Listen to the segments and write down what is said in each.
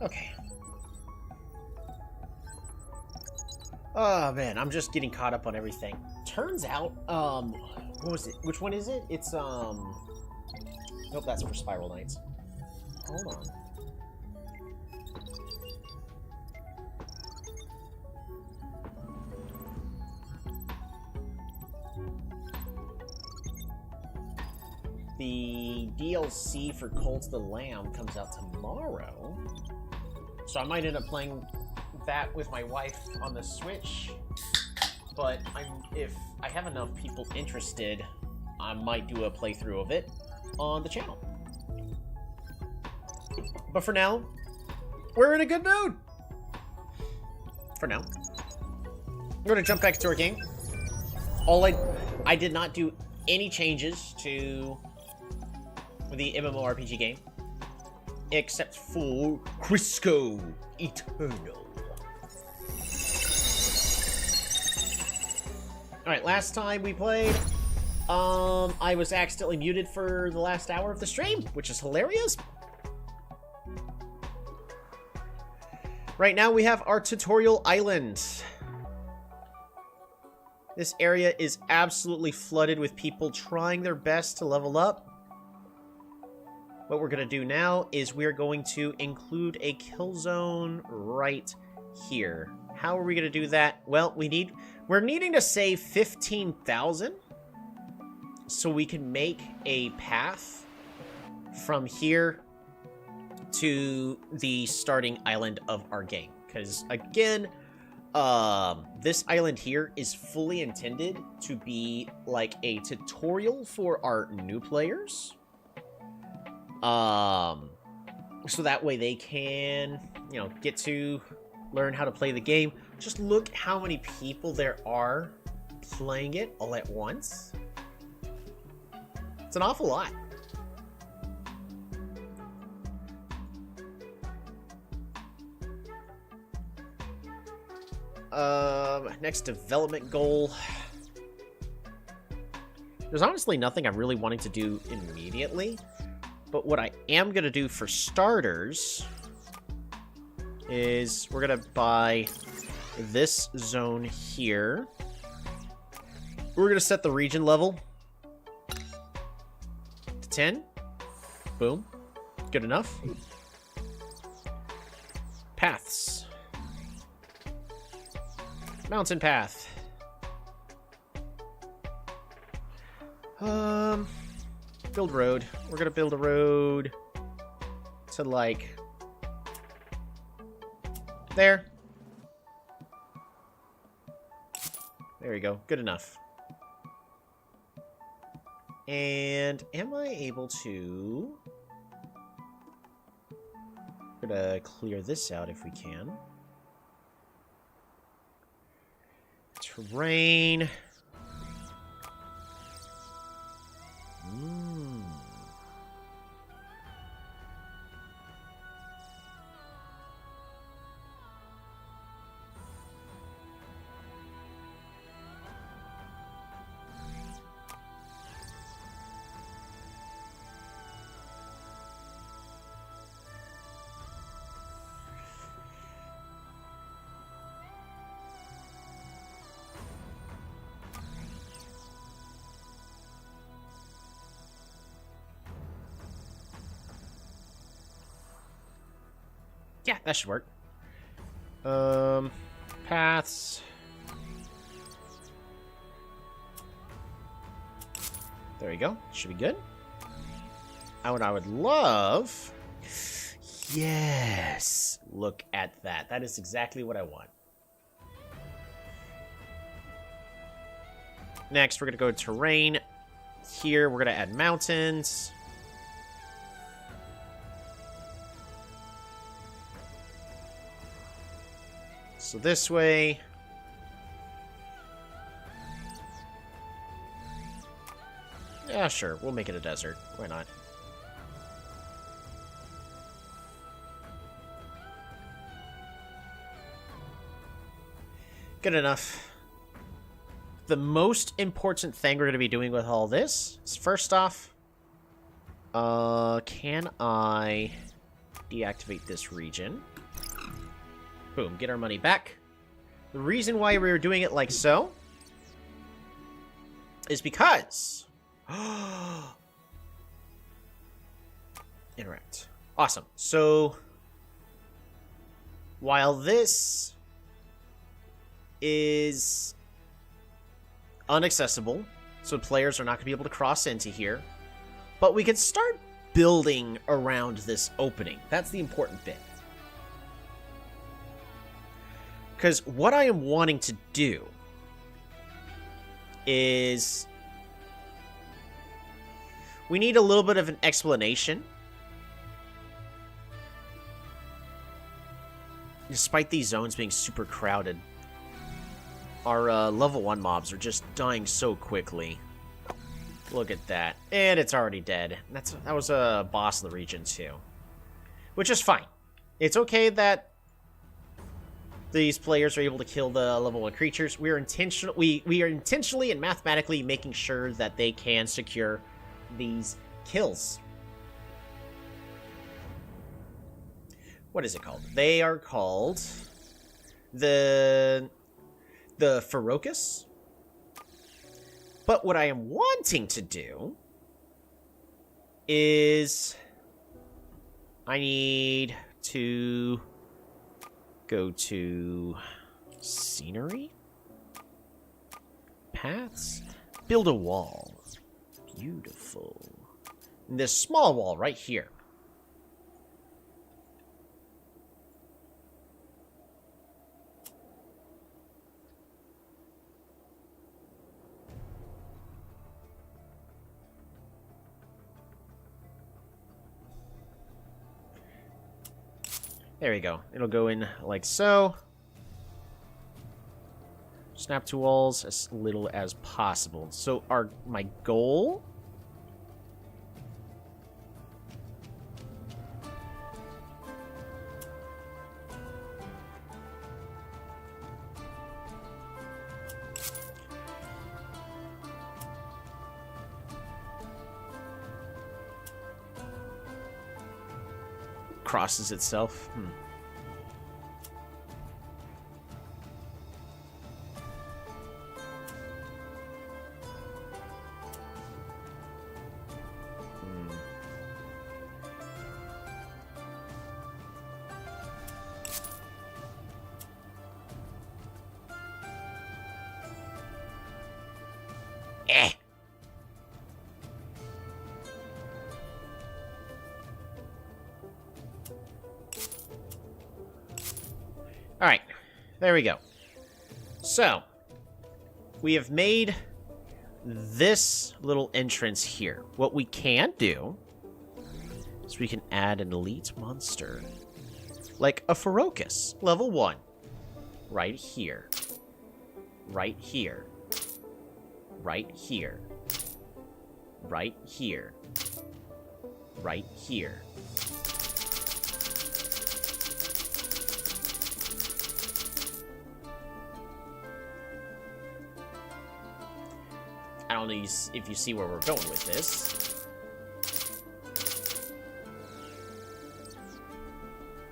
Okay. Oh man, I'm just getting caught up on everything. Turns out, what was it? Which one is it? It's, nope, that's for Spiral Knights. Hold on. The DLC for Cult of the Lamb comes out tomorrow. So I might end up playing that with my wife on the Switch. But if I have enough people interested, I might do a playthrough of it on the channel. But for now, we're in a good mood. For now. We're gonna jump back to our game. I did not do any changes to the MMORPG game, except for Crisco Eternal. Alright, last time we played, I was accidentally muted for the last hour of the stream, which is hilarious. Right now we have our tutorial island. This area is absolutely flooded with people trying their best to level up. What we're going to do now is we're going to include a kill zone right here. How are we going to do that? Well, we're needing to save 15,000 so we can make a path from here to the starting island of our game. Because again, this island here is fully intended to be like a tutorial for our new players. So that way they can, get to learn how to play the game. Just look how many people there are playing it all at once. It's an awful lot. Next development goal. There's honestly nothing I'm really wanting to do immediately. But what I am going to do for starters is we're going to buy this zone here. We're going to set the region level to 10. Boom. Good enough. Paths. Mountain path. Build road. We're gonna build a road to, like, there. There you go. Good enough. And am I able to... I'm gonna clear this out if we can. Terrain. Yeah, that should work. Paths. There we go. Should be good. And I would love... Yes! Look at that. That is exactly what I want. Next, we're going to go to terrain. Here, we're going to add mountains. So this way... Yeah, sure. We'll make it a desert. Why not? Good enough. The most important thing we're going to be doing with all this is, first off, can I deactivate this region? Boom, get our money back. The reason why we were doing it like so is because... Interact. Awesome. So, while this is inaccessible, so players are not going to be able to cross into here, but we can start building around this opening. That's the important bit. Because what I am wanting to do is... we need a little bit of an explanation. Despite these zones being super crowded, our level 1 mobs are just dying so quickly. Look at that. And it's already dead. That was a boss of the region too. Which is fine. It's okay that these players are able to kill the level 1 creatures. We are intentionally and mathematically making sure that they can secure these kills. What is it called? They are called the Patrikios. But what I am wanting to do is I need to go to scenery, paths, build a wall. Beautiful. And this small wall right here. There we go. It'll go in like so. Snap to walls as little as possible. So my goal crosses itself. Alright, there we go. So, we have made this little entrance here. What we can do is we can add an elite monster. Like a Patrikios, level 1. Right here. Right here. Right here. Right here. Right here. I don't know if you see where we're going with this.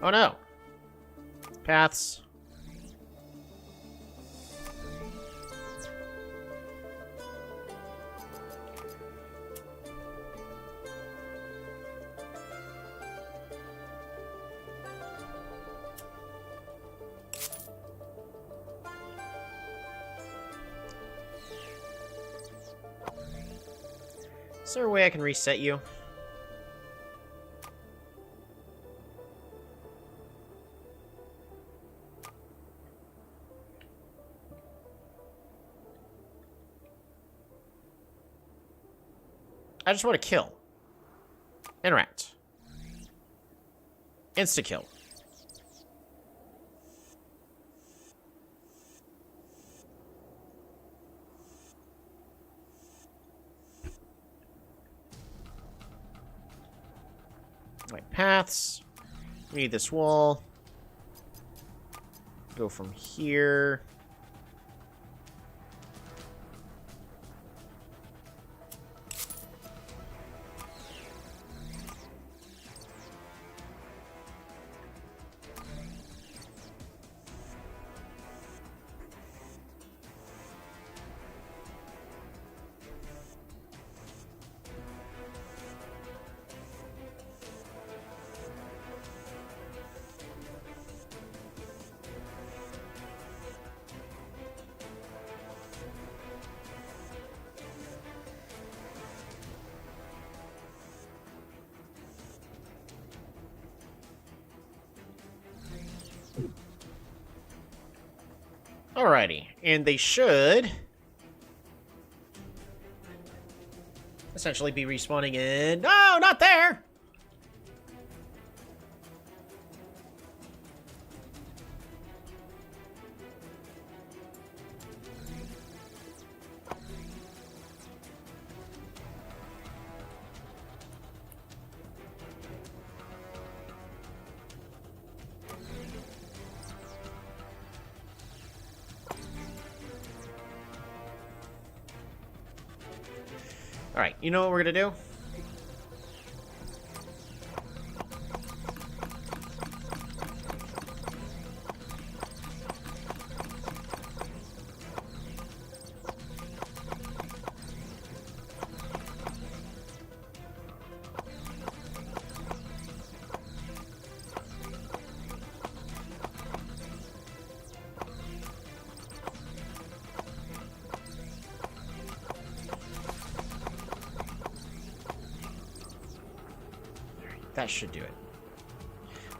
Oh no. Paths. Is there a way I can reset you? I just want to kill. Interact. Insta-kill. Right, paths. We need this wall. Go from here. Alrighty, and they should essentially be respawning in... No, not there! Alright, you know what we're gonna do? That should do it.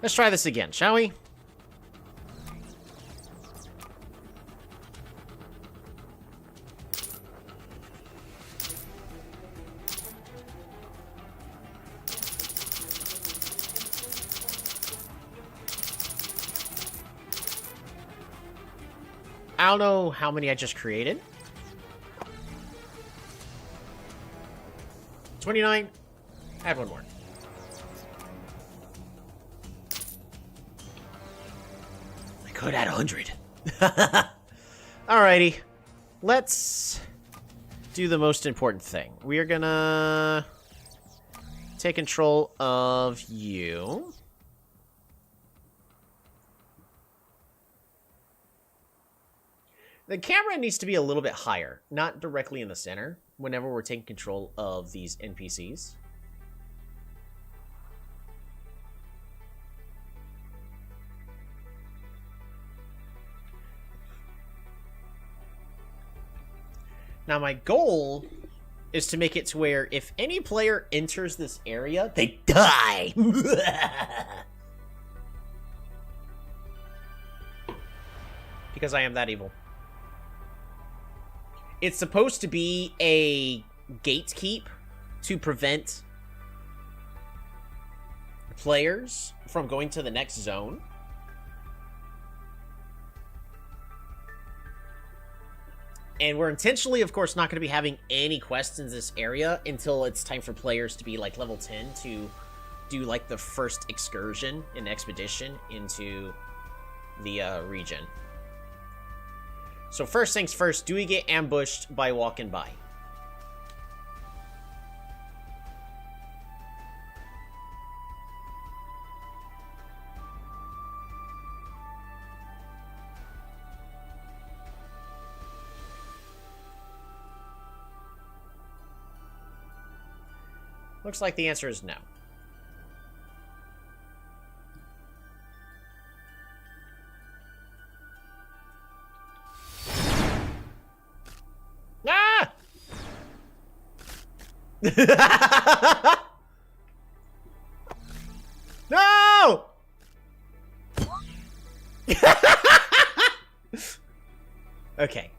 Let's try this again, shall we? I don't know how many I just created. 29. Add one more. Could add 100. Alrighty. Let's do the most important thing. We are gonna take control of you. The camera needs to be a little bit higher, not directly in the center, whenever we're taking control of these NPCs. Now, my goal is to make it to where if any player enters this area, they die. Because I am that evil. It's supposed to be a gatekeep to prevent players from going to the next zone. And we're intentionally, of course, not going to be having any quests in this area until it's time for players to be, like, level 10 to do, like, the first excursion and expedition into the region. So first things first, do we get ambushed by walking by? Looks like the answer is no. Ah! No! Okay.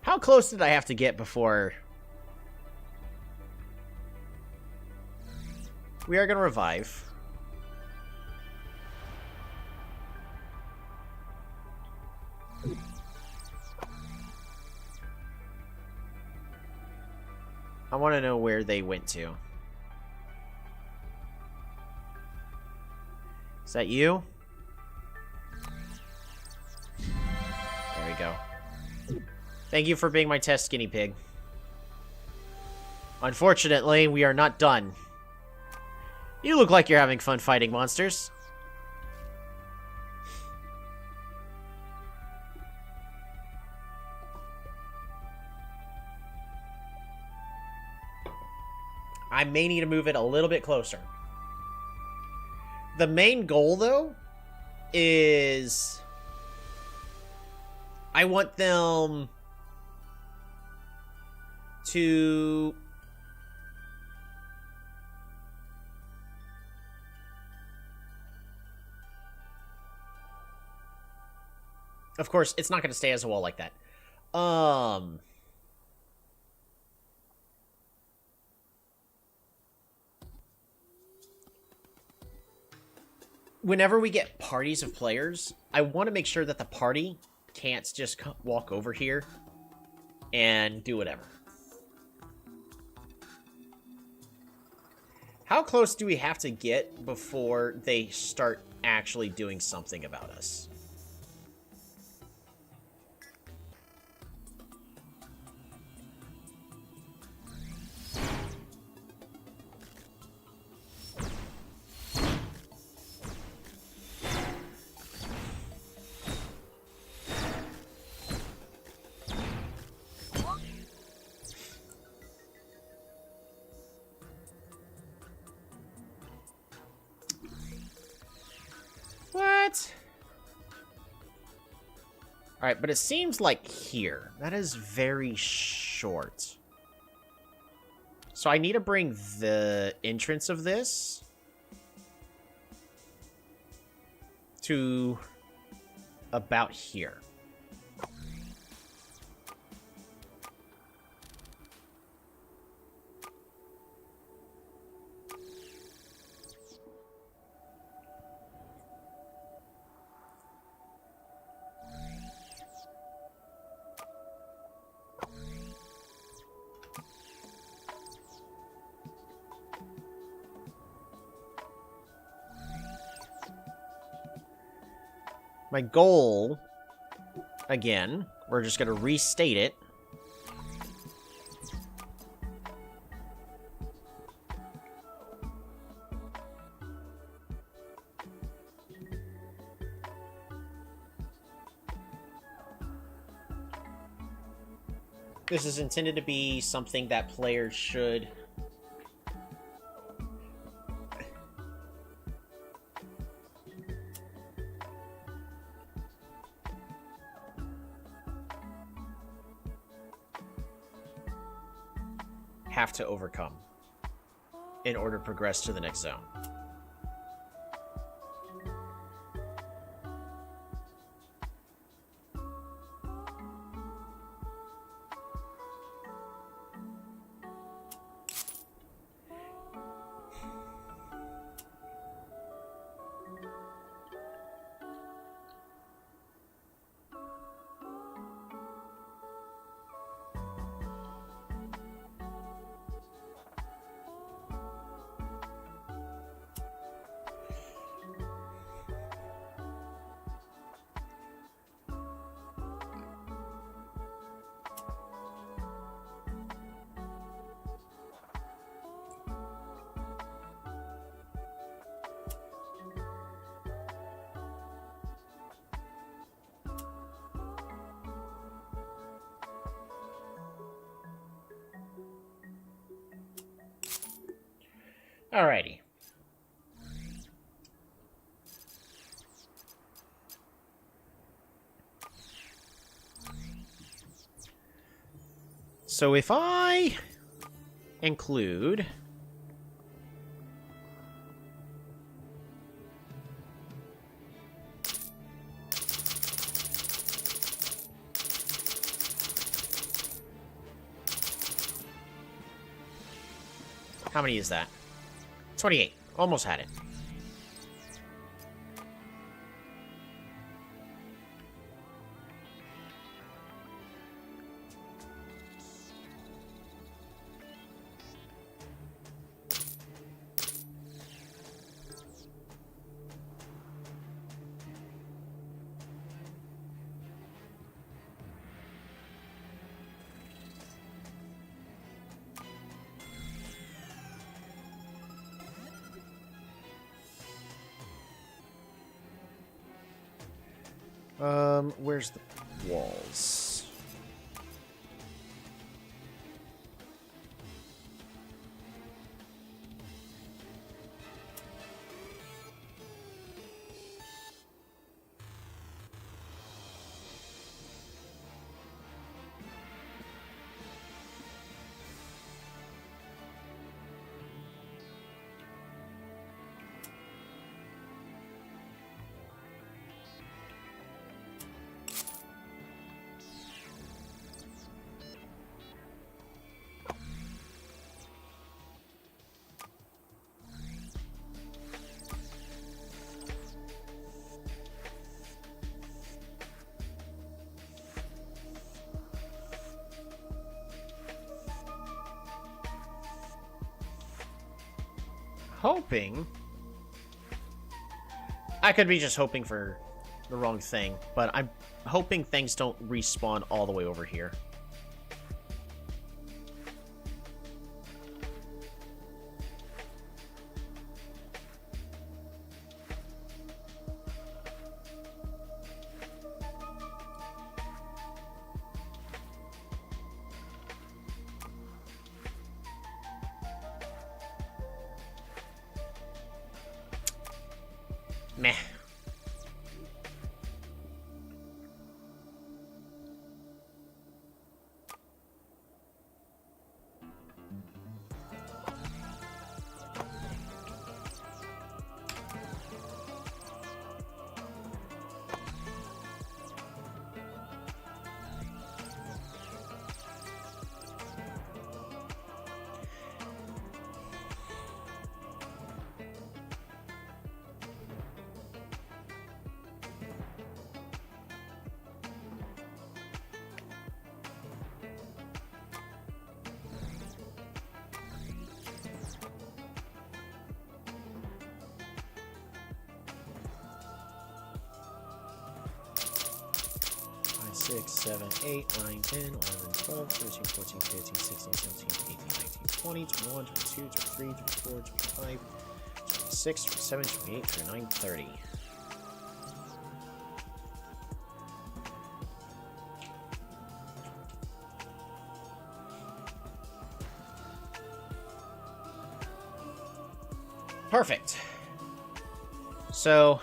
How close did I have to get before... We are going to revive. I want to know where they went to. Is that you? There we go. Thank you for being my test guinea pig. Unfortunately, we are not done. You look like you're having fun fighting monsters. I may need to move it a little bit closer. The main goal, though, is... I want them to... Of course, it's not going to stay as a wall like that. Whenever we get parties of players, I want to make sure that the party can't just walk over here and do whatever. How close do we have to get before they start actually doing something about us? What? Alright, but it seems like here. That is very short. So I need to bring the entrance of this to about here. My goal, again, we're just going to restate it. This is intended to be something that players should... have to overcome in order to progress to the next zone. Alrighty. So if I include... How many is that? 28. Almost had it. Where's the walls? Hoping... I could be just hoping for the wrong thing, but I'm hoping things don't respawn all the way over here. Meh. Six, 7, 8, 9, 10, 11, 12, 13, 14, 15, 16, 17, 18, 19, 20, 21, 22, 23, 24, 25, 26, 27, 28, 29, 30. Perfect. So...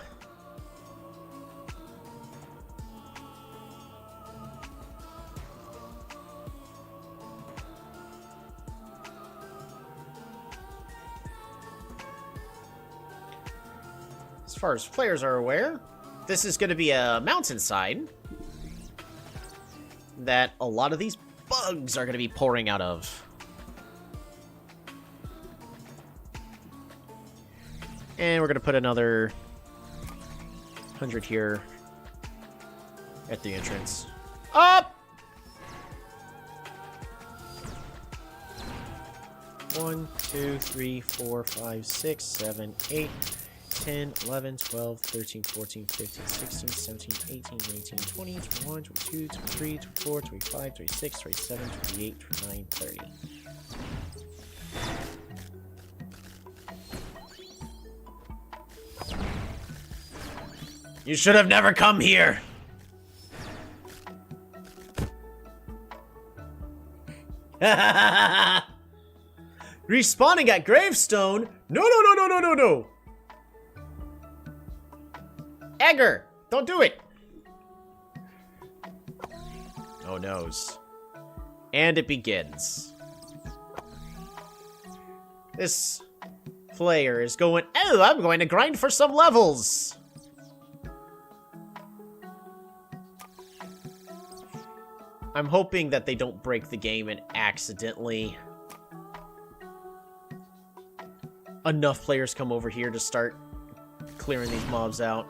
as far as players are aware, this is going to be a mountainside that a lot of these bugs are going to be pouring out of. And we're going to put another 100 here at the entrance. Up! 1, 2, 3, 4, 5, 6, 7, 8... 10, 11, 12, 13, 14, 15, 16, 17, 18, 19, 20, 21, 22, 23, 24, 25, 26, 27, 28, 29, 30. You should have never come here! Respawning at Gravestone? No, no, no, no, no, no, no! Egger! Don't do it! Oh, noes. And it begins. This player is going, oh, I'm going to grind for some levels. I'm hoping that they don't break the game and accidentally enough players come over here to start clearing these mobs out.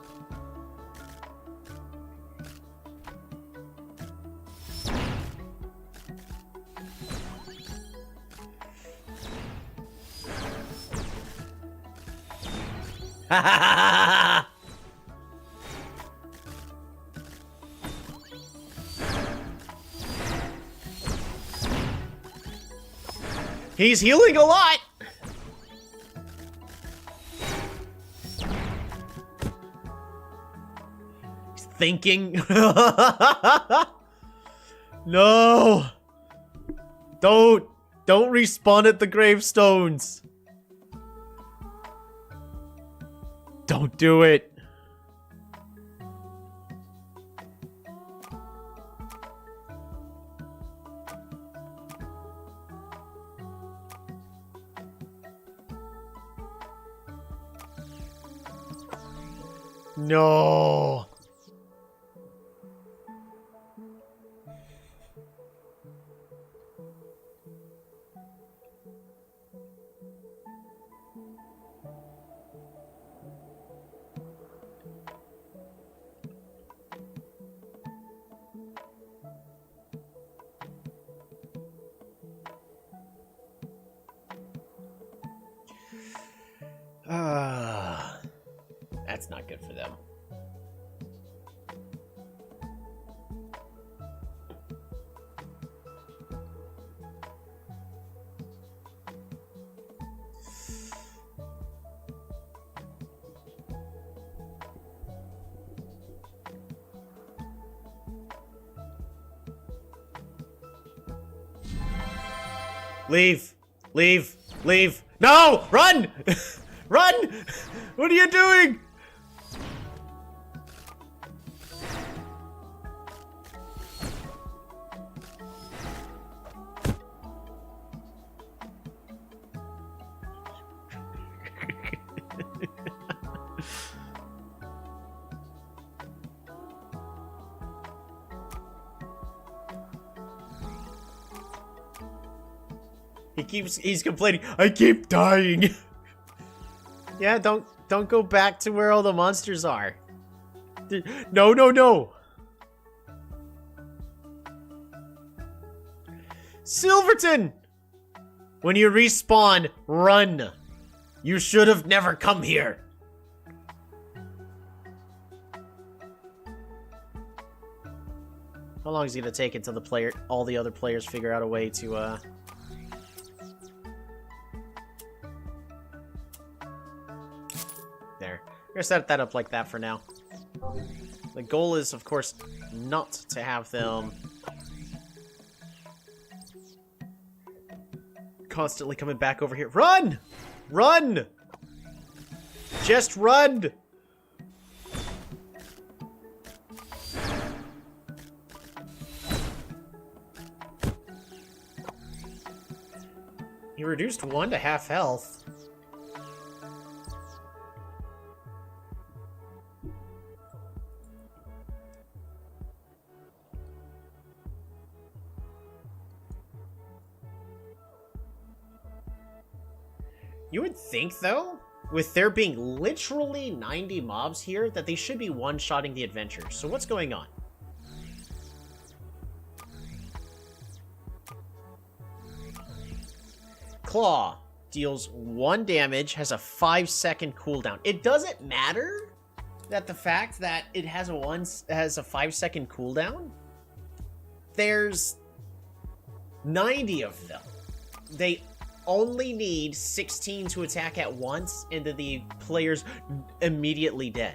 He's healing a lot. He's thinking. No. Don't respawn at the gravestones. Don't do it. No. That's not good for them. Leave! Leave! Leave! No! Run! Run! What are you doing? He's complaining, I keep dying. Yeah, don't go back to where all the monsters are. No, no, no. Silverton! When you respawn, run. You should have never come here. How long is it gonna take until all the other players figure out a way to, There. We're gonna set that up like that for now. The goal is, of course, not to have them constantly coming back over here. Run! Run! Just run! He reduced 1 to half health. You would think, though, with there being literally 90 mobs here, that they should be one-shotting the adventure. So what's going on? Claw deals 1 damage, has a 5-second cooldown. It doesn't matter that the fact that it has a 5-second cooldown. There's 90 of them. They only need 16 to attack at once, and then the player's immediately dead.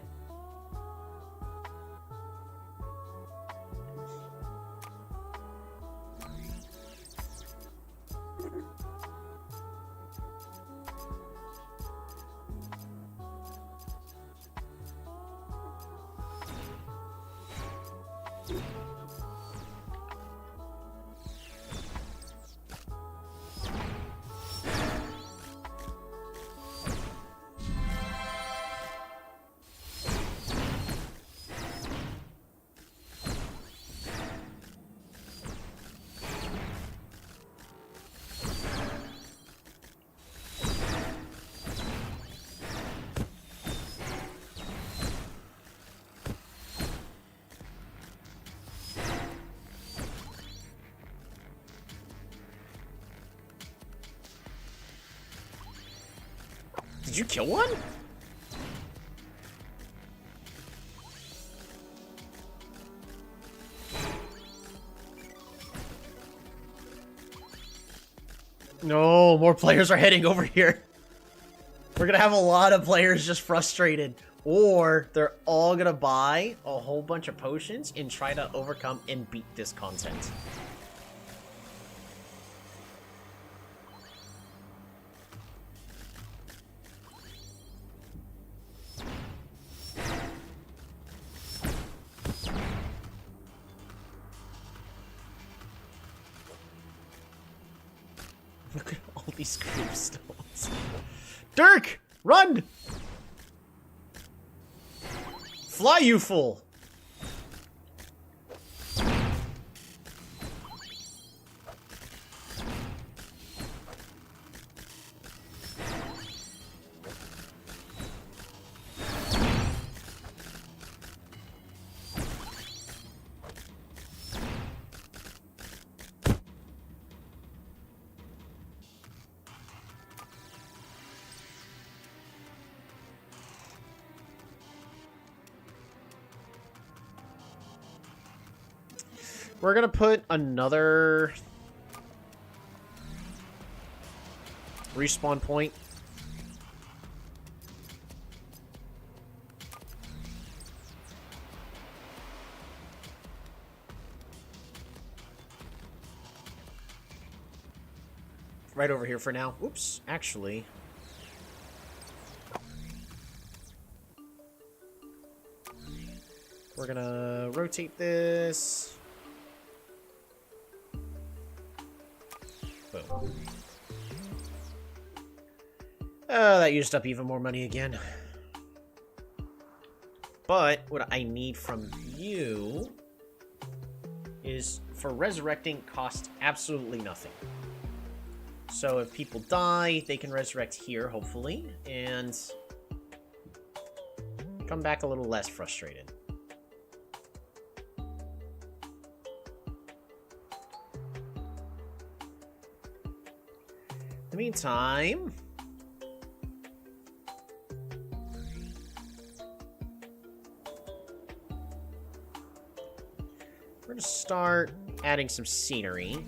you kill one? No, more players are heading over here. We're gonna have a lot of players just frustrated. Or they're all gonna buy a whole bunch of potions and try to overcome and beat this content. Look at all these gravestones. Dirk! Run! Fly, you fool! We're gonna put another respawn point. Right over here for now. Oops, actually. We're gonna rotate this. Boom. Oh, that used up even more money again. But what I need from you is for resurrecting costs absolutely nothing. So if people die, they can resurrect here, hopefully, and come back a little less frustrated. In the meantime, we're going to start adding some scenery.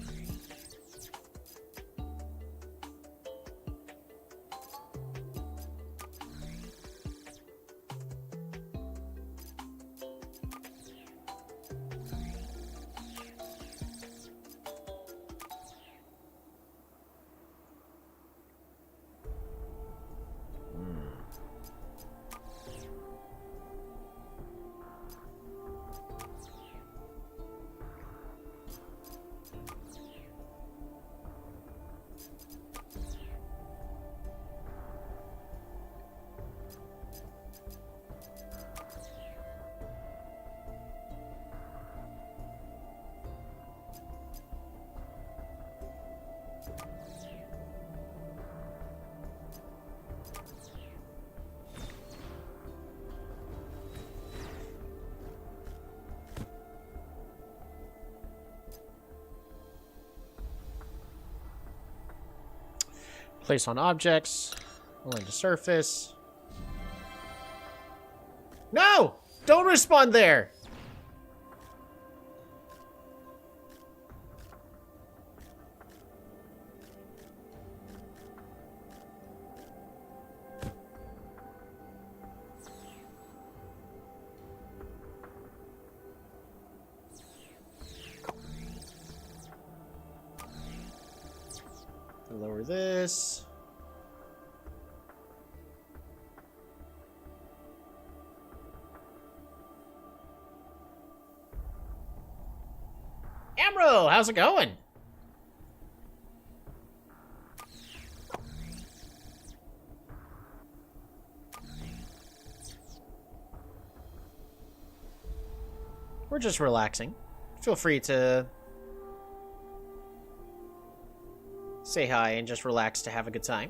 Place on objects. Align to surface. No! Don't respawn there! Lower this. Amro, how's it going? We're just relaxing. Feel free to say hi and just relax to have a good time.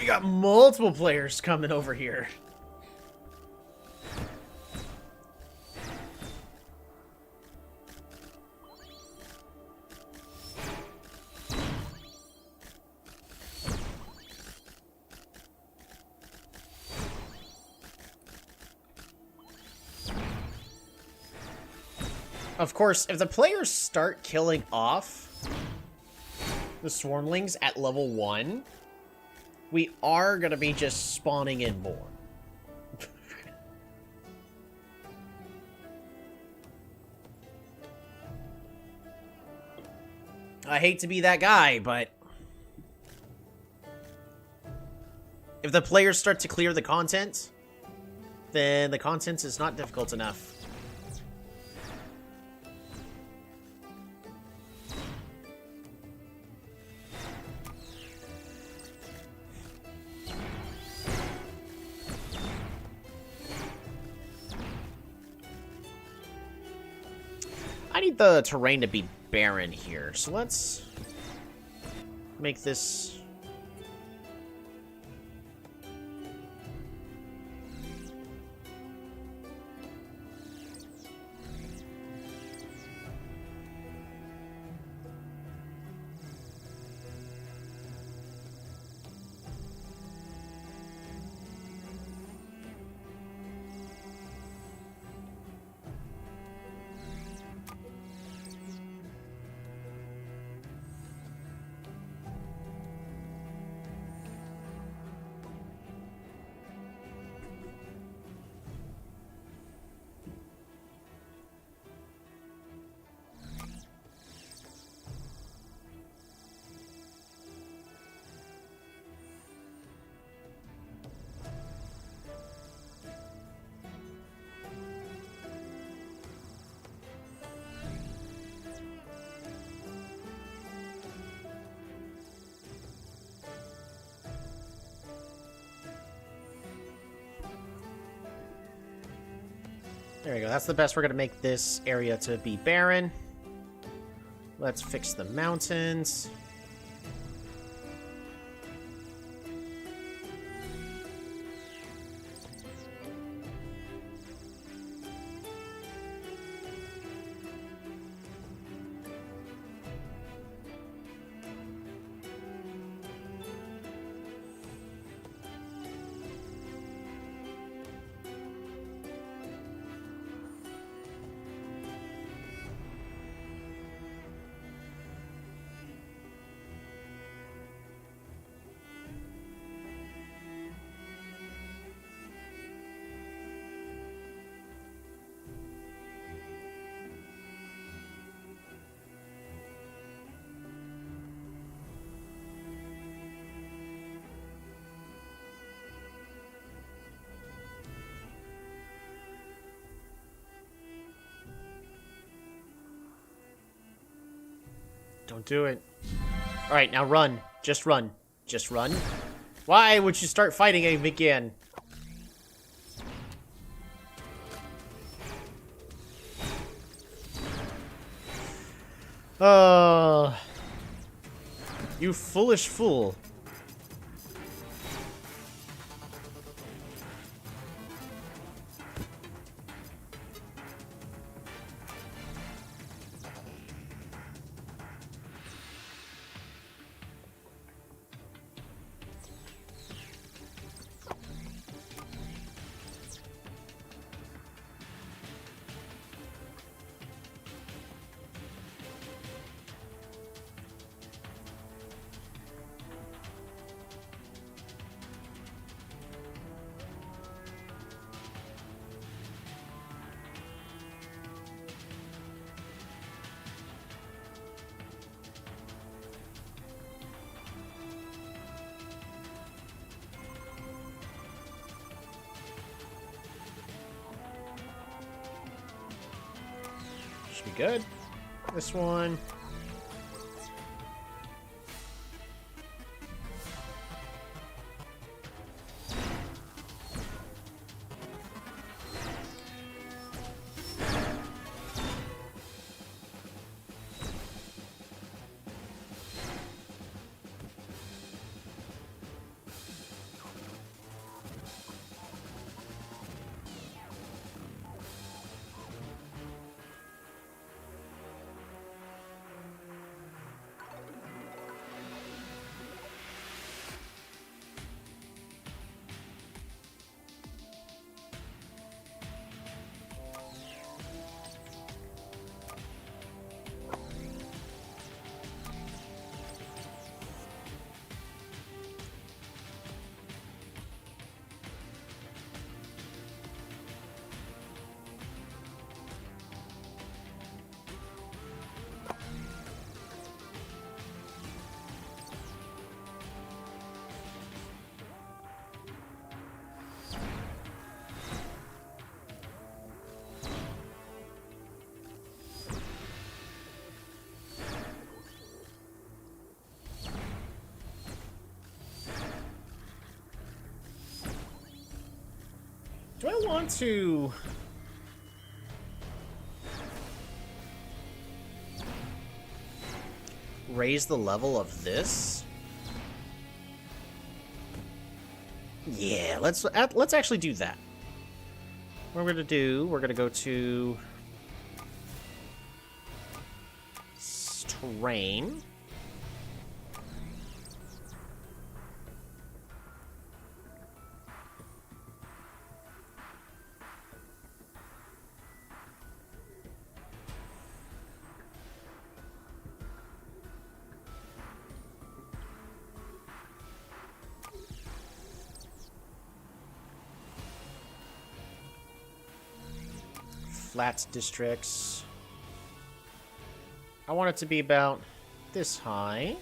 We got multiple players coming over here. Of course, if the players start killing off the swarmlings at level 1, we are going to be just spawning in more. I hate to be that guy, but if the players start to clear the content, then the content is not difficult enough. I need the terrain to be barren here, so let's make this... There we go. That's the best we're going to make this area to be barren. Let's fix the mountains. Don't do it. Alright, now run. Just run. Just run. Why would you start fighting him again? You foolish fool. Should be good. This one. Do I want to... raise the level of this? Yeah, let's actually do that. What we're gonna do, we're gonna go to terrain. Flat districts. I want it to be about this high.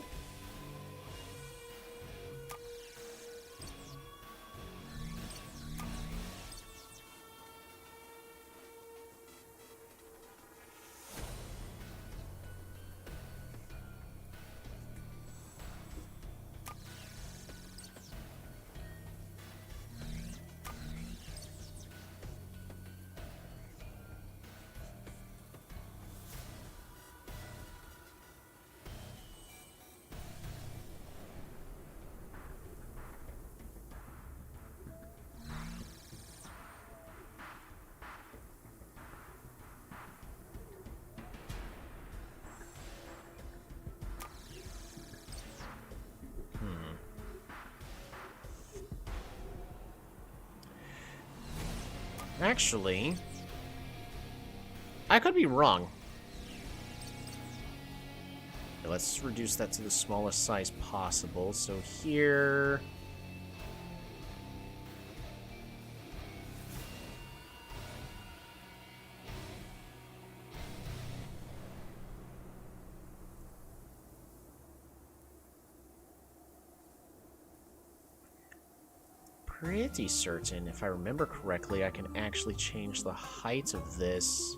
Actually, I could be wrong. Let's reduce that to the smallest size possible. So here... pretty certain, if I remember correctly, I can actually change the height of this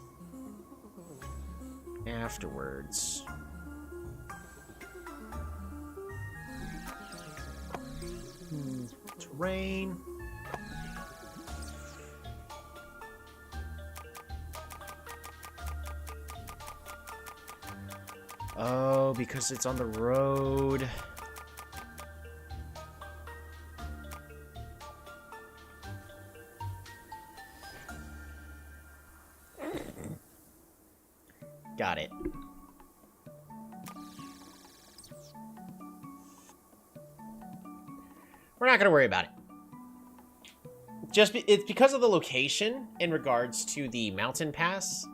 afterwards. Terrain. Oh, because it's on the road. Got it. We're not going to worry about it. It's because of the location in regards to the mountain pass.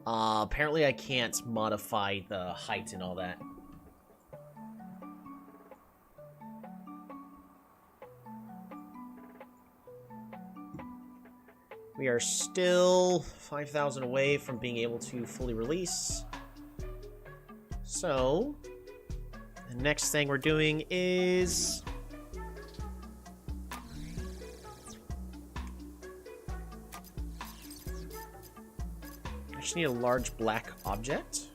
Apparently I can't modify the height and all that. We are still 5,000 away from being able to fully release. So, the next thing we're doing is... I just need a large black object.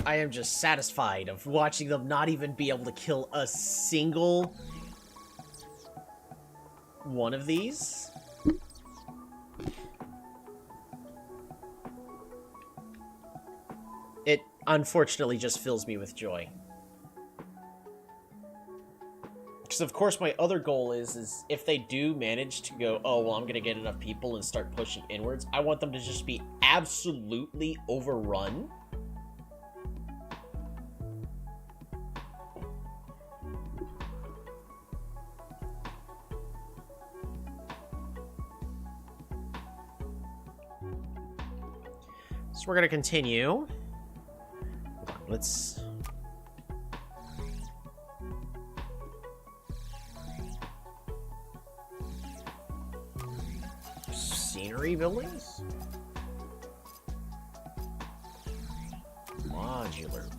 I am just satisfied of watching them not even be able to kill a single one of these. It unfortunately just fills me with joy. Because of course my other goal is if they do manage to go, oh, well, I'm going to get enough people and start pushing inwards, I want them to just be absolutely overrun. So we're going to continue. Let's... Scenery buildings? Modular buildings.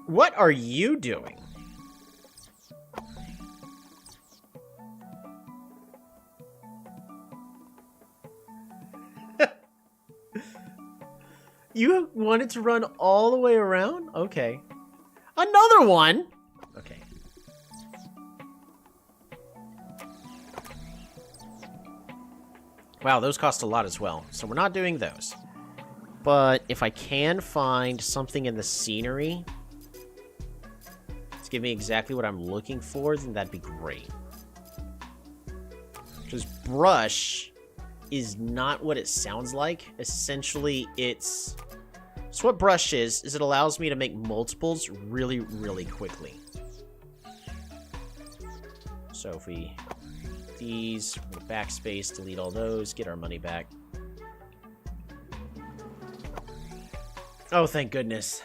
What are you doing? You wanted to run all the way around? Okay. Another one? Okay. Wow, those cost a lot as well. So we're not doing those. But if I can find something in the scenery to give me exactly what I'm looking for, then that'd be great. Because brush is not what it sounds like. Essentially, it's... So what brush is it allows me to make multiples really, really quickly. So if we... These, backspace, delete all those, get our money back. Oh, thank goodness.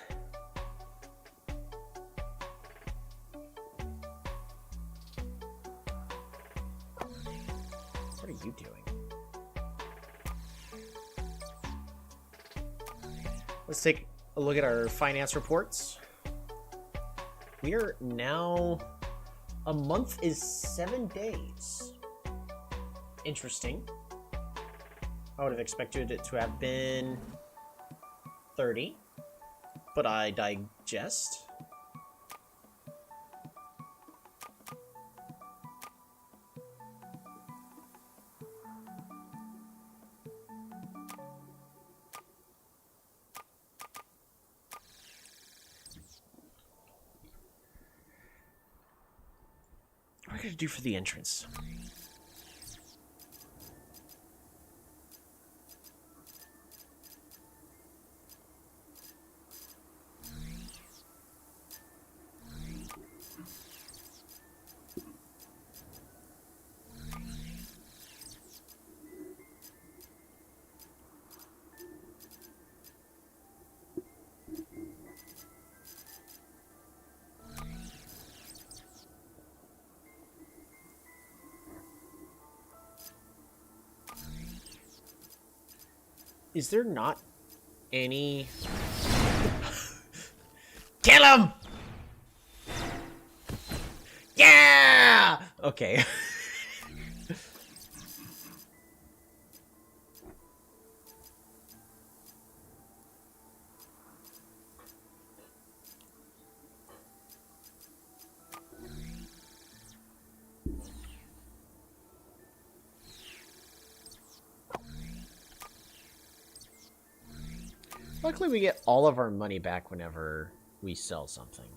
What are you doing? Let's take a look at our finance reports. We are now... A month is 7 days. Interesting. I would have expected it to have been 30, but I digest. What am I going to do for the entrance? Is there not any... Kill him! Yeah! Okay. Luckily, we get all of our money back whenever we sell something.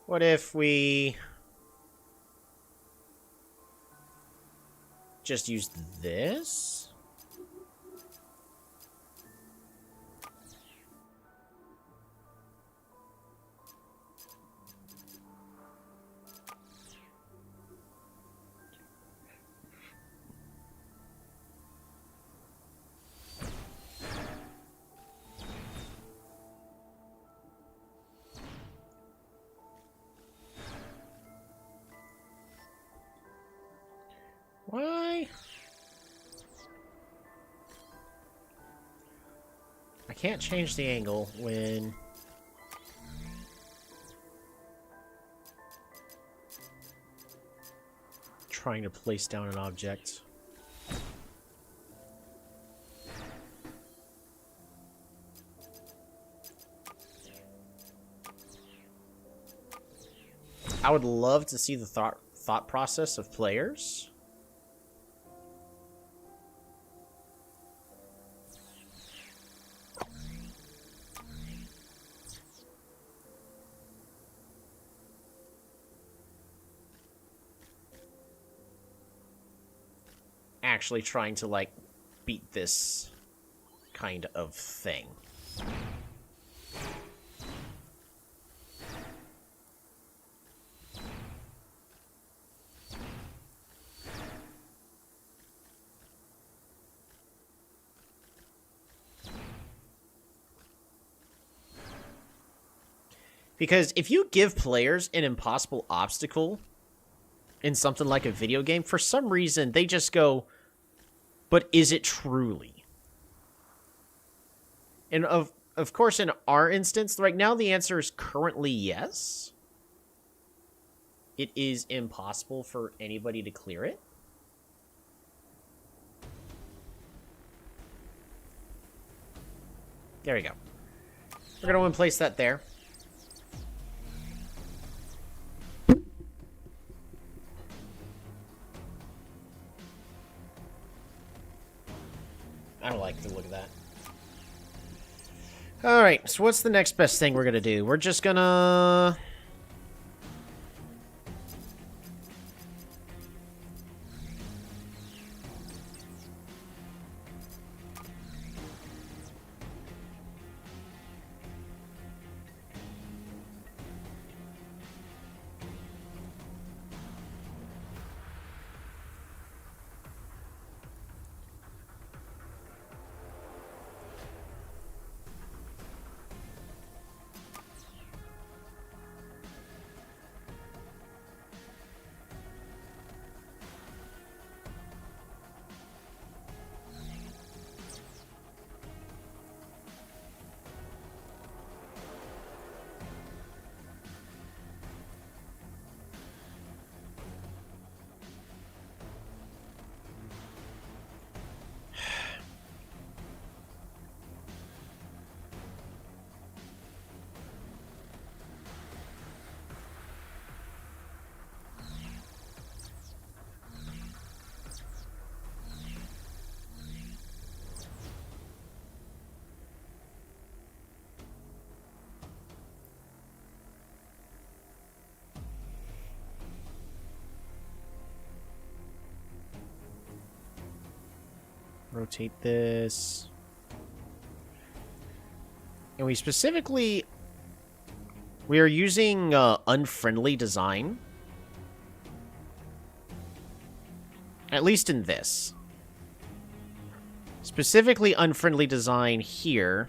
What if we just use this? I can't change the angle when... trying to place down an object. I would love to see the thought process of players. Actually trying to, like, beat this kind of thing. Because if you give players an impossible obstacle in something like a video game, for some reason they just go, but is it truly? And of course, in our instance, right now the answer is currently yes. It is impossible for anybody to clear it. There we go. We're going to place that there. I don't like the look of that. Alright, so what's the next best thing we're gonna do? We're just gonna... rotate this. And we specifically... we are using unfriendly design. At least in this. Specifically unfriendly design here.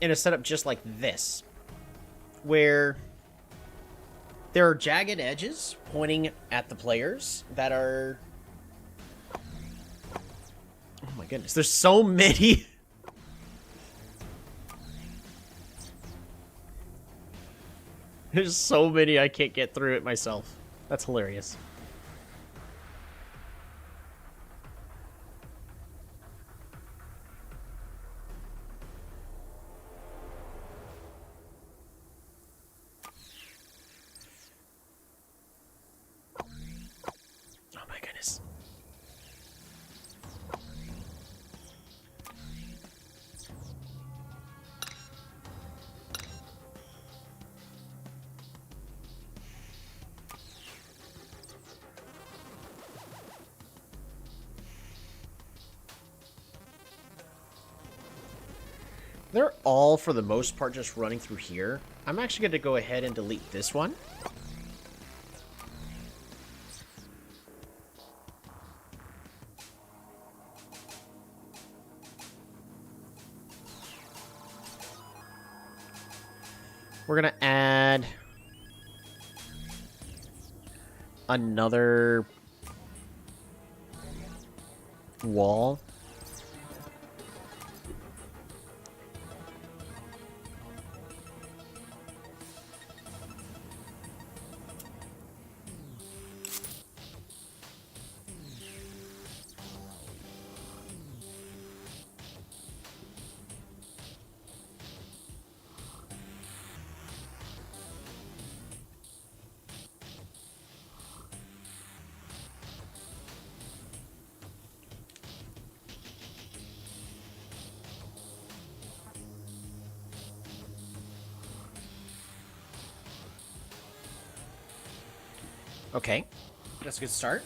In a setup just like this, where there are jagged edges pointing at the players that are... oh my goodness, there's so many. There's so many I can't get through it myself. That's hilarious. They're all, for the most part, just running through here. I'm actually going to go ahead and delete this one. We're going to add another wall. Okay, that's a good start.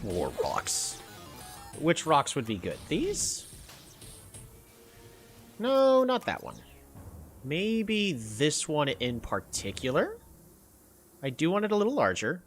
More rocks. Which rocks would be good? These? No, not that one. Maybe this one in particular? I do want it a little larger.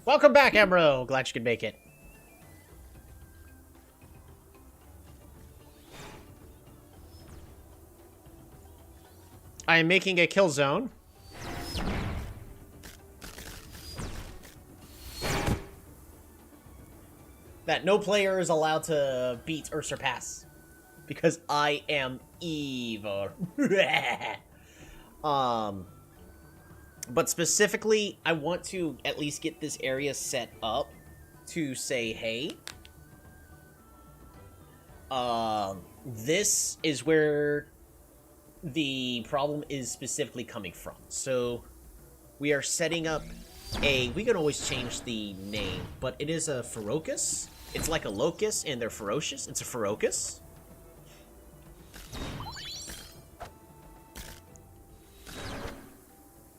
Welcome back, Emro. Glad you could make it. I am making a kill zone. That no player is allowed to beat or surpass. Because I am evil. But specifically, I want to at least get this area set up to say, hey, this is where the problem is specifically coming from. So we are setting up we can always change the name, but it is a ferocus. It's like a locust, and they're ferocious. It's a ferocus.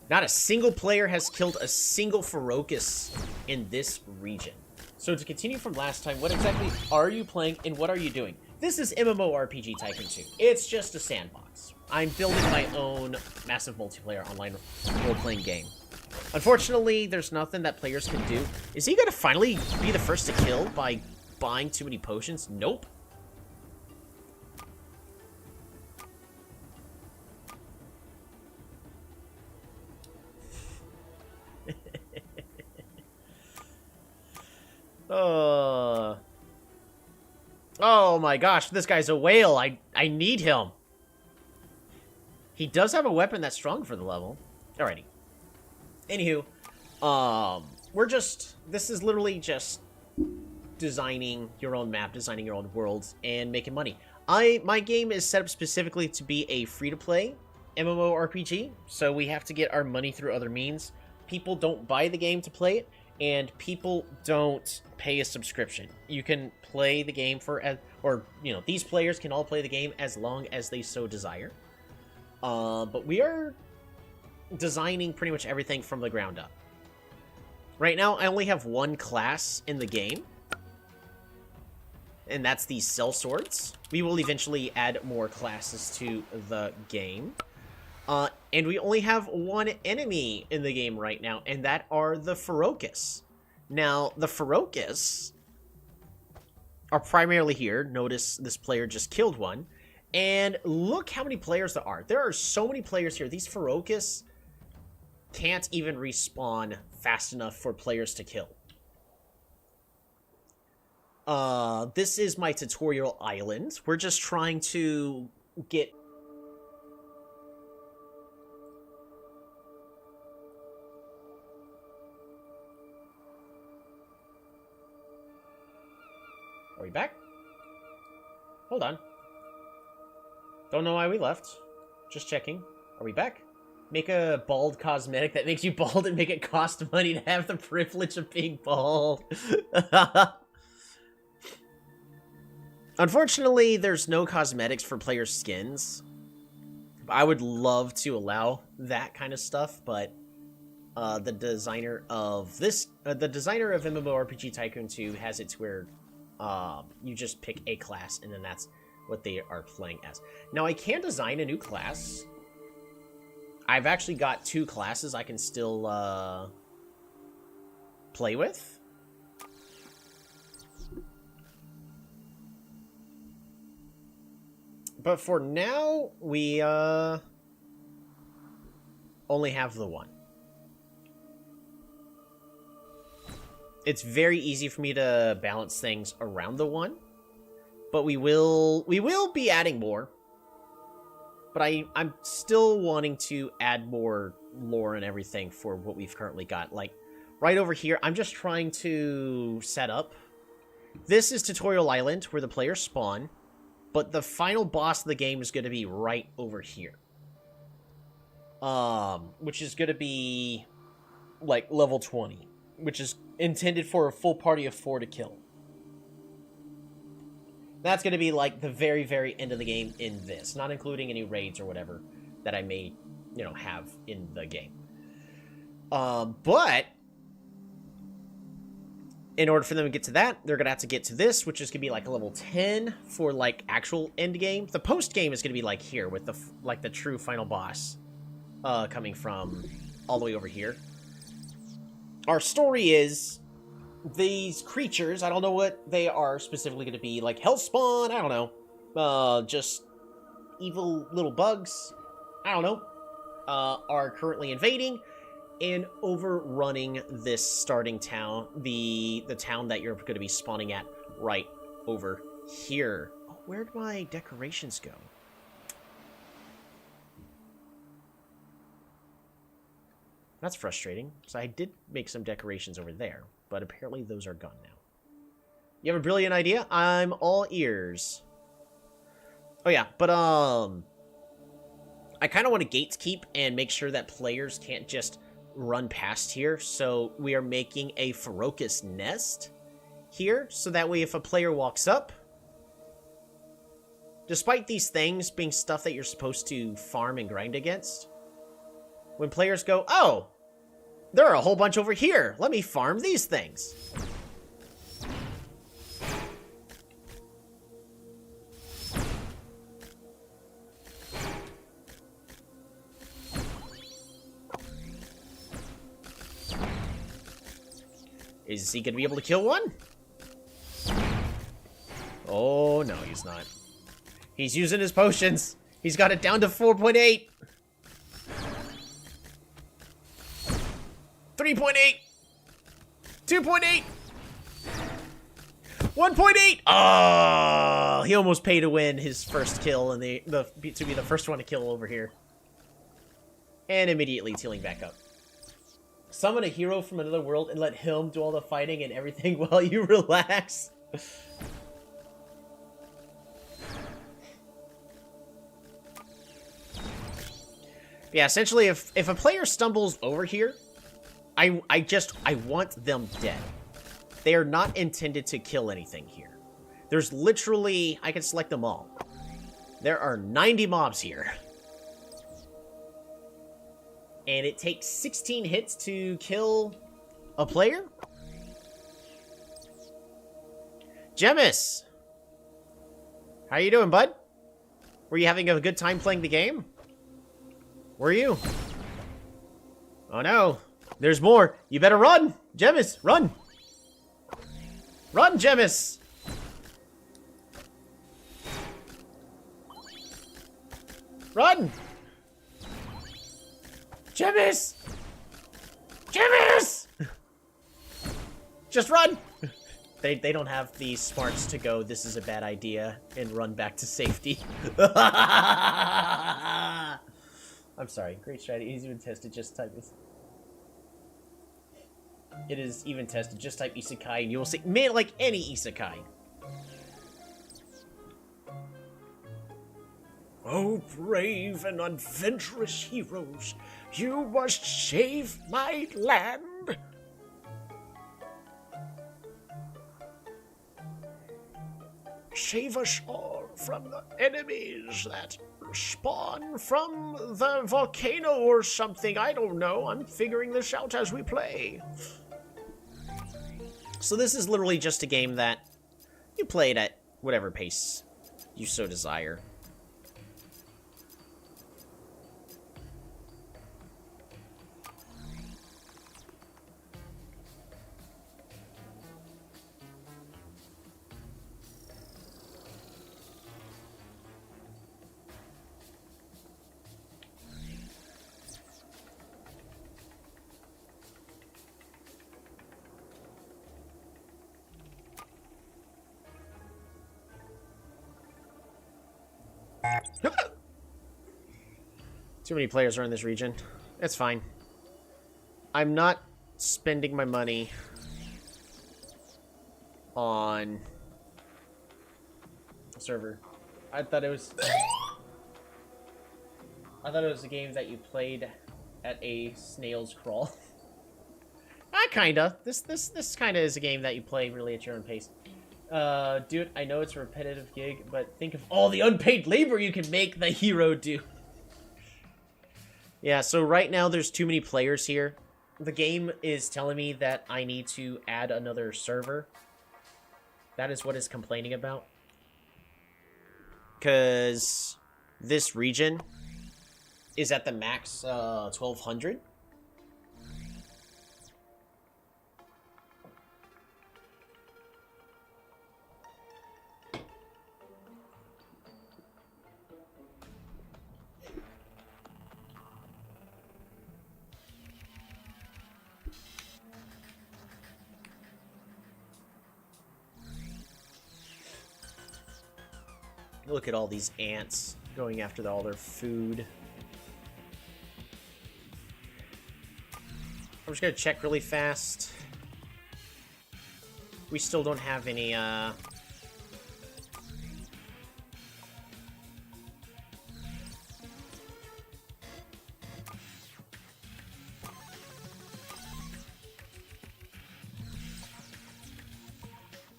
Not a single player has killed a single ferocus in this region. So to continue from last time, what exactly are you playing and what are you doing? This is MMORPG Tycoon 2. It's just a sandbox. I'm building my own massive multiplayer online role-playing game. Unfortunately, there's nothing that players can do. Is he gonna finally be the first to kill by buying too many potions? Nope. Oh my gosh, this guy's a whale. I need him. He does have a weapon that's strong for the level. Alrighty. Anywho, this is literally just designing your own map, designing your own worlds, and making money. My game is set up specifically to be a free-to-play MMORPG, so we have to get our money through other means. People don't buy the game to play it, and people don't pay a subscription. You can play the game these players can all play the game as long as they so desire. But we are designing pretty much everything from the ground up. Right now, I only have one class in the game, and that's the sellswords. We will eventually add more classes to the game. And we only have one enemy in the game right now, and that are the ferocus. Now, the ferocus are primarily here. Notice this player just killed one. And look how many players there are. There are so many players here. These Patrikios can't even respawn fast enough for players to kill. This is my tutorial island. We're just trying to get... Are we back? Hold on. Don't know why we left. Just checking. Are we back? Make a bald cosmetic that makes you bald and make it cost money to have the privilege of being bald. Unfortunately, there's no cosmetics for player skins. I would love to allow that kind of stuff, but the designer of MMORPG Tycoon 2 has it to where you just pick a class and then that's what they are playing as. Now, I can design a new class. I've actually got 2 classes I can still play with. But for now, we only have the one. It's very easy for me to balance things around the one, but we will be adding more. But I'm still wanting to add more lore and everything for what we've currently got. Like, right over here, I'm just trying to set up. This is Tutorial Island, where the players spawn. But the final boss of the game is going to be right over here. Which is going to be, like, level 20. Which is intended for a full party of 4 to kill. That's going to be, like, the very, very end of the game in this. Not including any raids or whatever that I may, you know, have in the game. But in order for them to get to that, they're going to have to get to this, which is going to be like a level 10 for like actual end game. The post game is going to be like here with the true final boss coming from all the way over here. Our story is these creatures, I don't know what they are specifically going to be, like hellspawn, I don't know. Just evil little bugs, I don't know, are currently invading and overrunning this starting town, the town that you're going to be spawning at right over here. Oh, where'd my decorations go? That's frustrating, because I did make some decorations over there, but apparently those are gone now. You have a brilliant idea? I'm all ears. Oh yeah, but I kind of want to gatekeep and make sure that players can't just run past here, so we are making a Patrikios nest here, so that way if a player walks up, despite these things being stuff that you're supposed to farm and grind against, when players go, oh, there are a whole bunch over here, let me farm these things. Is he going to be able to kill one? Oh, no, he's not. He's using his potions. He's got it down to 4.8. 3.8. 2.8. 1.8. Oh, he almost paid to win his first kill and to be the first one to kill over here. And immediately healing back up. Summon a hero from another world and let him do all the fighting and everything while you relax. Yeah, essentially, if a player stumbles over here, I want them dead. They are not intended to kill anything here. There's literally, I can select them all. There are 90 mobs here. And it takes 16 hits to kill a player? Gemis! How you doing, bud? Were you having a good time playing the game? Were you? Oh no, there's more. You better run! Gemis, run! Run, Gemis! Run! Jimmy's! Jimmy's! Just run! They don't have the smarts to go, this is a bad idea, and run back to safety. I'm sorry. Great strategy. It is even tested. Just type this. It is even tested. Just type isekai and you will see. Man, like any isekai. Oh, brave and adventurous heroes, you must save my land. Save us all from the enemies that spawn from the volcano or something. I don't know. I'm figuring this out as we play. So this is literally just a game that you play it at whatever pace you so desire. Too many players are in this region. It's fine. I'm not spending my money on a server. I thought it was a game that you played at a snail's crawl. Kinda. This kinda is a game that you play really at your own pace. Dude, I know it's a repetitive gig, but think of all the unpaid labor you can make the hero do. Yeah, so right now there's too many players here. The game is telling me that I need to add another server. That is what it's complaining about. Because this region is at the max 1200. Look at all these ants going after all their food. I'm just gonna check really fast. We still don't have any,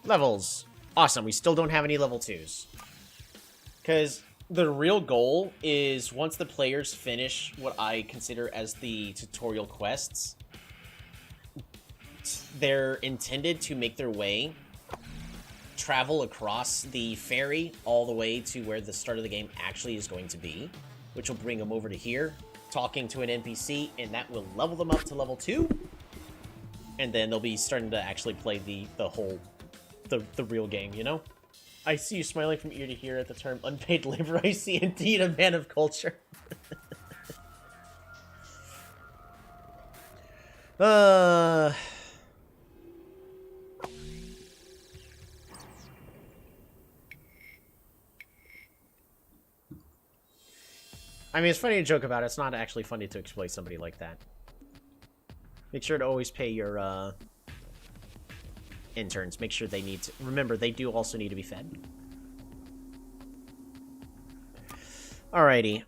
levels. Awesome, we still don't have any level 2s. Because the real goal is once the players finish what I consider as the tutorial quests, they're intended to make their way, travel across the ferry all the way to where the start of the game actually is going to be, which will bring them over to here, talking to an NPC, and that will level them up to level 2, and then they'll be starting to actually play the real game, you know? I see you smiling from ear to ear at the term unpaid labor. I see indeed a man of culture. I mean, it's funny to joke about it. It's not actually funny to exploit somebody like that. Make sure to always pay your, interns. Make sure they need to... Remember, they do also need to be fed. Alrighty.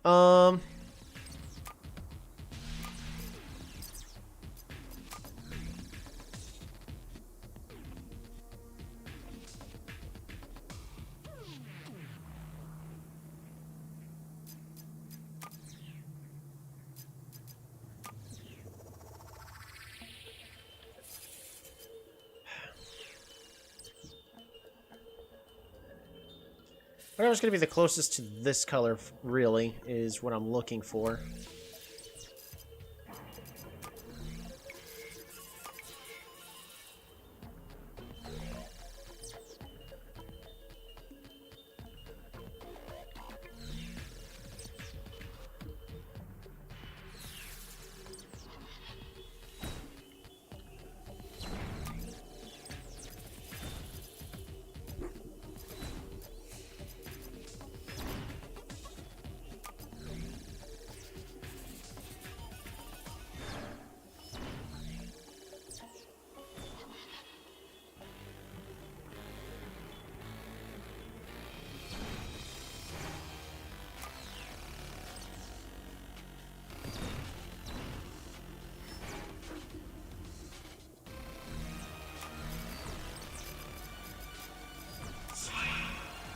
Whatever's going to be the closest to this color, really, is what I'm looking for.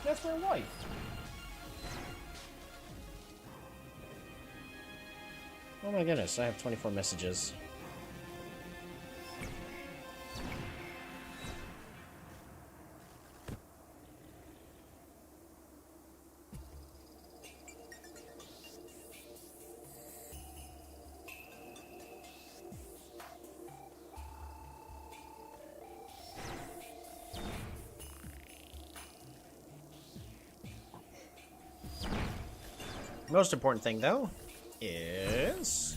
That's my wife. Oh my goodness, I have 24 messages. Most important thing, though, is...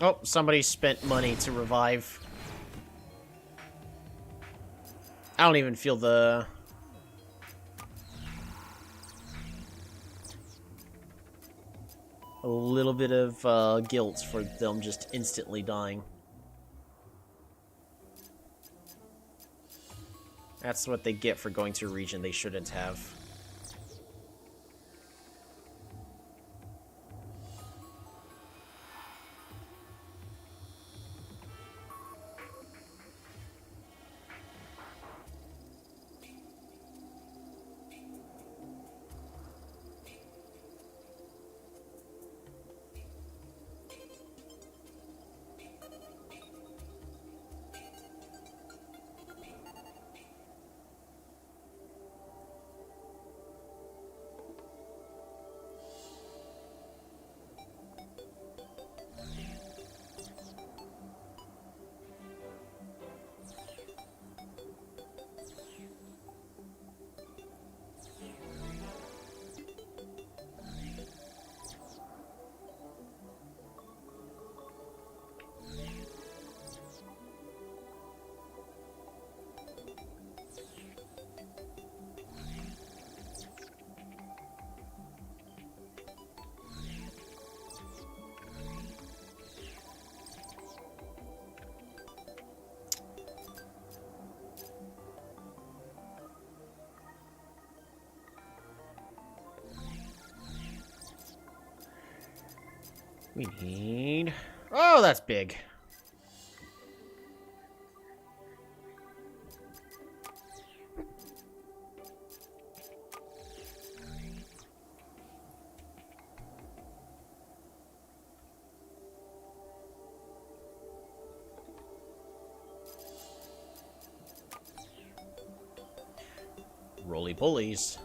Oh, somebody spent money to revive. I don't even feel the... a little bit of guilt for them just instantly dying. That's what they get for going to a region they shouldn't have. We need... Oh, that's big. Roly bullies.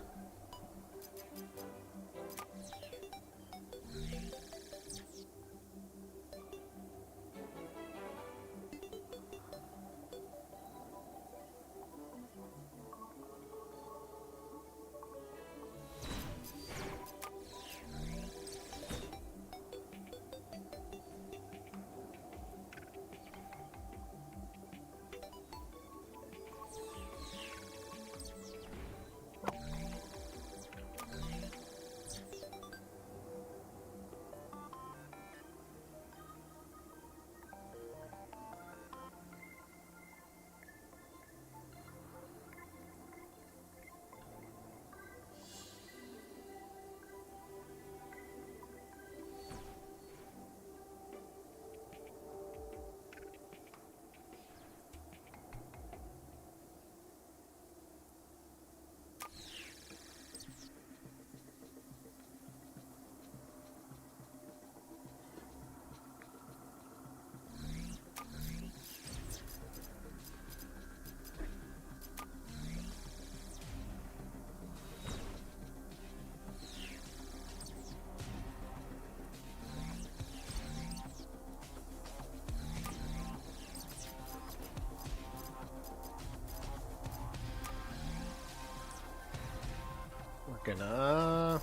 We're gonna...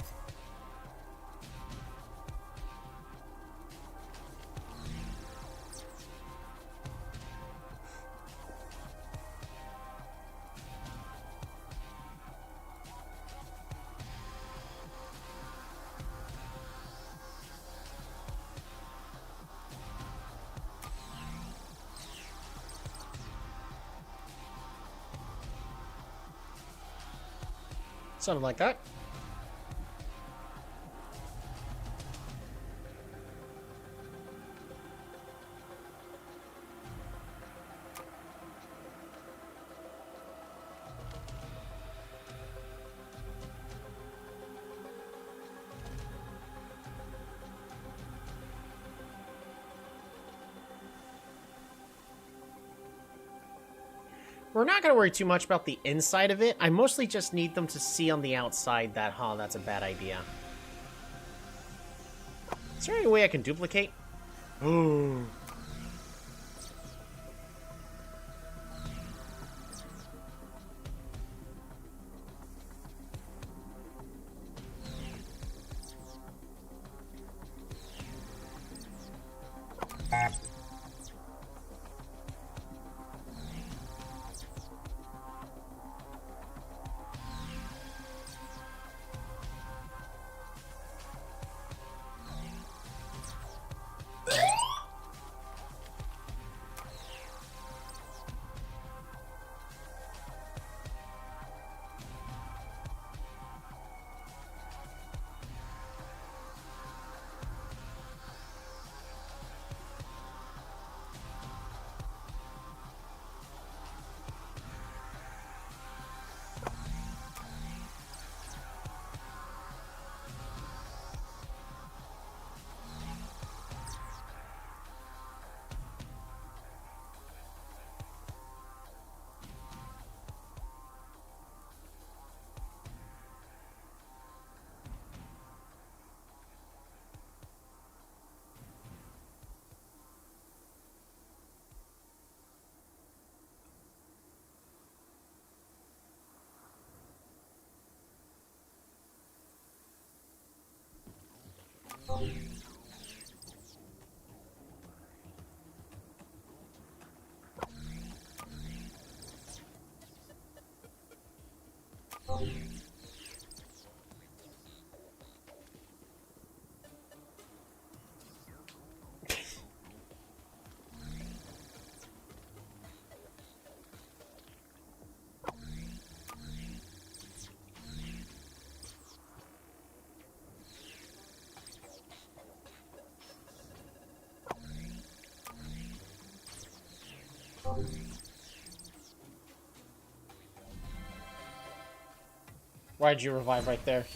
Something like that. We're not going to worry too much about the inside of it. I mostly just need them to see on the outside that, that's a bad idea. Is there any way I can duplicate? Oh. Why'd you revive right there?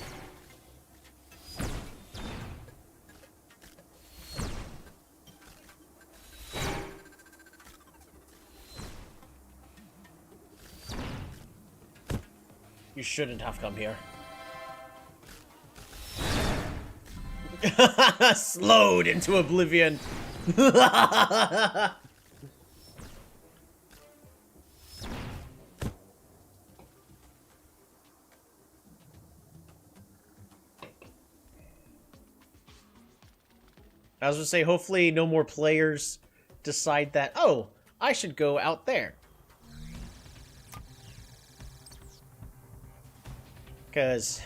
You shouldn't have come here. Slowed into oblivion. I was gonna say, hopefully no more players decide that, oh, I should go out there. Because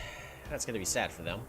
that's gonna be sad for them.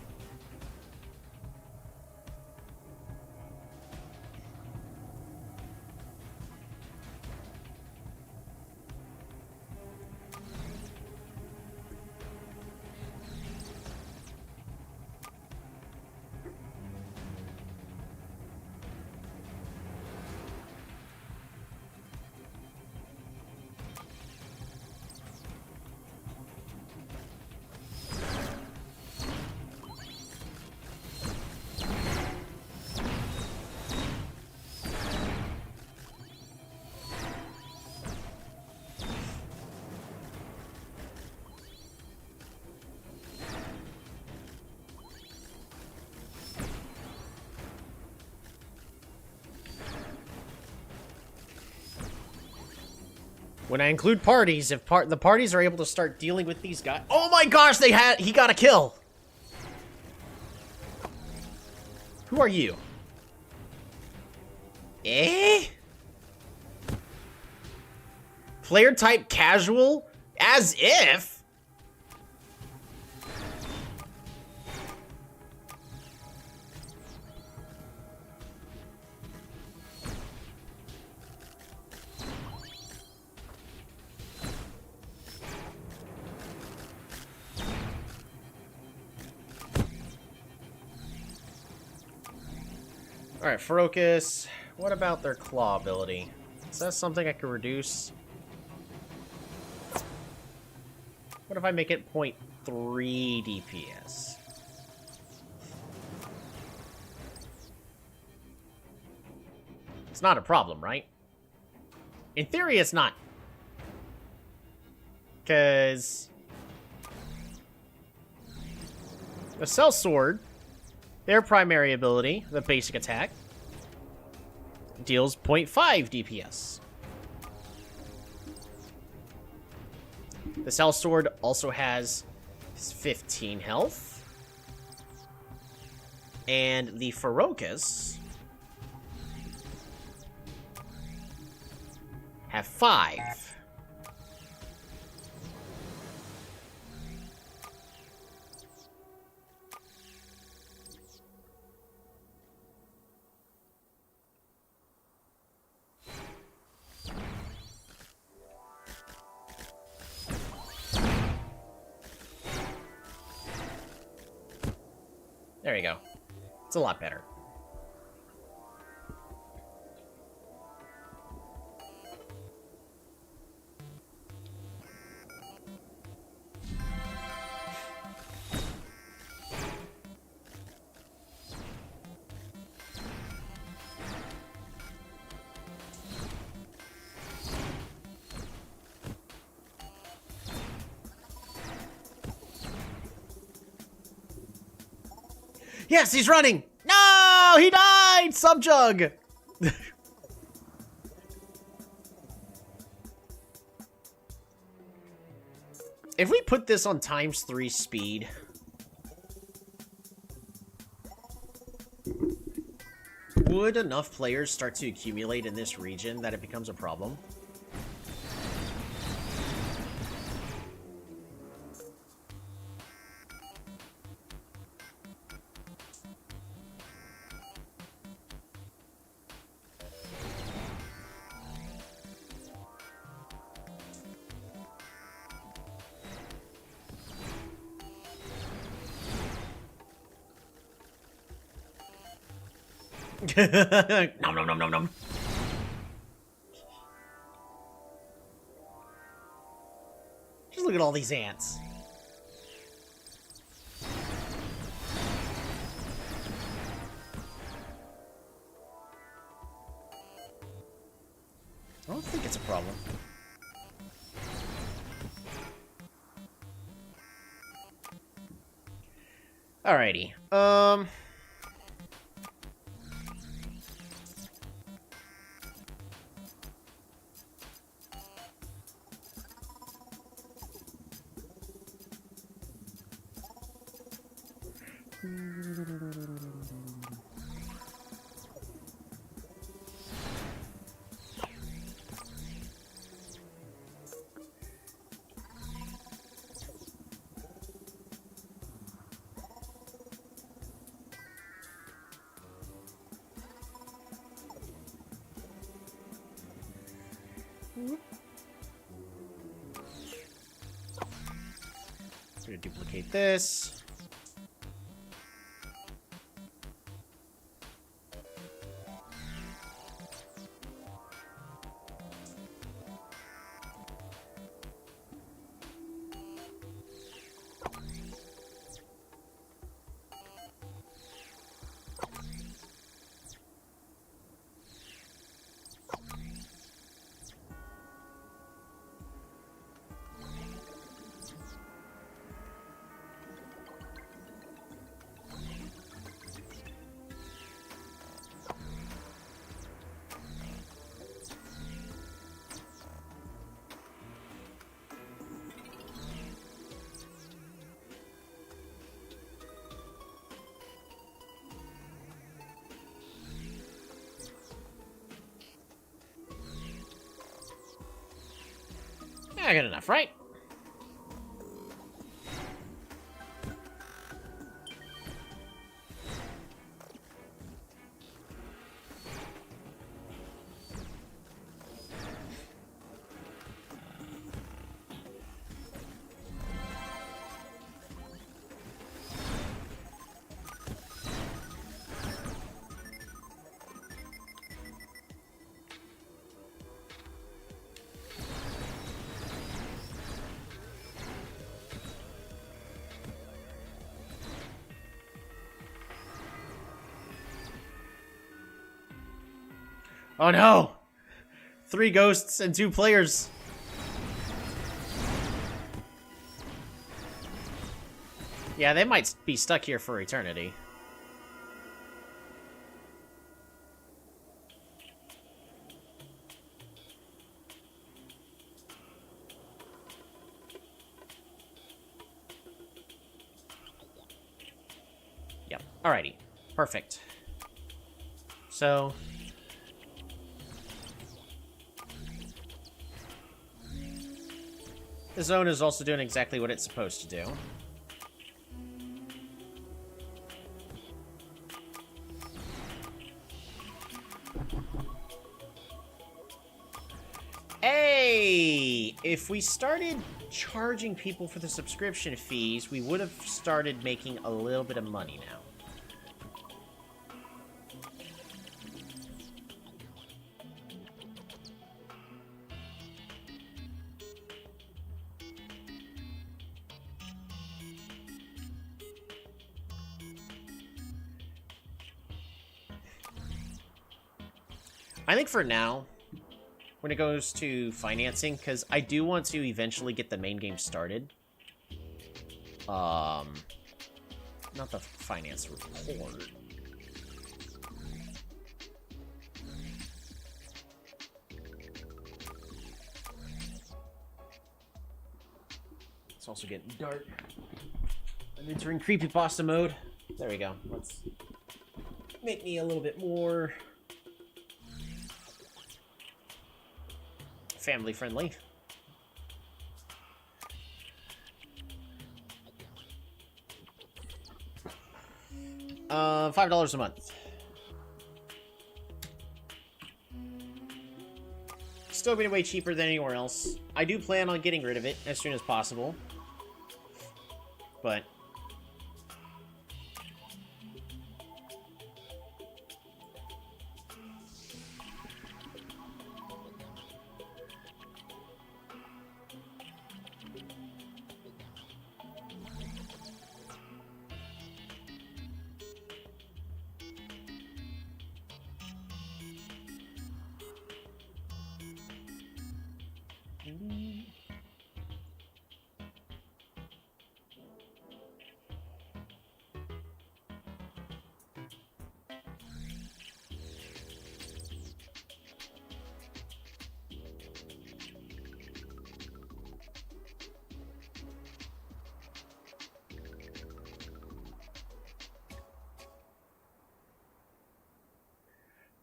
When I include parties, if the parties are able to start dealing with these guys... Oh my gosh, he got a kill! Who are you? Eh? Player type casual? As if? Alright, Ferocus. What about their claw ability? Is that something I can reduce? What if I make it 0.3 DPS? It's not a problem, right? In theory, it's not. Because the Cell Sword, their primary ability, the basic attack, deals 0.5 DPS. The Cell Sword also has 15 health. And the Ferocus have 5. There you go. It's a lot better. Yes, he's running! No! He died! Subjug! If we put this on ×3 speed... would enough players start to accumulate in this region that it becomes a problem? Nom nom nom nom nom. Just look at all these ants. I don't think it's a problem. Alrighty. I'm gonna duplicate this. I got enough, right? Oh no! 3 ghosts and 2 players. Yeah, they might be stuck here for eternity. Yep. Alrighty. Perfect. So... the zone is also doing exactly what it's supposed to do. Hey! If we started charging people for the subscription fees, we would have started making a little bit of money now. I think for now, when it goes to financing, because I do want to eventually get the main game started. Not the finance report. It's also getting dark. I'm entering creepypasta mode. There we go. Let's make me a little bit more family friendly. $5 a month. Still being way cheaper than anywhere else. I do plan on getting rid of it as soon as possible. But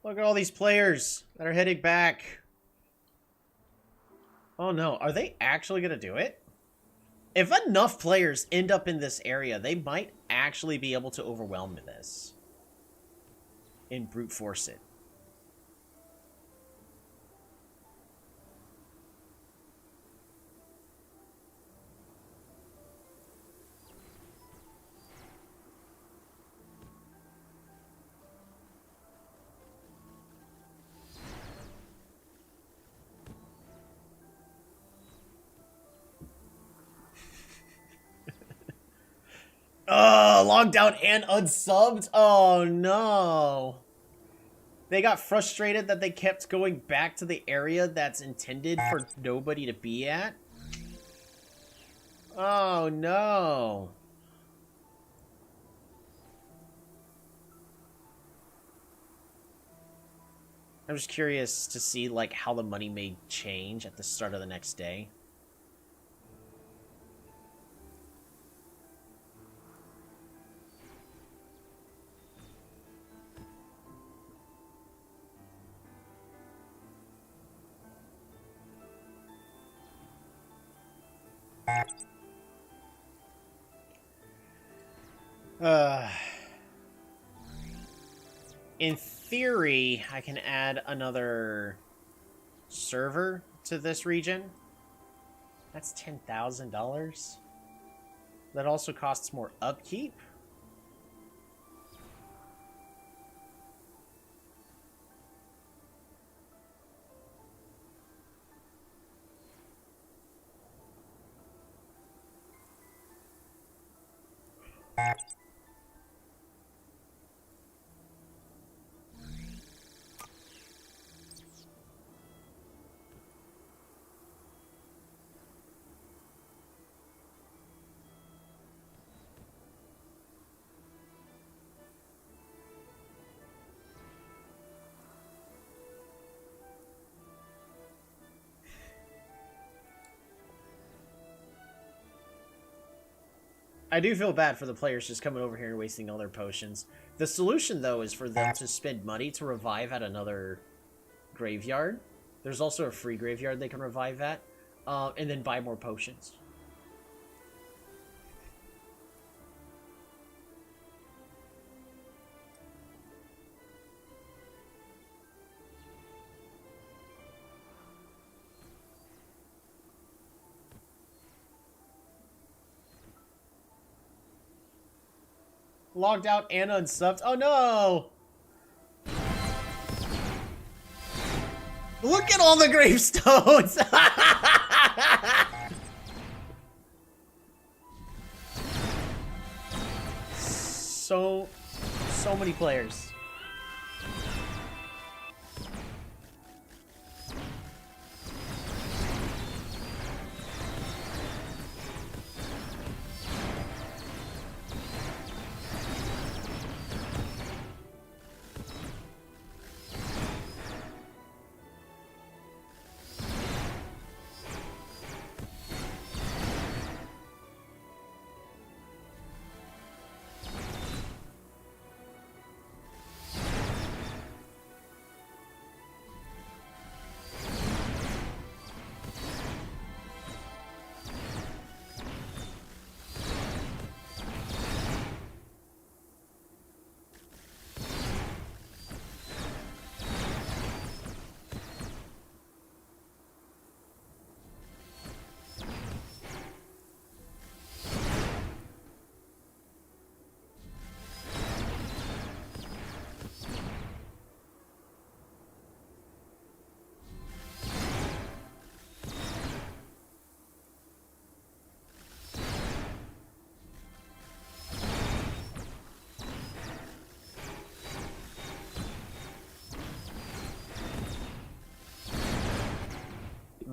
look at all these players that are heading back. Oh no, are they actually gonna do it? If enough players end up in this area, they might actually be able to overwhelm this and brute force it. Oh, logged out and unsubbed? Oh, no. They got frustrated that they kept going back to the area that's intended for nobody to be at? Oh, no. I'm just curious to see, like, how the money may change at the start of the next day. In theory, I can add another server to this region. That's $10,000. That also costs more upkeep. I do feel bad for the players just coming over here and wasting all their potions. The solution, though, is for them to spend money to revive at another graveyard. There's also a free graveyard they can revive at, and then buy more potions. Logged out and unsubbed. Oh no! Look at all the gravestones! so many players.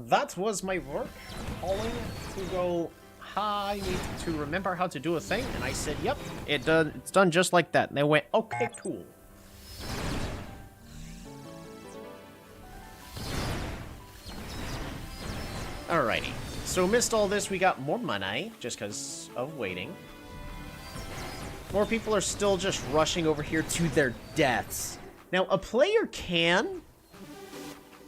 That was my work calling to go, hi, I need to remember how to do a thing, and I said, yep, it's done just like that. And they went, okay, cool. Alrighty, so missed all this, we got more money, just because of waiting. More people are still just rushing over here to their deaths. Now, a player can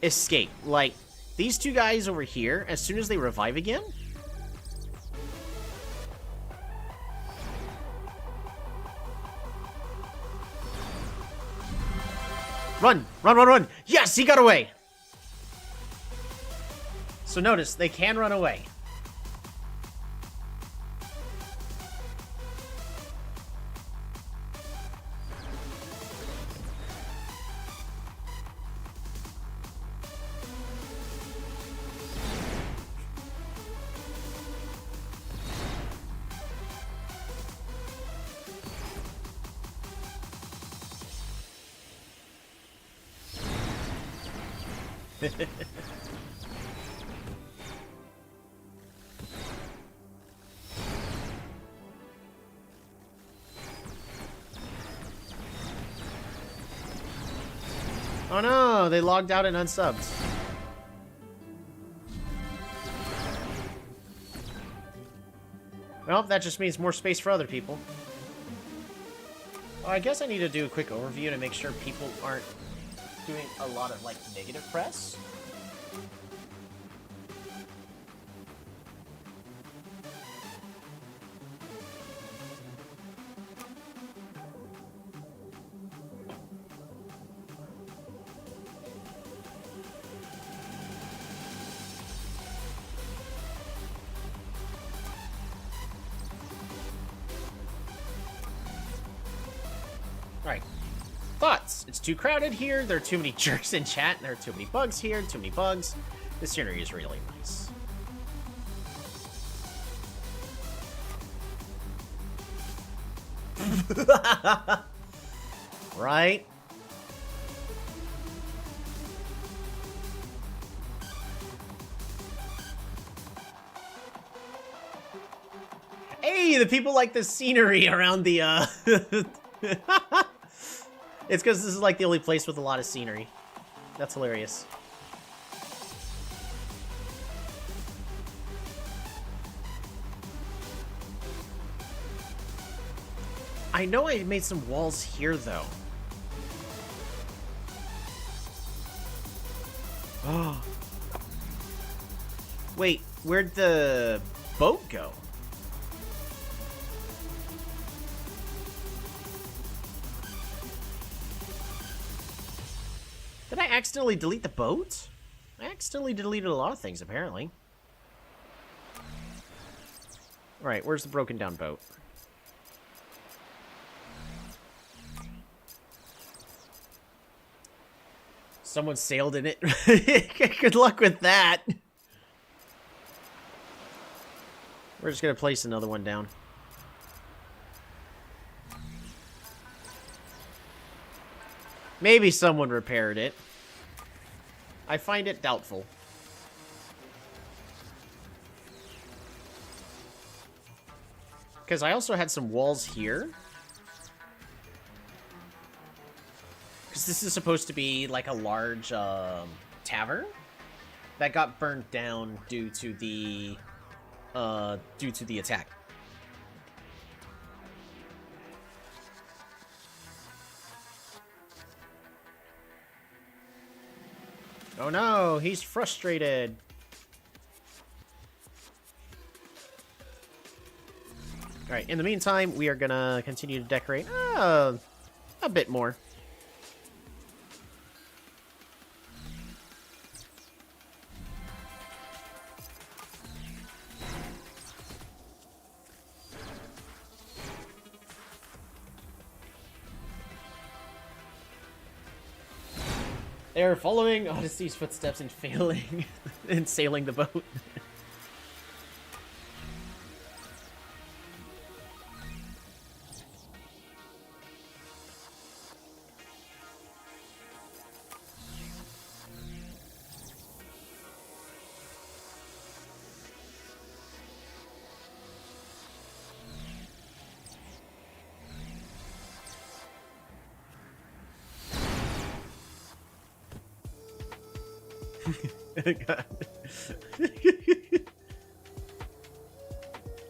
escape, like, these two guys over here, as soon as they revive again... Run! Run, run, run! Yes, he got away! So notice, they can run away. Oh no, they logged out and unsubbed. Well, that just means more space for other people. Well, I guess I need to do a quick overview to make sure people aren't doing a lot of, like, negative press. Alright. Thoughts. It's too crowded here, there are too many jerks in chat, and there are too many bugs here, too many bugs. The scenery is really nice. Right? Hey, the people like the scenery around the, It's because this is like the only place with a lot of scenery. That's hilarious. I know I made some walls here, though. Oh. Wait, where'd the boat go? Did I accidentally delete the boat? I accidentally deleted a lot of things, apparently. Alright, where's the broken down boat? Someone sailed in it. Good luck with that. We're just gonna place another one down. Maybe someone repaired it. I find it doubtful. Because I also had some walls here. Because this is supposed to be like a large tavern that got burnt down due to the attack. Oh no, he's frustrated. Alright, in the meantime, we are gonna continue to decorate a bit more. They're following Odyssey's footsteps and failing and sailing the boat.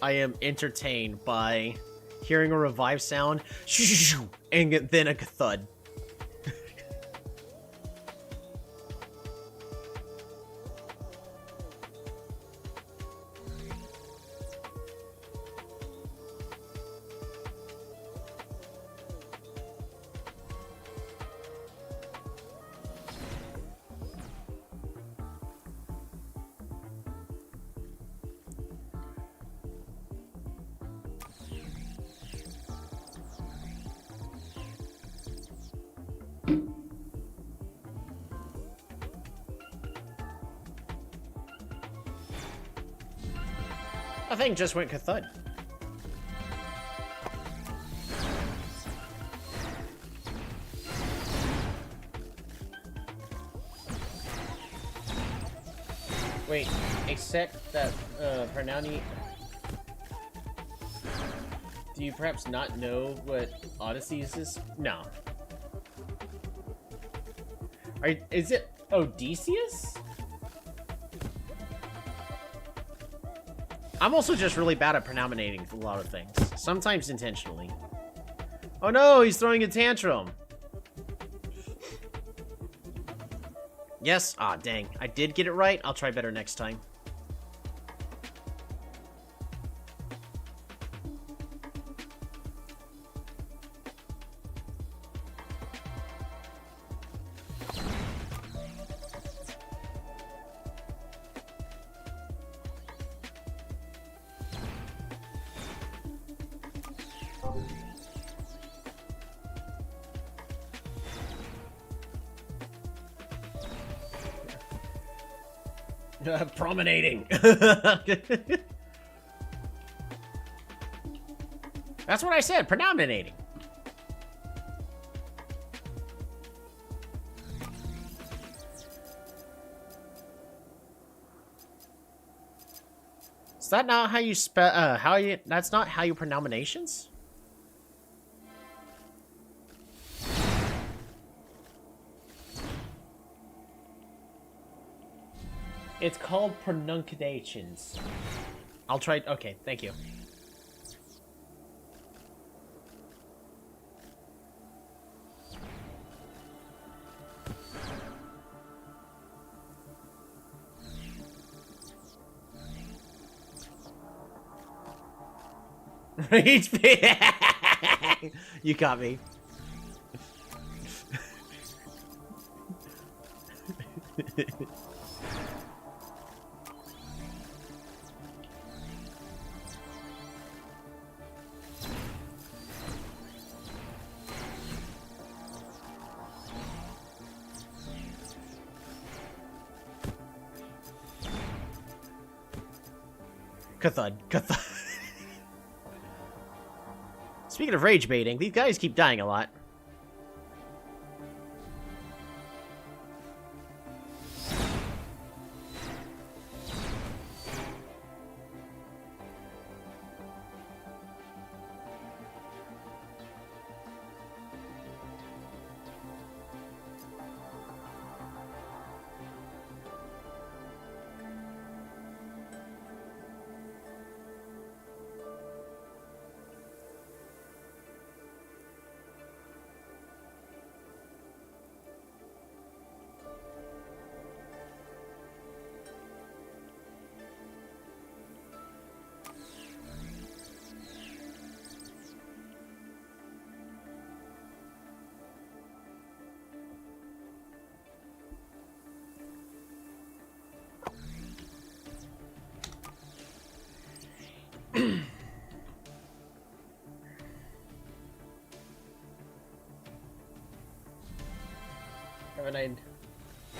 I am entertained by hearing a revive sound and then a thud. I think just went kathud. Wait, except that Pranani. Do you perhaps not know what Odyssey is? No. Is it Odysseus? I'm also just really bad at pronominating a lot of things. Sometimes intentionally. Oh no, he's throwing a tantrum. Yes, ah dang. I did get it right. I'll try better next time. Promenading. That's what I said, promenading. Is that not how you spell? That's not how you pronounce nominations? It's called pronunciations. I'll try. Okay, thank you. Rage bait. You got me. Kathud. Speaking of rage baiting, these guys keep dying a lot.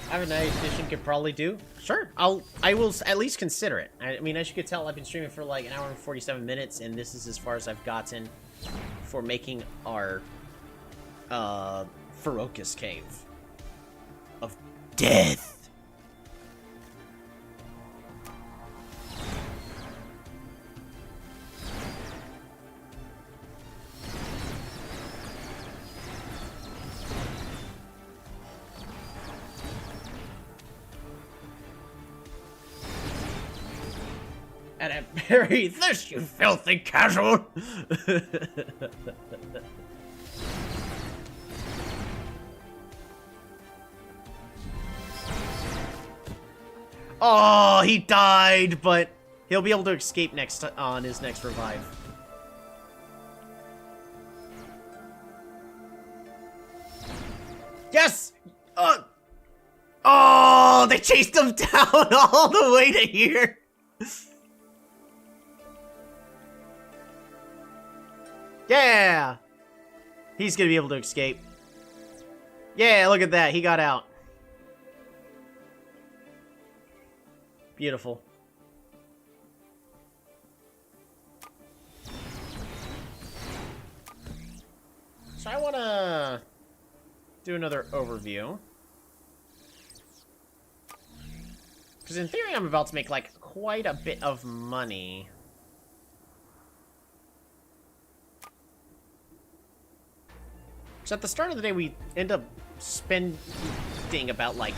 Have a night edition could probably do. Sure, I will at least consider it. I mean, as you could tell, I've been streaming for like an hour and 47 minutes, and this is as far as I've gotten for making our Ferocious Cave of Death. And I bury this, you filthy casual! Oh, he died, but he'll be able to escape on his next revive. Yes! Oh, they chased him down all the way to here! Yeah! He's gonna be able to escape. Yeah, look at that. He got out. Beautiful. So I want to do another overview. Because in theory, I'm about to make, like, quite a bit of money. So at the start of the day, we end up spending about, like,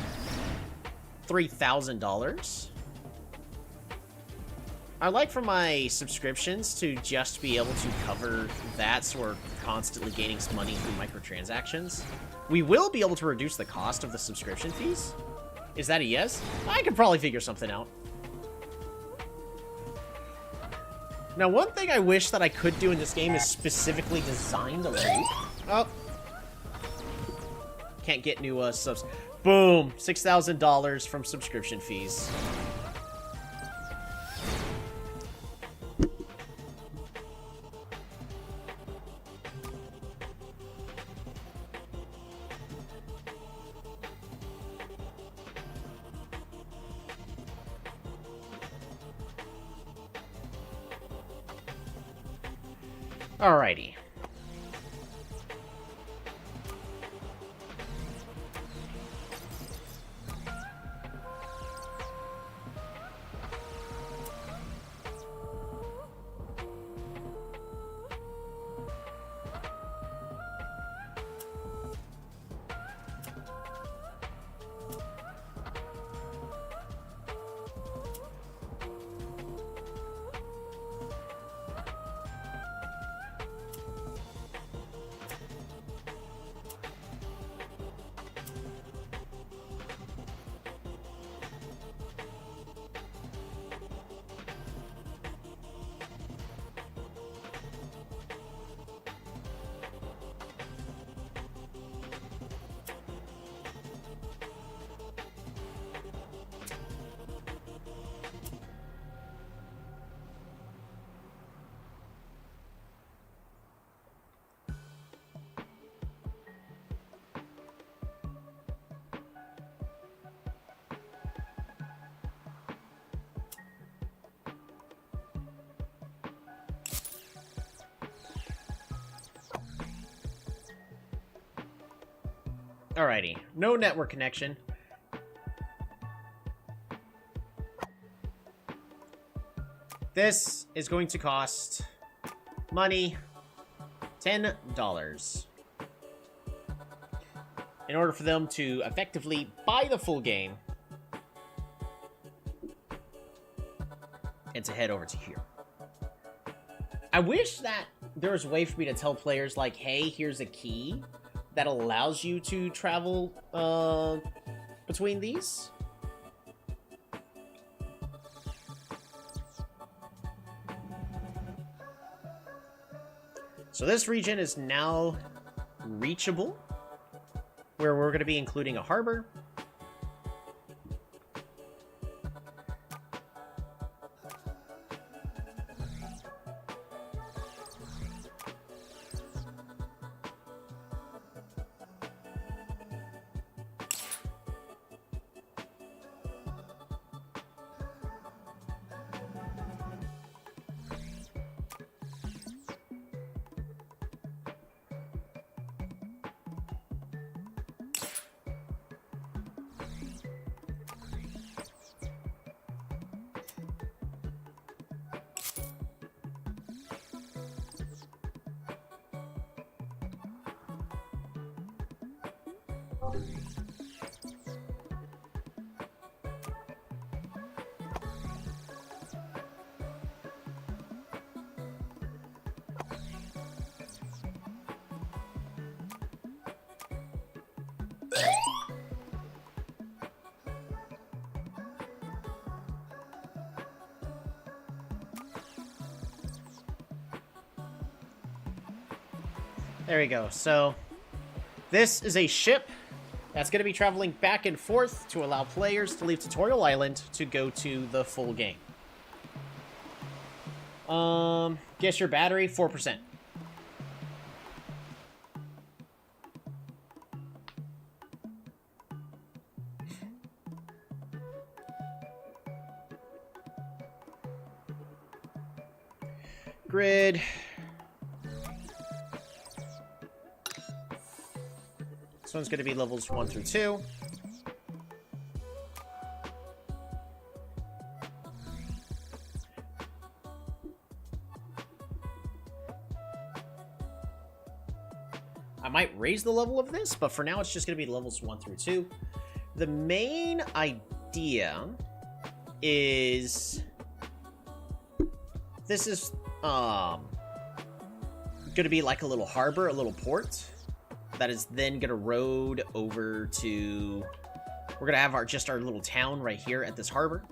$3,000. I'd like for my subscriptions to just be able to cover that, so we're constantly gaining some money through microtransactions. We will be able to reduce the cost of the subscription fees. Is that a yes? I could probably figure something out. Now, one thing I wish that I could do in this game is specifically design the loot. Oh. Can't get new subs. Boom! $6,000 from subscription fees. Alrighty. Alrighty. No network connection. This is going to cost money, $10. In order for them to effectively buy the full game and to head over to here. I wish that there was a way for me to tell players, like, hey, here's a key that allows you to travel between these. So this region is now reachable, where we're going to be including a harbor. There we go. So, this is a ship that's going to be traveling back and forth to allow players to leave Tutorial Island to go to the full game. Guess your battery, 4%. Grid. This one's going to be levels 1 through 2. I might raise the level of this, but for now it's just going to be levels 1 through 2. The main idea is this is going to be like a little harbor, a little port. That is then gonna road over to... We're gonna have just our little town right here at this harbor.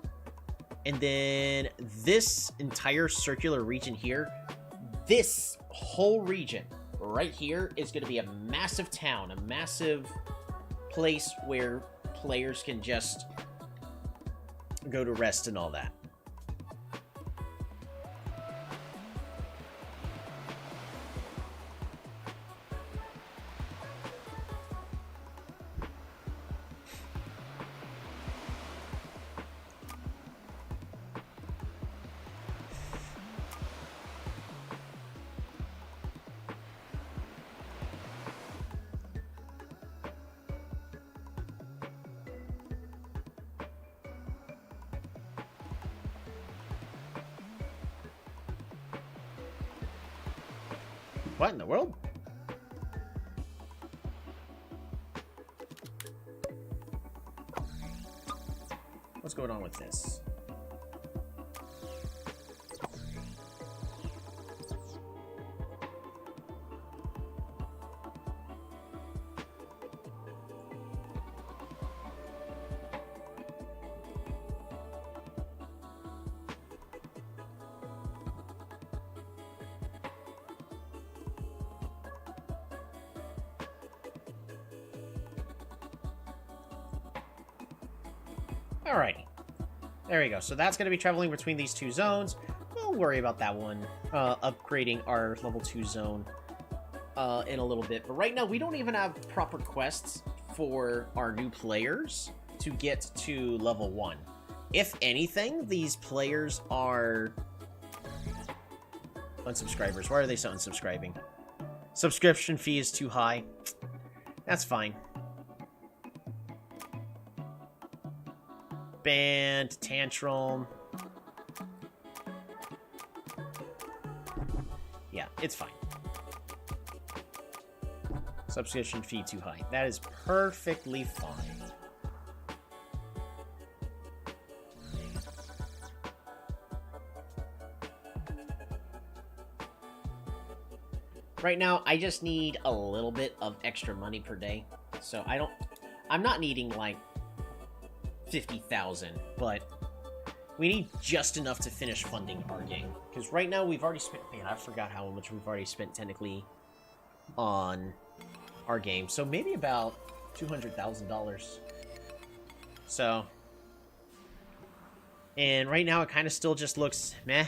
And then this entire circular region here, this whole region right here is gonna be a massive town, a massive place where players can just go to rest and all that. What in the world? What's going on with this? Alrighty. There we go. So that's going to be traveling between these two zones. We'll worry about that one. Upgrading our level 2 zone in a little bit. But right now, we don't even have proper quests for our new players to get to level 1. If anything, these players are... Unsubscribers. Why are they so unsubscribing? Subscription fee is too high. That's fine. Band, Tantrum. Yeah, it's fine. Subscription fee too high. That is perfectly fine. Right now, I just need a little bit of extra money per day. So I'm not needing like 50,000, but we need just enough to finish funding our game. Because right now we've already spent, man, I forgot how much we've already spent technically on our game. So maybe about $200,000. So, and right now it kind of still just looks meh.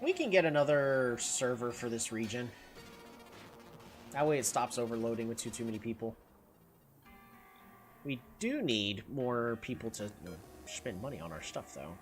We can get another server for this region. That way it stops overloading with too many people. We do need more people to spend money on our stuff, though.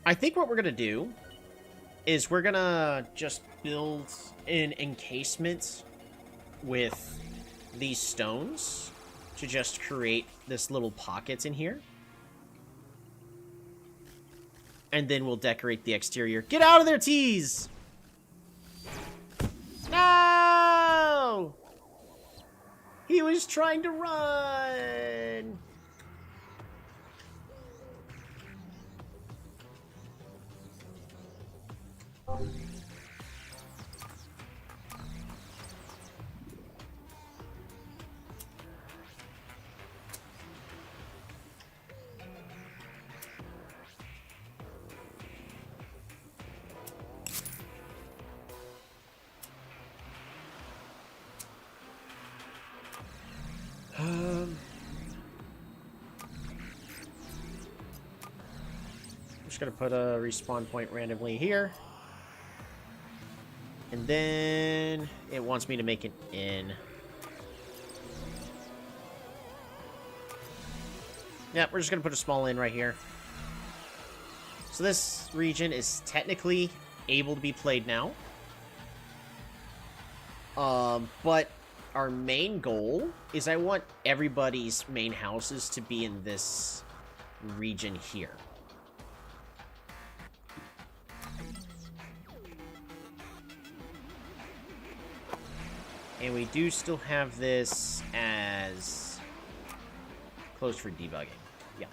I think what we're going to do is we're going to just build an encasement with these stones to just create this little pockets in here. And then we'll decorate the exterior. Get out of there, tease! No! He was trying to run! Just gonna put a respawn point randomly here. And then it wants me to make an inn. Yeah, we're just gonna put a small inn right here. So this region is technically able to be played now. But our main goal is I want everybody's main houses to be in this region here. And we do still have this as closed for debugging. Yeah.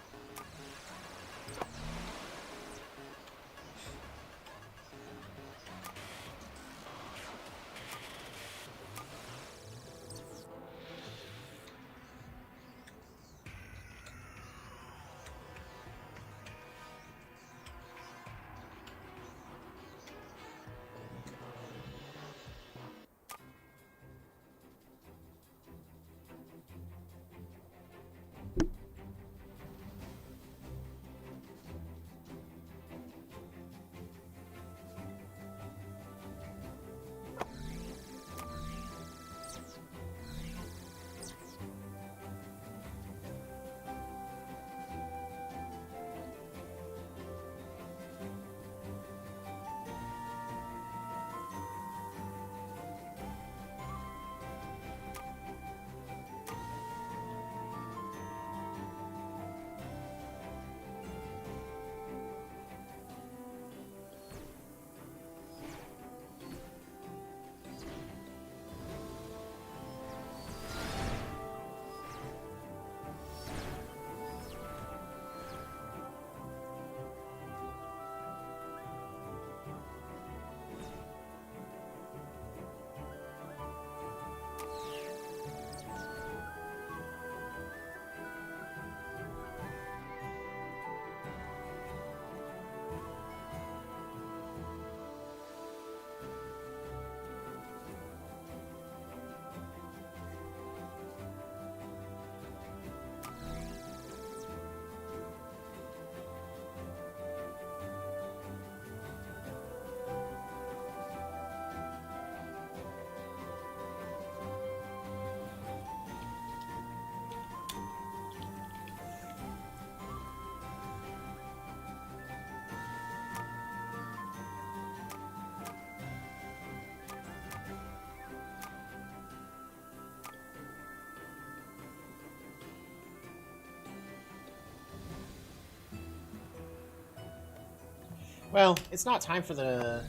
Well, it's not time for the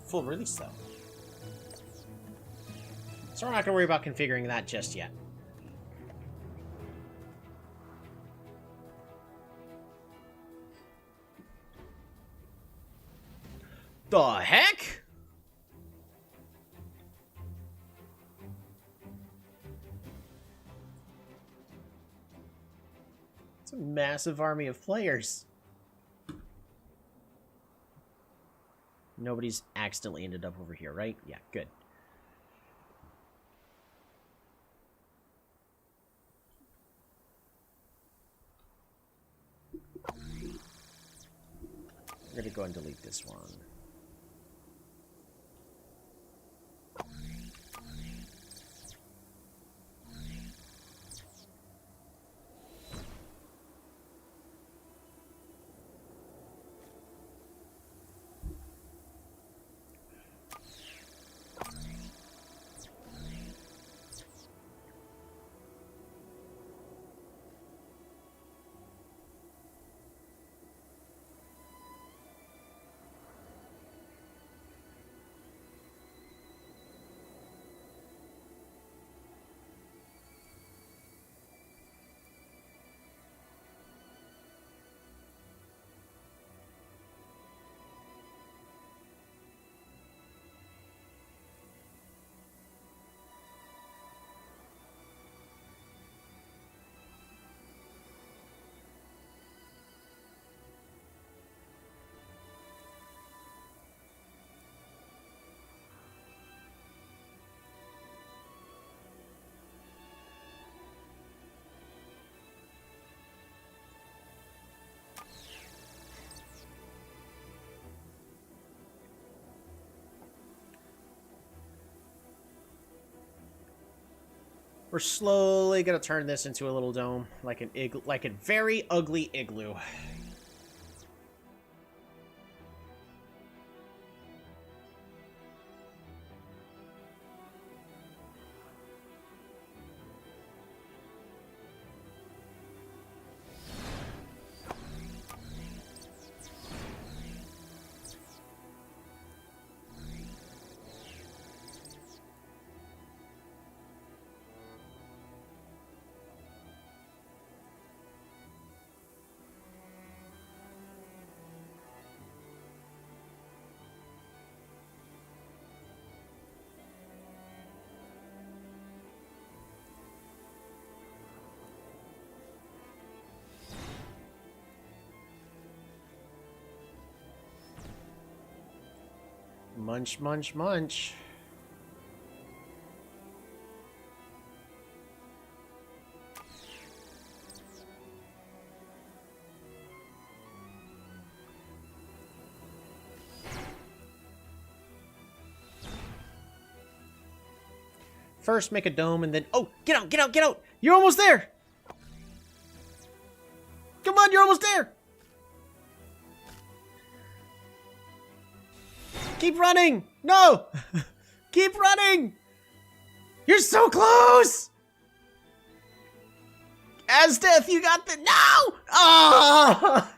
full release, though. So we're not going to worry about configuring that just yet. The heck? It's a massive army of players. Nobody's accidentally ended up over here, right? Yeah, good. We're going to go and delete this one. We're slowly gonna turn this into a little dome, like like a very ugly igloo. Munch, munch, munch. First, make a dome, and then... Oh, get out, get out, get out! You're almost there! Come on, you're almost there! Keep running! No! Keep running! You're so close! Asdeath, you got the... No! Ah!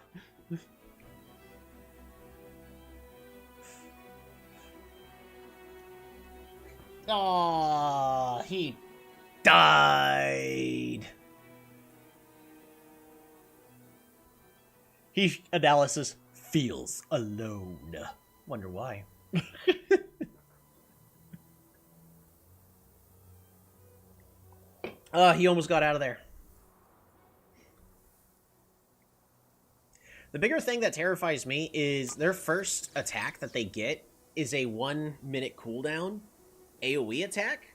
Oh, he died. He, analysis, feels alone. Wonder why. He almost got out of there. The bigger thing that terrifies me is their first attack that they get is a 1 minute cooldown AoE attack,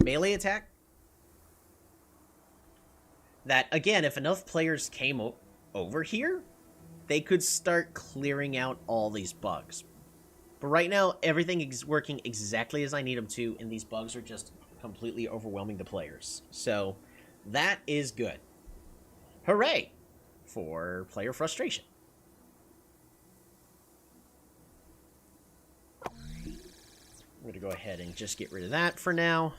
melee attack. That, again, if enough players came over here, they could start clearing out all these bugs. But right now, everything is working exactly as I need them to, and these bugs are just completely overwhelming the players. So, that is good. Hooray for player frustration. I'm going to go ahead and just get rid of that for now.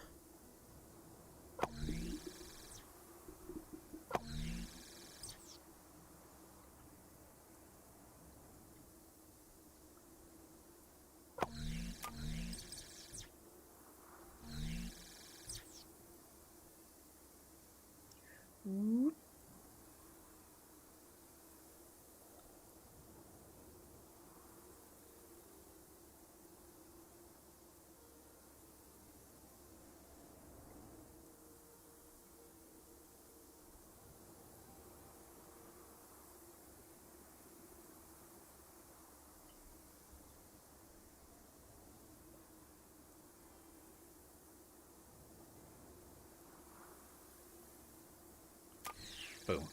Boom.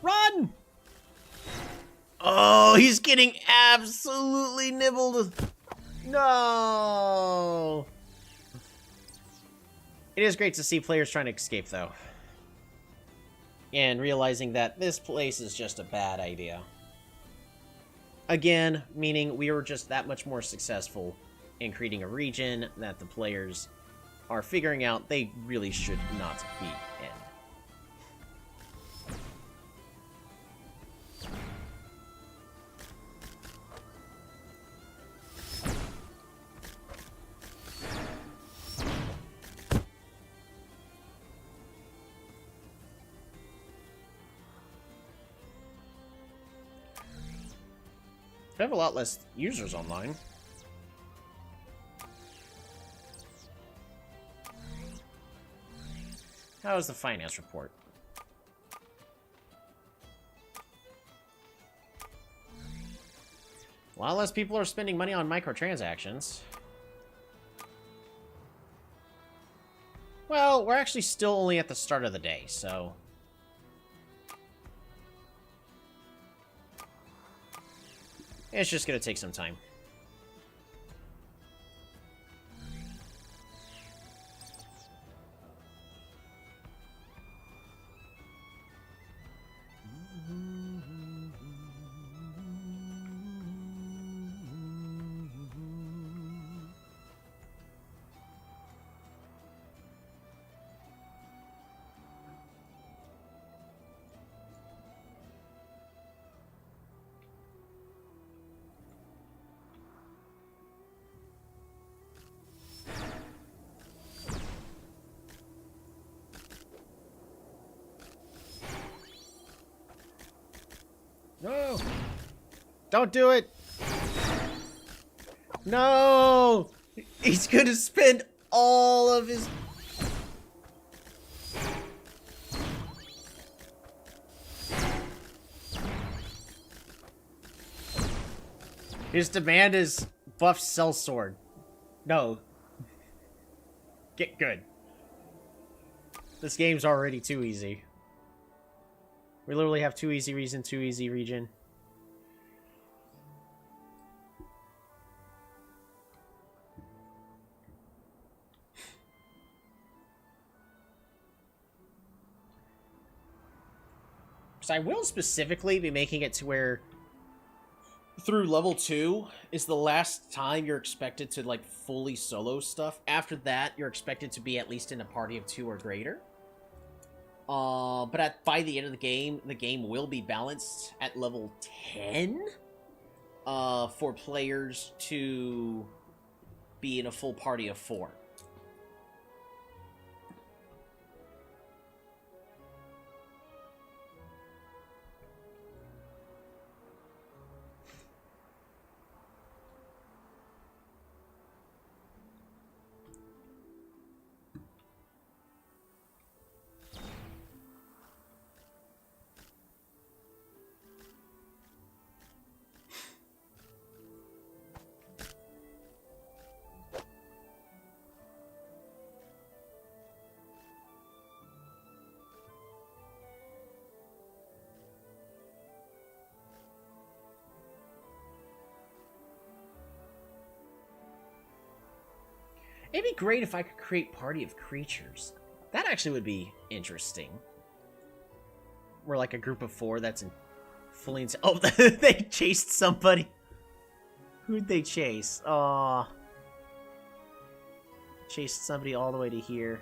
Run! Oh, he's getting absolutely nibbled. No! It is great to see players trying to escape, though. And realizing that this place is just a bad idea. Again, meaning we were just that much more successful in creating a region that the players are figuring out they really should not be in. We have a lot less users online. How is the finance report? A lot less people are spending money on microtransactions. Well, we're actually still only at the start of the day, so... it's just gonna take some time. No! Don't do it! No! He's gonna spend all of his... His demand is buff sellsword. No. Get good. This game's already too easy. We literally have too easy reason, too easy region. So I will specifically be making it to where through level 2 is the last time you're expected to like fully solo stuff. After that, you're expected to be at least in a party of 2 or greater. But by the end of the game will be balanced at level 10 for players to be in a full party of 4. It'd be great if I could create party of creatures. That actually would be interesting. We're like a group of 4 that's in fully in... Oh, they chased somebody. Who'd they chase? Aw. chased somebody all the way to here.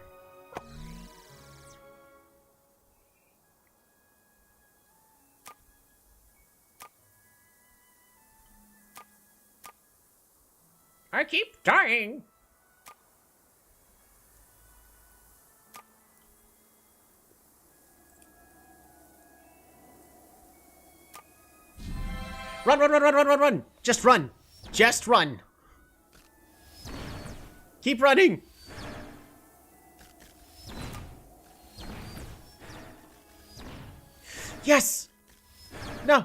I keep dying. Run, run, run, run, run, run, run! Just run! Just run! Keep running! Yes! No!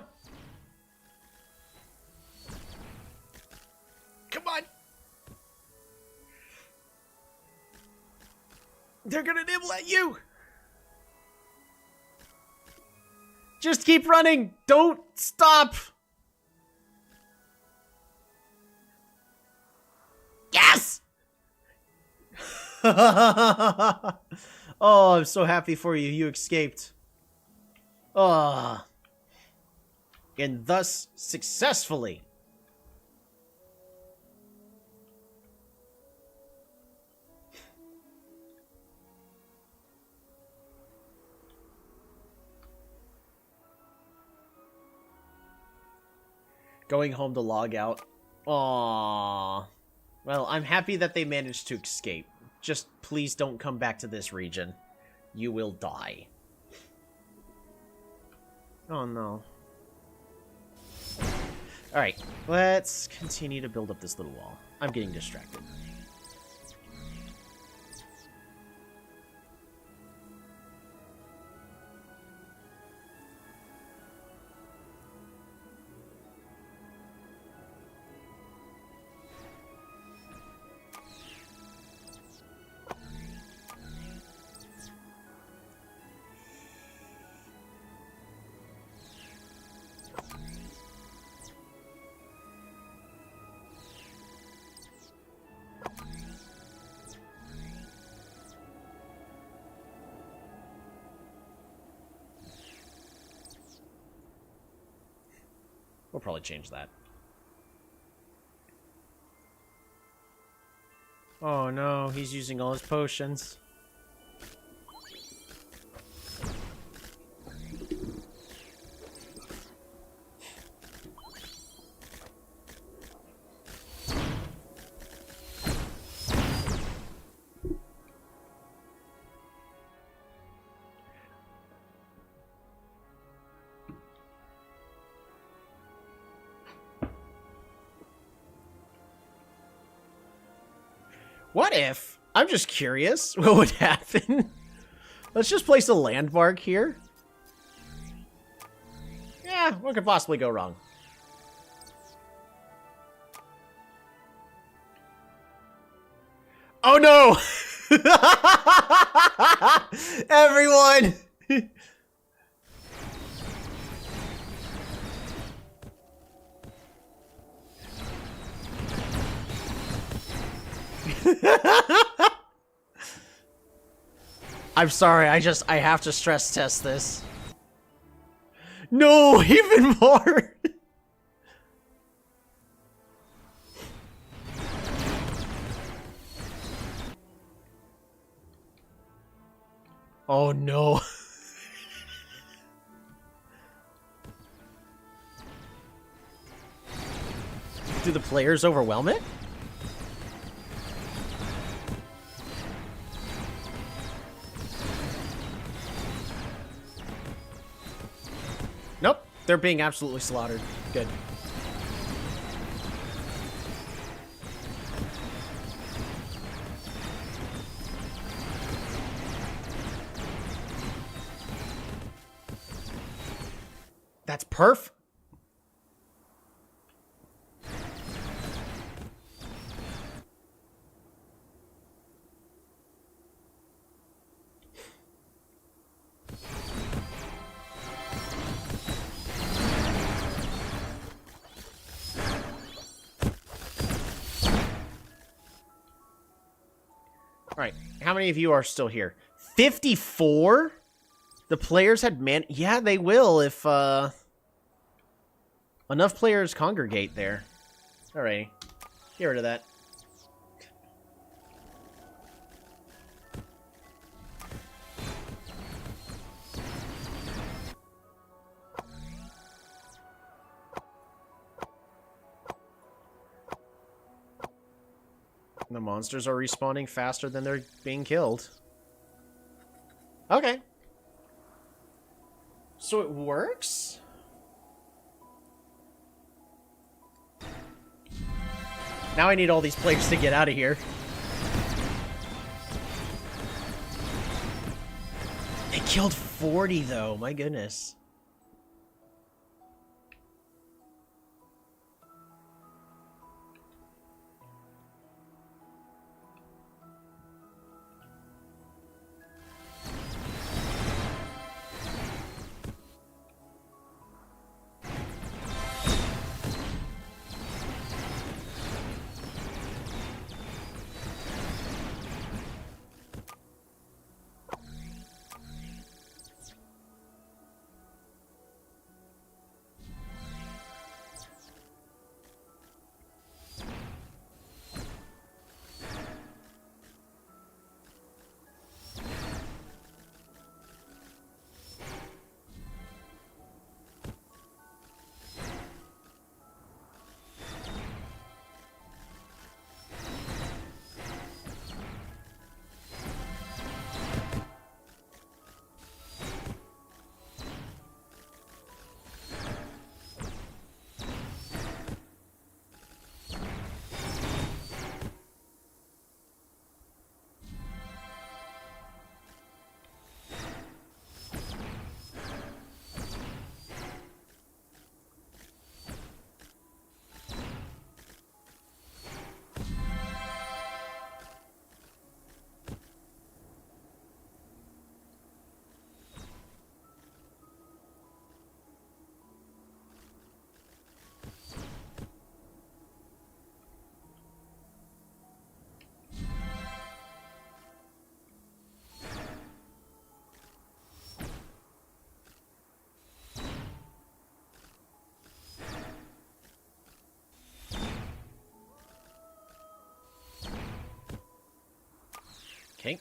Come on! They're gonna nibble at you! Just keep running! Don't stop! Yes! Oh, I'm so happy for you. You escaped. Oh. And thus, successfully. Going home to log out. Aww. Well, I'm happy that they managed to escape. Just please don't come back to this region. You will die. Oh no. Alright, let's continue to build up this little wall. I'm getting distracted. We'll probably change that. Oh no, he's using all his potions. What if? I'm just curious what would happen. Let's just place a landmark here. Yeah, what could possibly go wrong? Oh no! Everyone! I'm sorry, I have to stress test this. No, even more! Oh no. Do the players overwhelm it? Nope, they're being absolutely slaughtered. Good. That's perf. Alright, how many of you are still here? 54? The players had yeah, they will if, enough players congregate there. Alright, get rid of that. The monsters are respawning faster than they're being killed. Okay. So it works? Now I need all these players to get out of here. They killed 40 though, my goodness. Okay.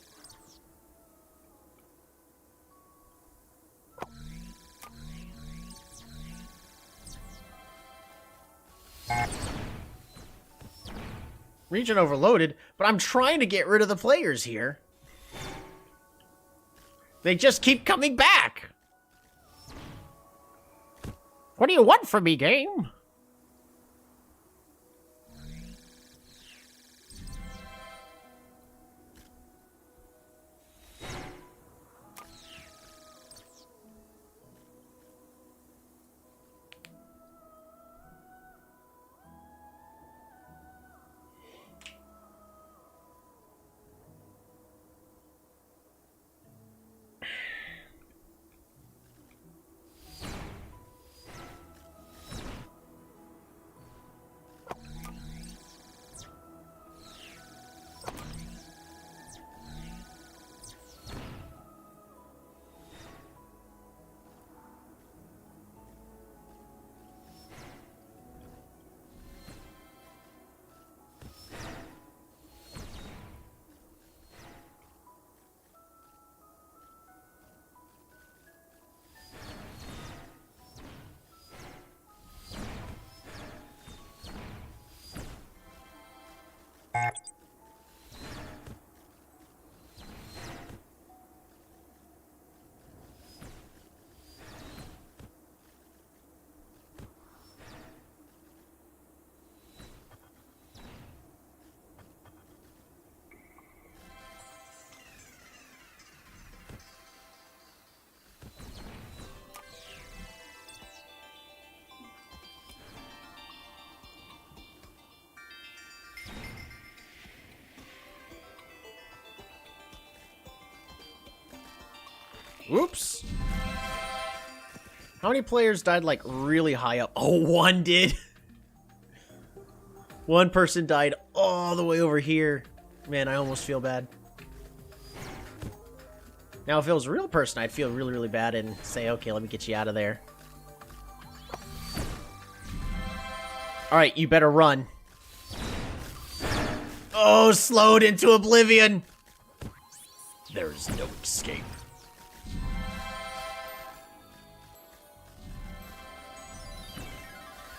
Region overloaded, but I'm trying to get rid of the players here. They just keep coming back. What do you want from me, game? Oops. How many players died, like, really high up? Oh, one did. One person died all the way over here. Man, I almost feel bad. Now, if it was a real person, I'd feel really, really bad and say, okay, let me get you out of there. Alright, you better run. Oh, slowed into oblivion. There's no escape.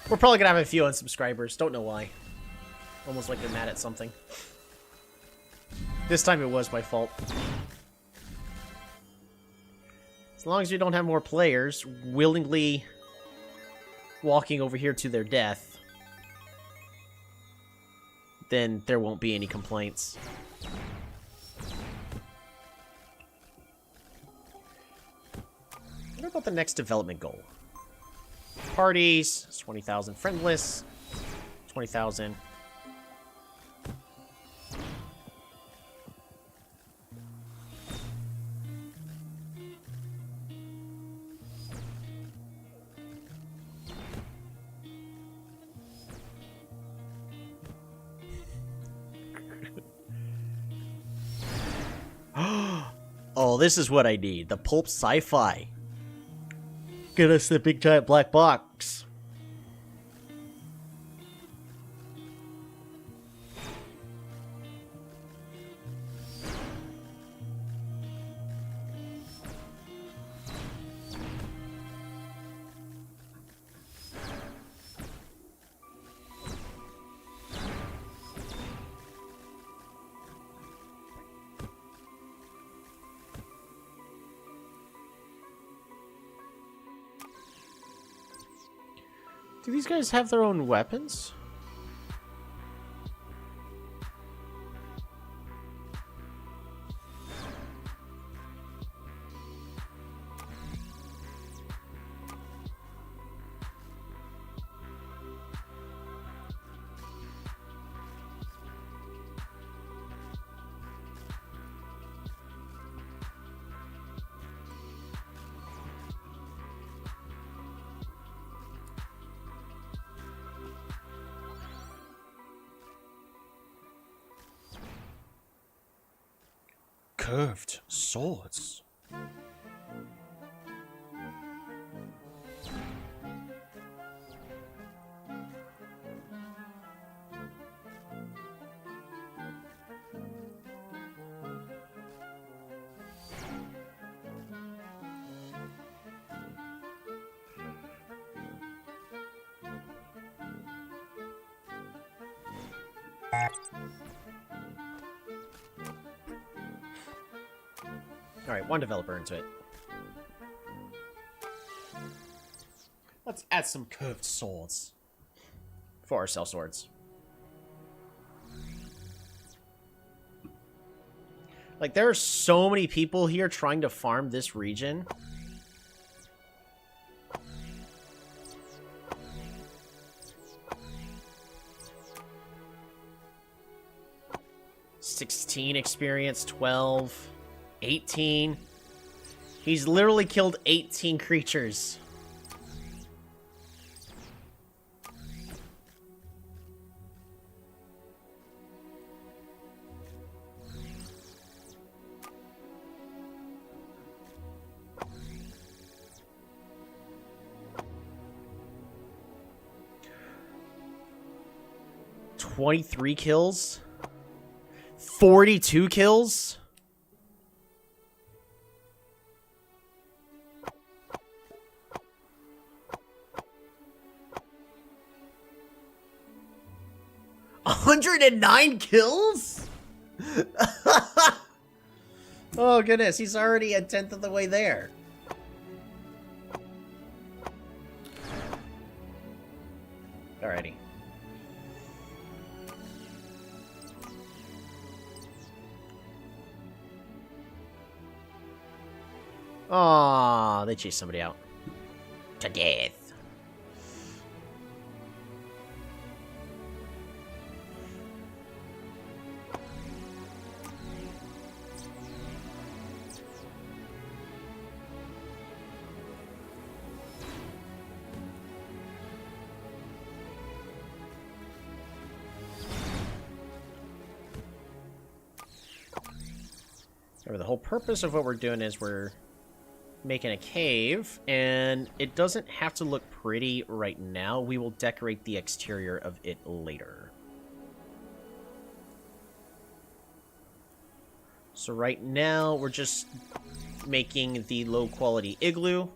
We're probably gonna have a few unsubscribers. Don't know why. Almost like they're mad at something. This time it was my fault. As long as we don't have more players willingly walking over here to their death, then there won't be any complaints. What about the next development goal? Parties, 20,000 friendless, 20,000. Oh, this is what I need. The pulp sci-fi. Get us the big giant black box. Do these guys have their own weapons? Curved swords. Alright, one developer into it. Let's add some curved swords. For our cell swords. Like, there are so many people here trying to farm this region. $16 experience, 12... 18. He's literally killed 18 creatures. $23 kills? 42 kills? $109 kills? Oh goodness, he's already a tenth of the way there. Alrighty. Aw, they chased somebody out. To death. The whole purpose of what we're doing is we're making a cave, and it doesn't have to look pretty right now. We will decorate the exterior of it later. So right now, we're just making the low-quality igloo.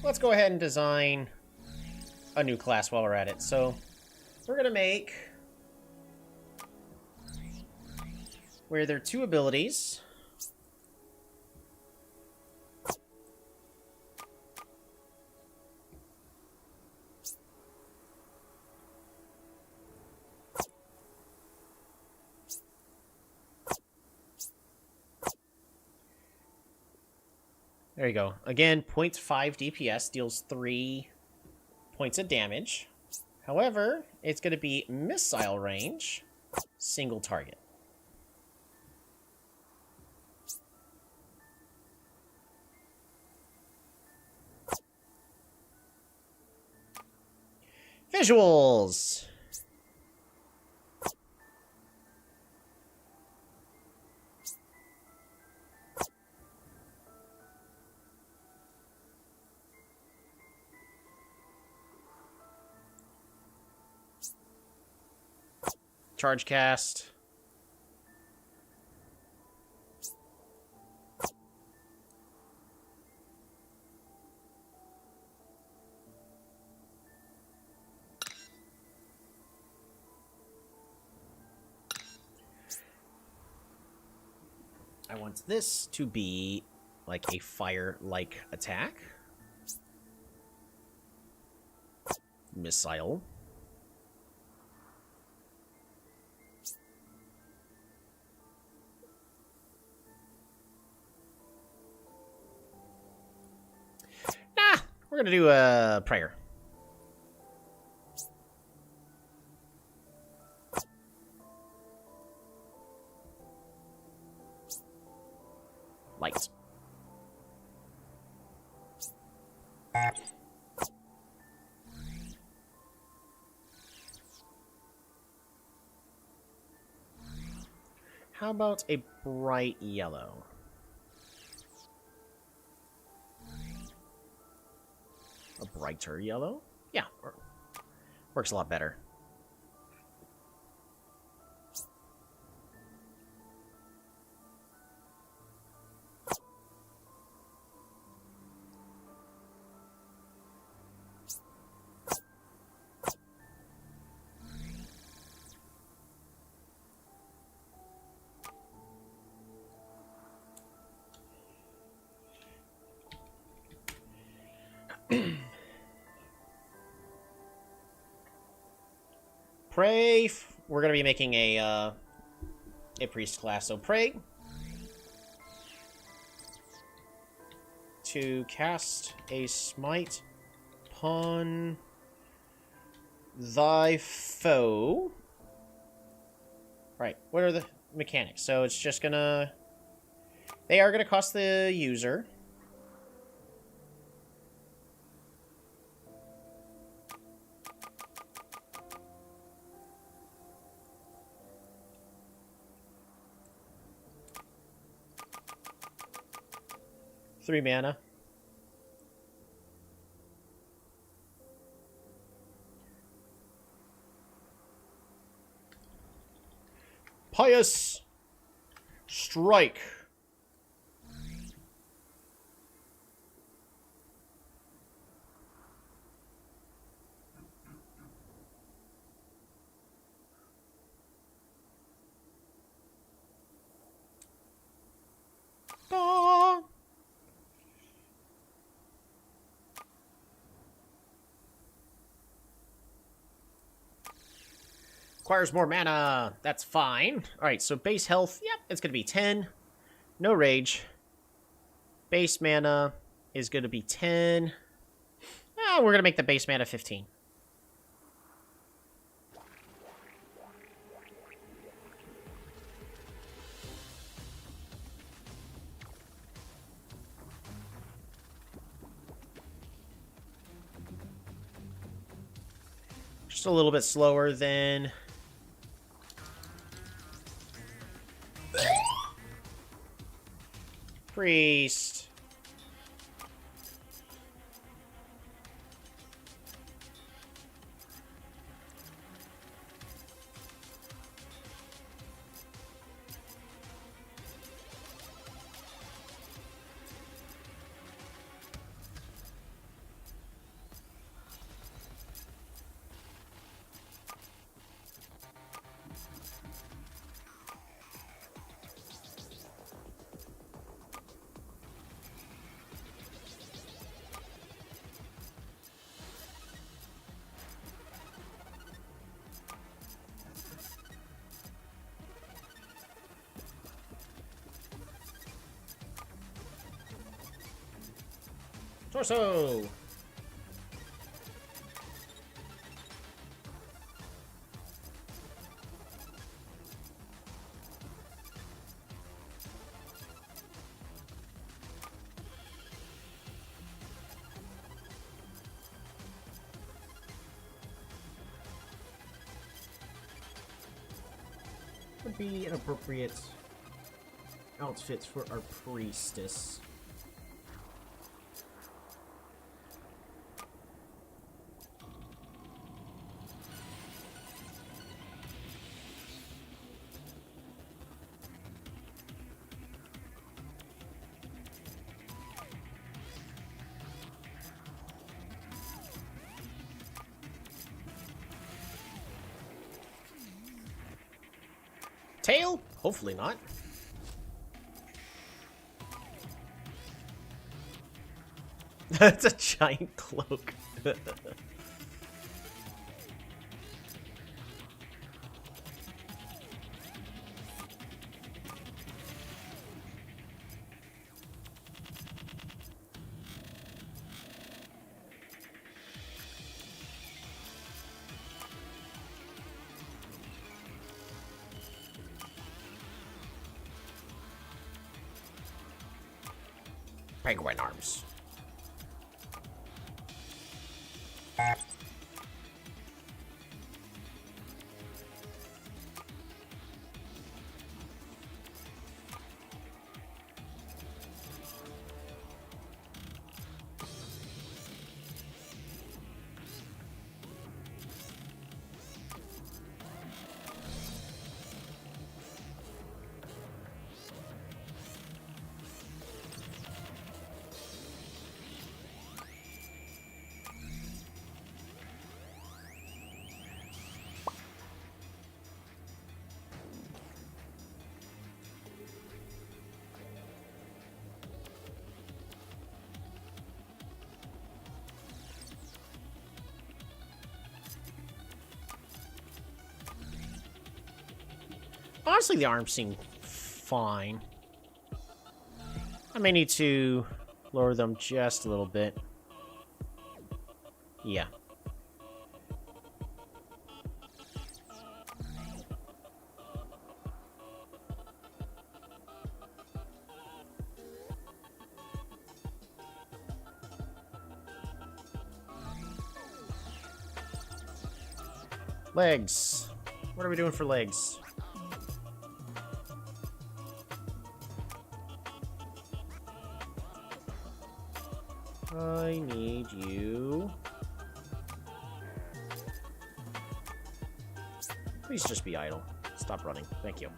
let's go ahead and design a new class while we're at it. So we're going to make where there are 2 abilities. There you go. Again, 0.5 DPS deals 3 points of damage. However, it's going to be missile range, single target. Visuals! Charge cast. I want this to be like a fire-like attack. Missile. Nah, we're gonna do a prayer. Light. How about a bright yellow? A brighter yellow? Yeah, works a lot better. Pray. We're gonna be making a priest class. So pray to cast a smite upon thy foe. Right. What are the mechanics? So it's just gonna. They are gonna cost the user. Three mana. Pious Strike. Ah. Requires more mana. That's fine. Alright, so base health, yep, it's going to be 10. No rage. Base mana is going to be 10. We're going to make the base mana 15. Just a little bit slower than... Priest. Torso! Would be an appropriate outfit for our priestess. Tail? Hopefully not. That's a giant cloak. Penguin arms. Honestly, the arms seem fine. I may need to lower them just a little bit. Yeah. Legs. What are we doing for legs? I need you. Please just be idle. Stop running. Thank you.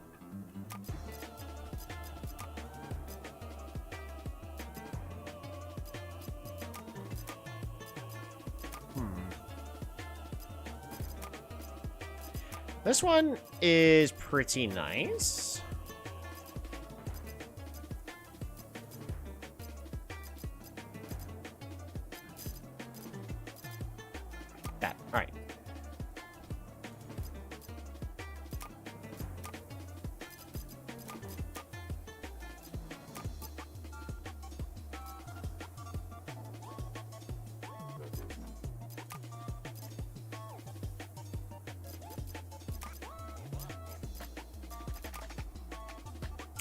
This one is pretty nice. That. All right.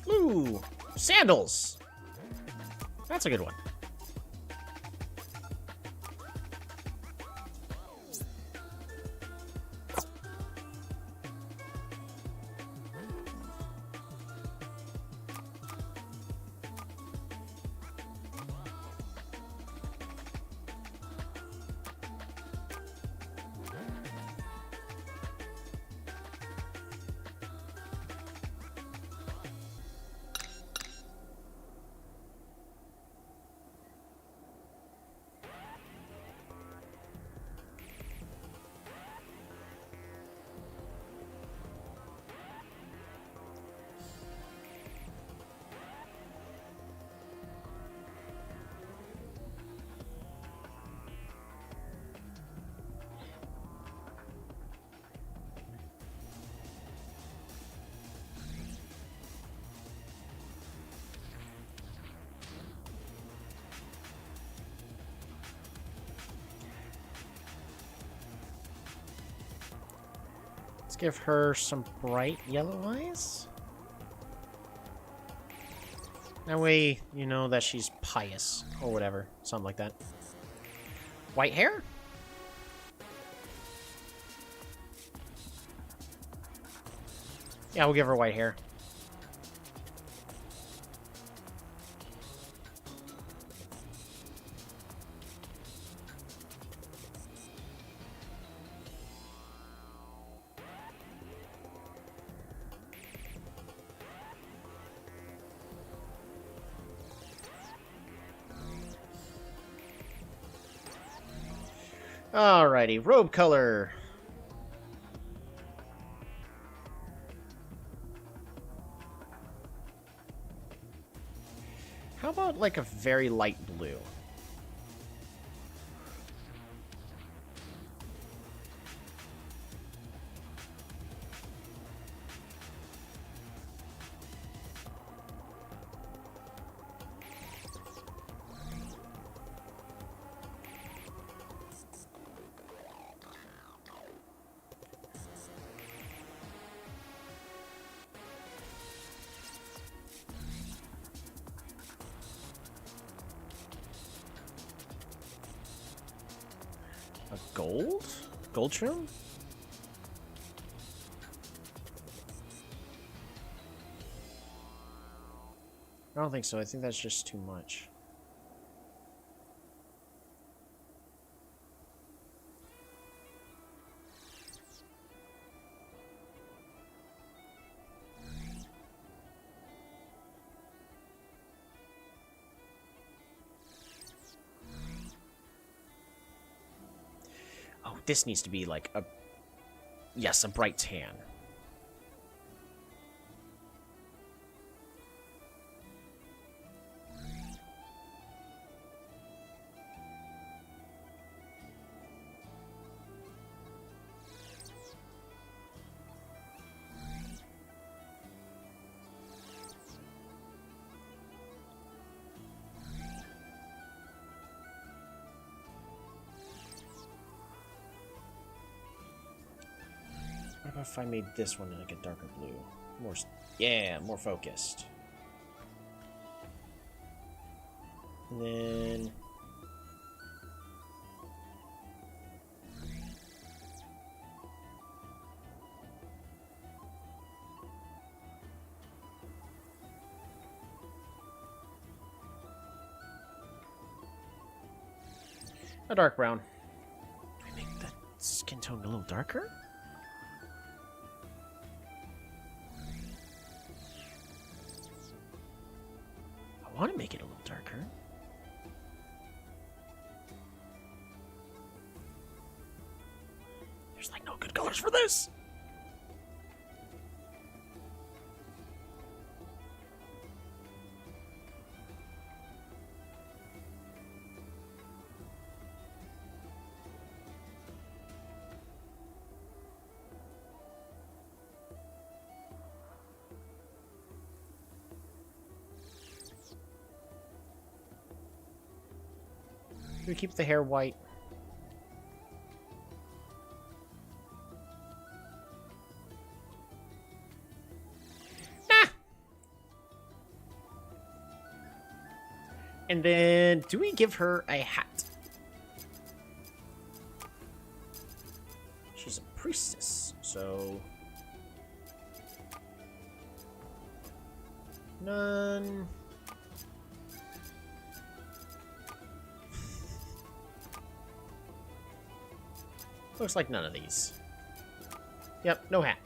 Ooh, sandals. That's a good one. give her some bright yellow eyes. That way, you know that she's pious, or whatever. Something like that. White hair? Yeah, we'll give her white hair. Alrighty, robe color. How about like a very light blue? A gold? Gold trim? I don't think so. I think that's just too much. Oh, this needs to be like a... Yes, a bright tan. What about if I made this one like a darker blue? More, yeah, more focused. And then... a dark brown. Can I make that skin tone a little darker? I want to make it a little darker. There's like no good colors for this. We keep the hair white. Nah. And then, do we give her a hat? She's a priestess, so... None... Looks like none of these. Yep, no hat.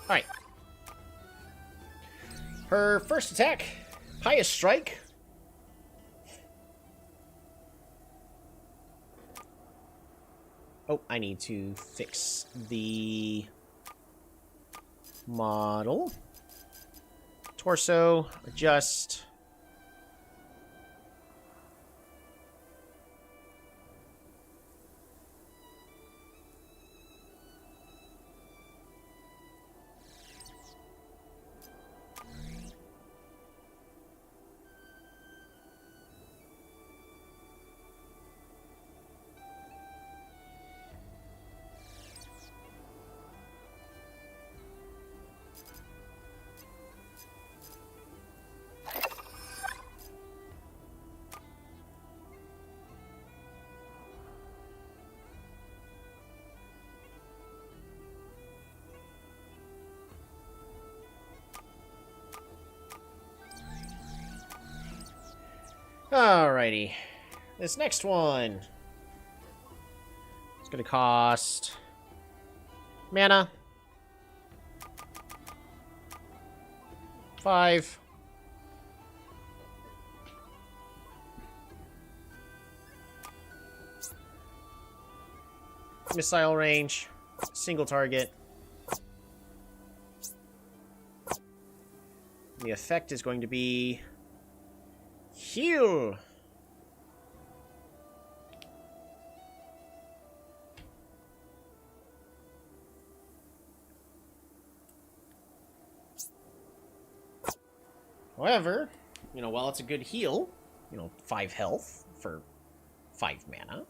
Alright. Her first attack, Pious Strike. Oh, I need to fix the model. Torso, adjust. Alrighty. This next one. It's gonna cost... mana. 5. Missile range. Single target. The effect is going to be... heal! However, you know, while it's a good heal, you know, 5 health for 5 mana.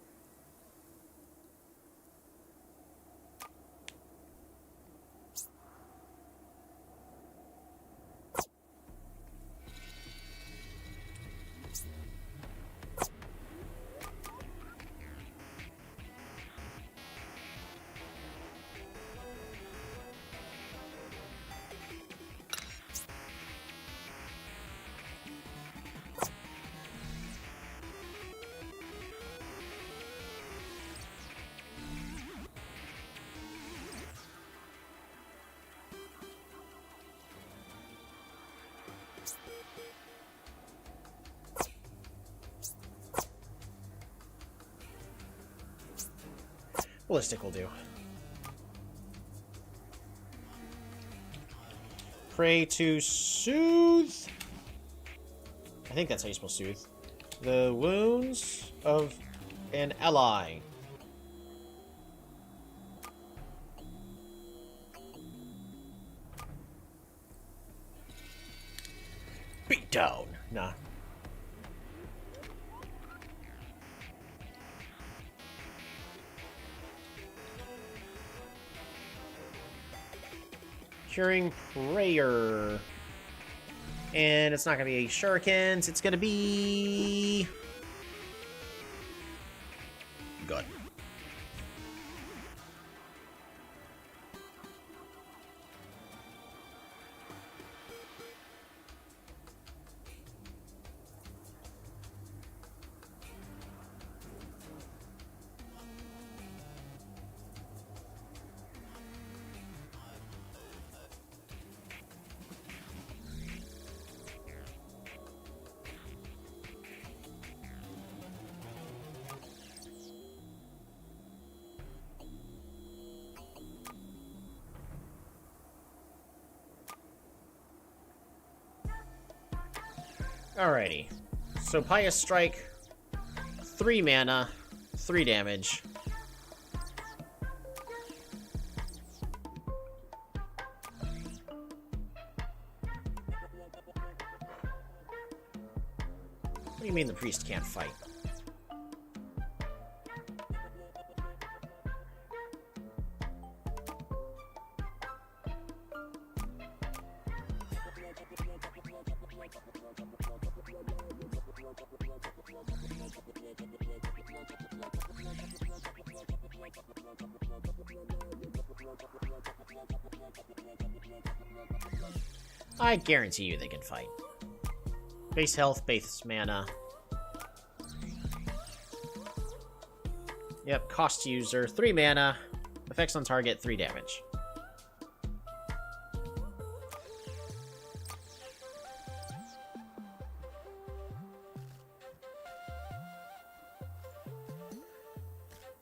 Ballistic will do. Pray to soothe. I think that's how you spell soothe. The wounds of an ally. Beat down. Nah. Curing Prayer. And it's not going to be shurikens. It's going to be... good. Alrighty. So Pious Strike, 3 mana, 3 damage. What do you mean the priest can't fight? I guarantee you they can fight. Base health, base mana. Yep, cost user, 3 mana. Effects on target, 3 damage.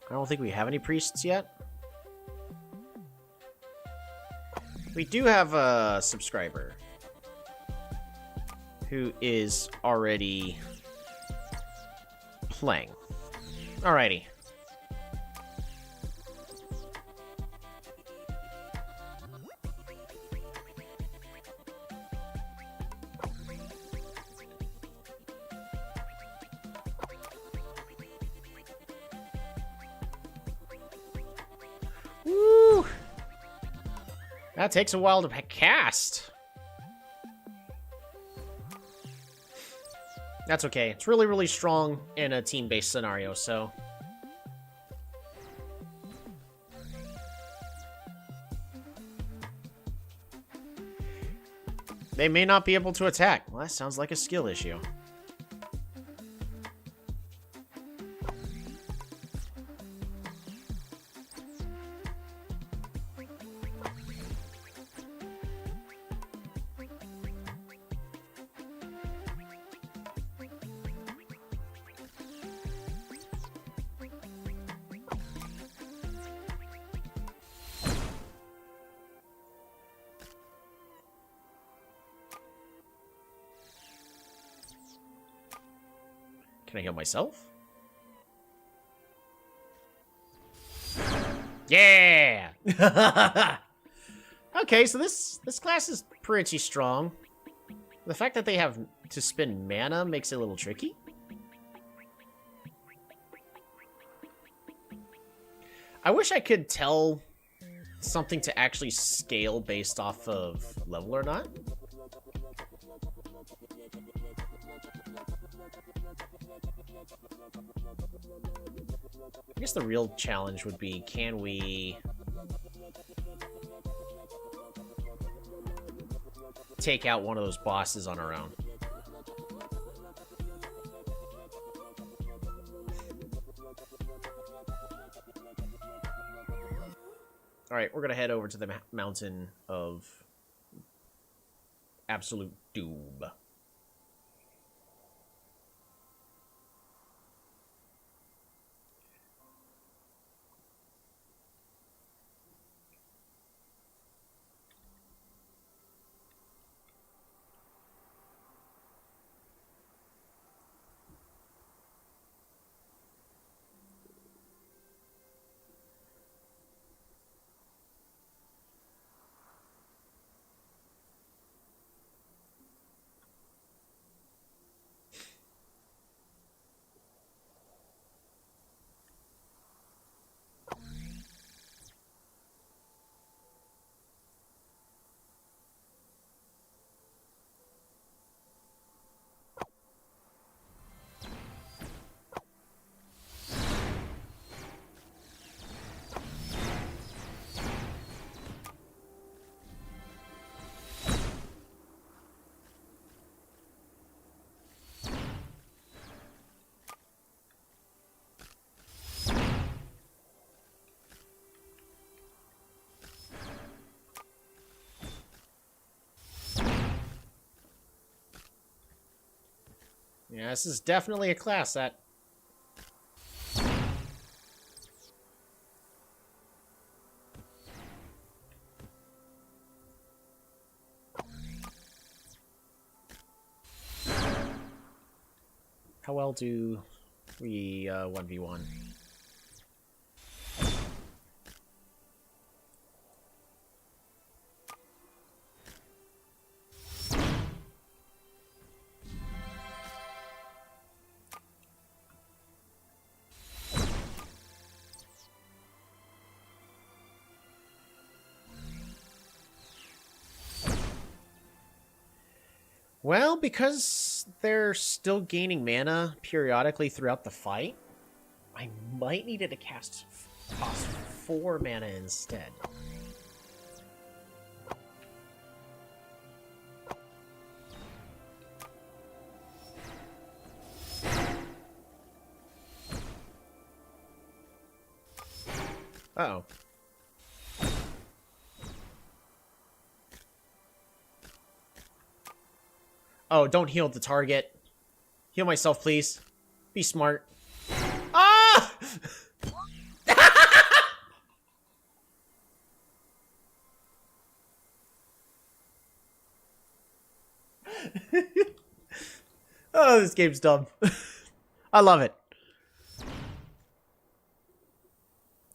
I don't think we have any priests yet. We do have a subscriber who is already playing. Alrighty. Woo! That takes a while to cast. That's okay. It's really, really strong in a team-based scenario, so... They may not be able to attack. Well, that sounds like a skill issue. Can I heal myself? Yeah! Okay, so this class is pretty strong. The fact that they have to spend mana makes it a little tricky. I wish I could tell something to actually scale based off of level or not. I guess the real challenge would be, can we take out one of those bosses on our own? Alright, we're gonna head over to the mountain of absolute doom. Yeah, this is definitely a class that... How well do we 1v1? Well, because they're still gaining mana periodically throughout the fight, I might need it to cost 4 mana instead. Uh-oh. Oh, don't heal the target. Heal myself, please. Be smart. Ah! Oh, this game's dumb. I love it.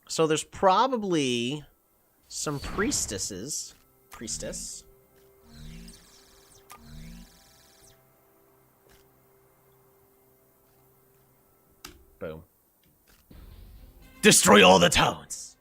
So there's probably some priestess. Boom. Destroy all the tones.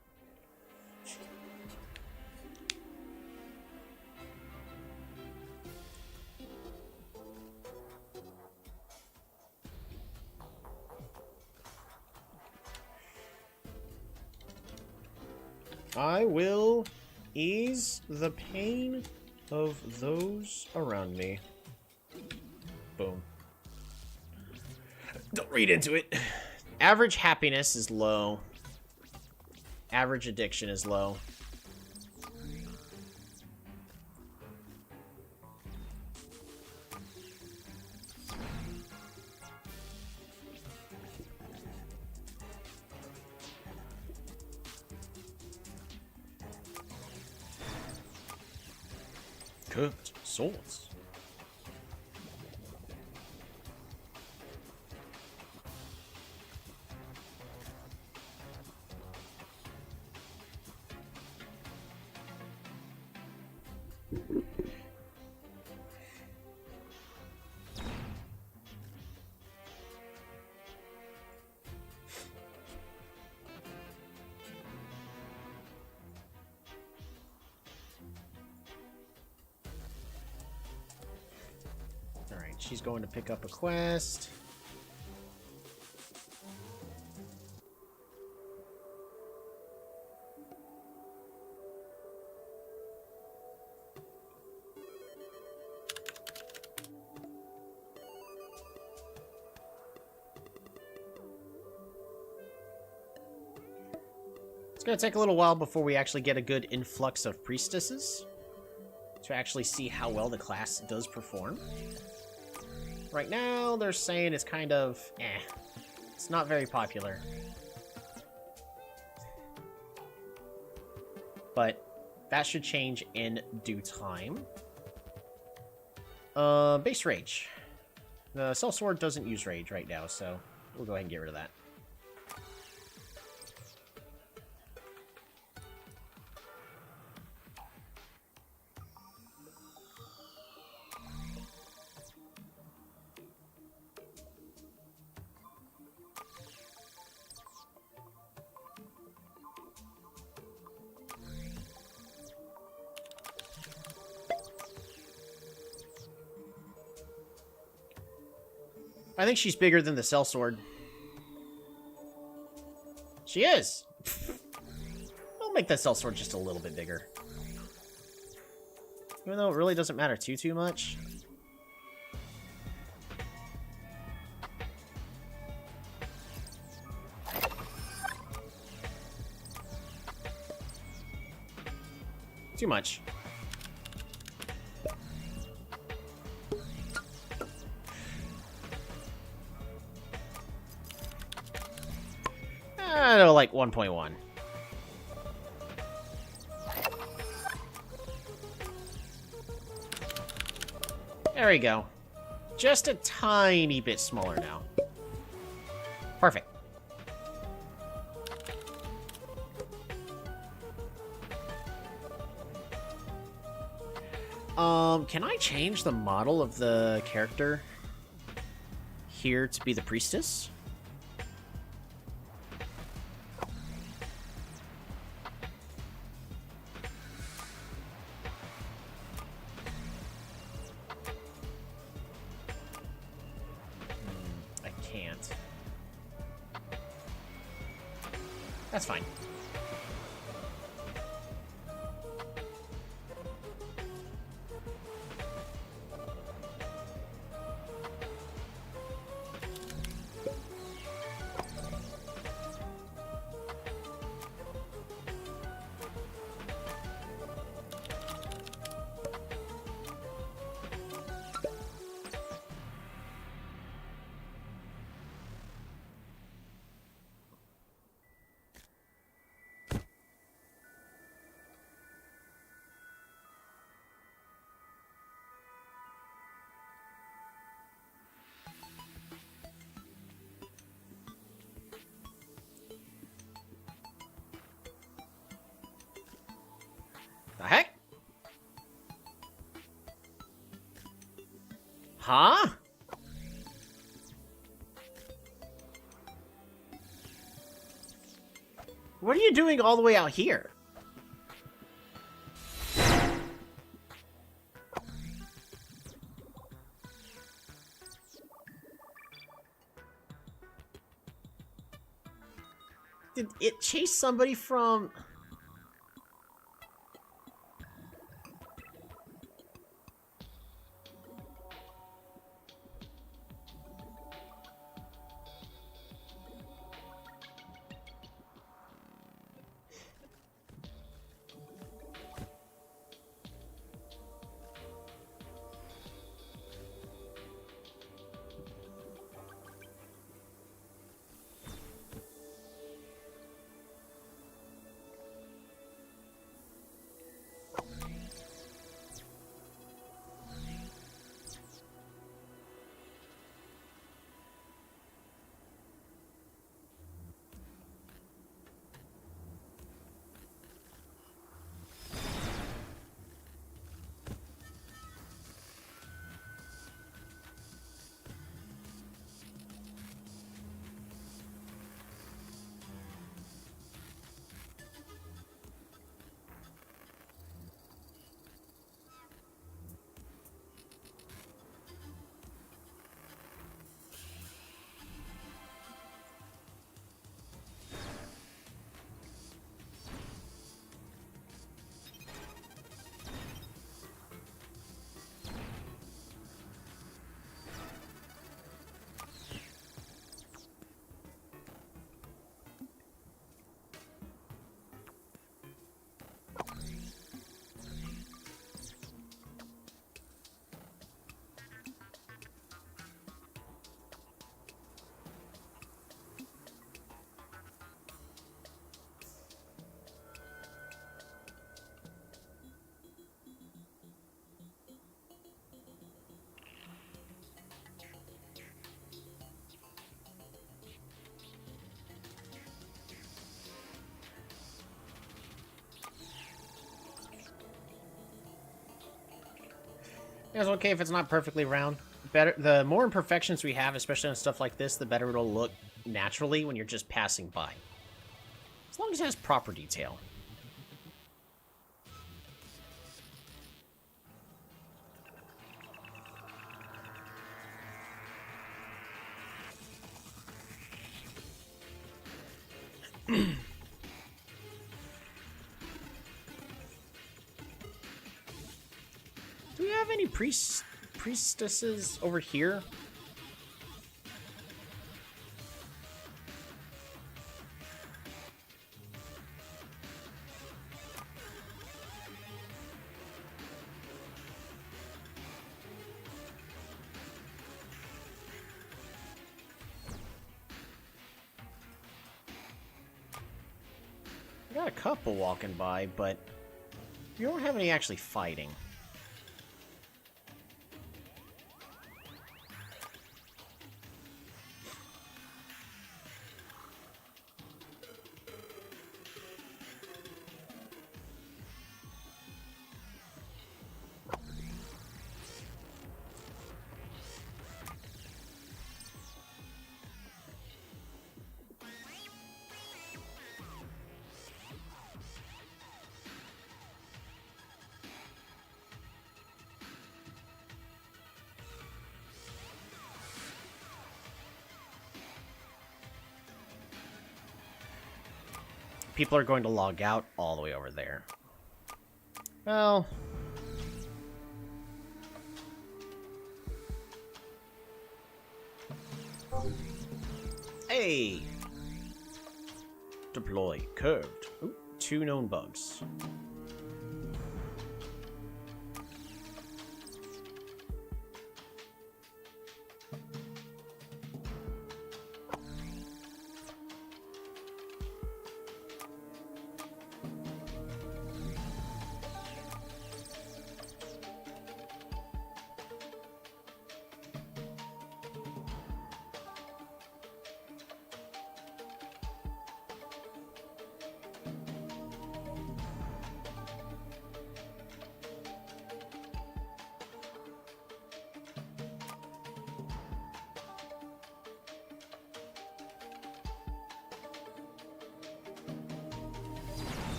I will ease the pain of those around me. Boom. Don't read into it. Average happiness is low. Average addiction is low. Good swords. Alright, she's going to pick up a quest. It's going to take a little while before we actually get a good influx of priestesses to actually see how well the class does perform. Right now, they're saying it's kind of It's not very popular. But that should change in due time. Base rage. The sellsword doesn't use rage right now, so we'll go ahead and get rid of that. I think she's bigger than the sellsword. She is! I'll make that sellsword just a little bit bigger. Even though it really doesn't matter too much. Too much. I don't know, like 1.1. There we go. Just a tiny bit smaller now. Perfect. Can I change the model of the character here to be the priestess? I can't. That's fine. The heck? Huh? What are you doing all the way out here? Did it chase somebody from... It's okay if it's not perfectly round. Better, the more imperfections we have, especially on stuff like this, the better it'll look naturally when you're just passing by. As long as it has proper detail. Do we have any priestesses over here? I got a couple walking by, but you don't have any actually fighting. People are going to log out all the way over there. Well... Hey! Deploy. Curved. Ooh, 2 known bugs.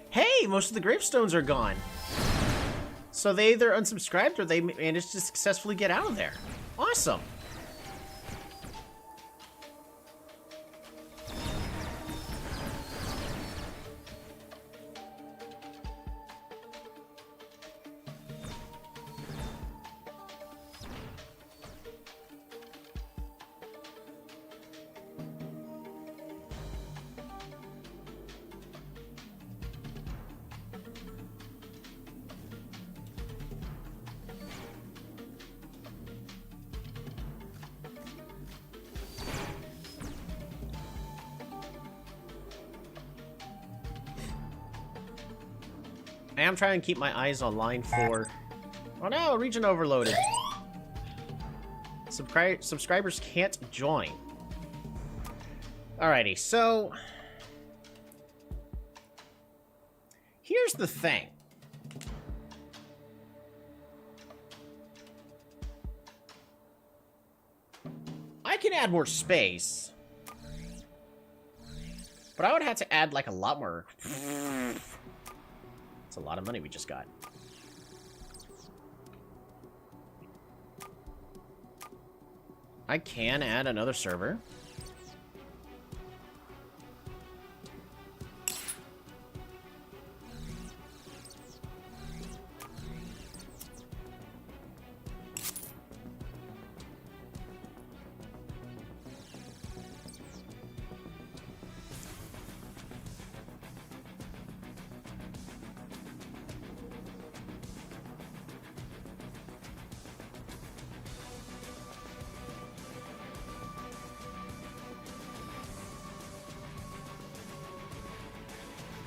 Hey, most of the gravestones are gone. So they either unsubscribed or they managed to successfully get out of there. Awesome. I am trying to keep my eyes online for... Oh no, region overloaded. Subscribers can't join. Alrighty, so... Here's the thing. I can add more space. But I would have to add, like, a lot more... A lot of money we just got. I can add another server.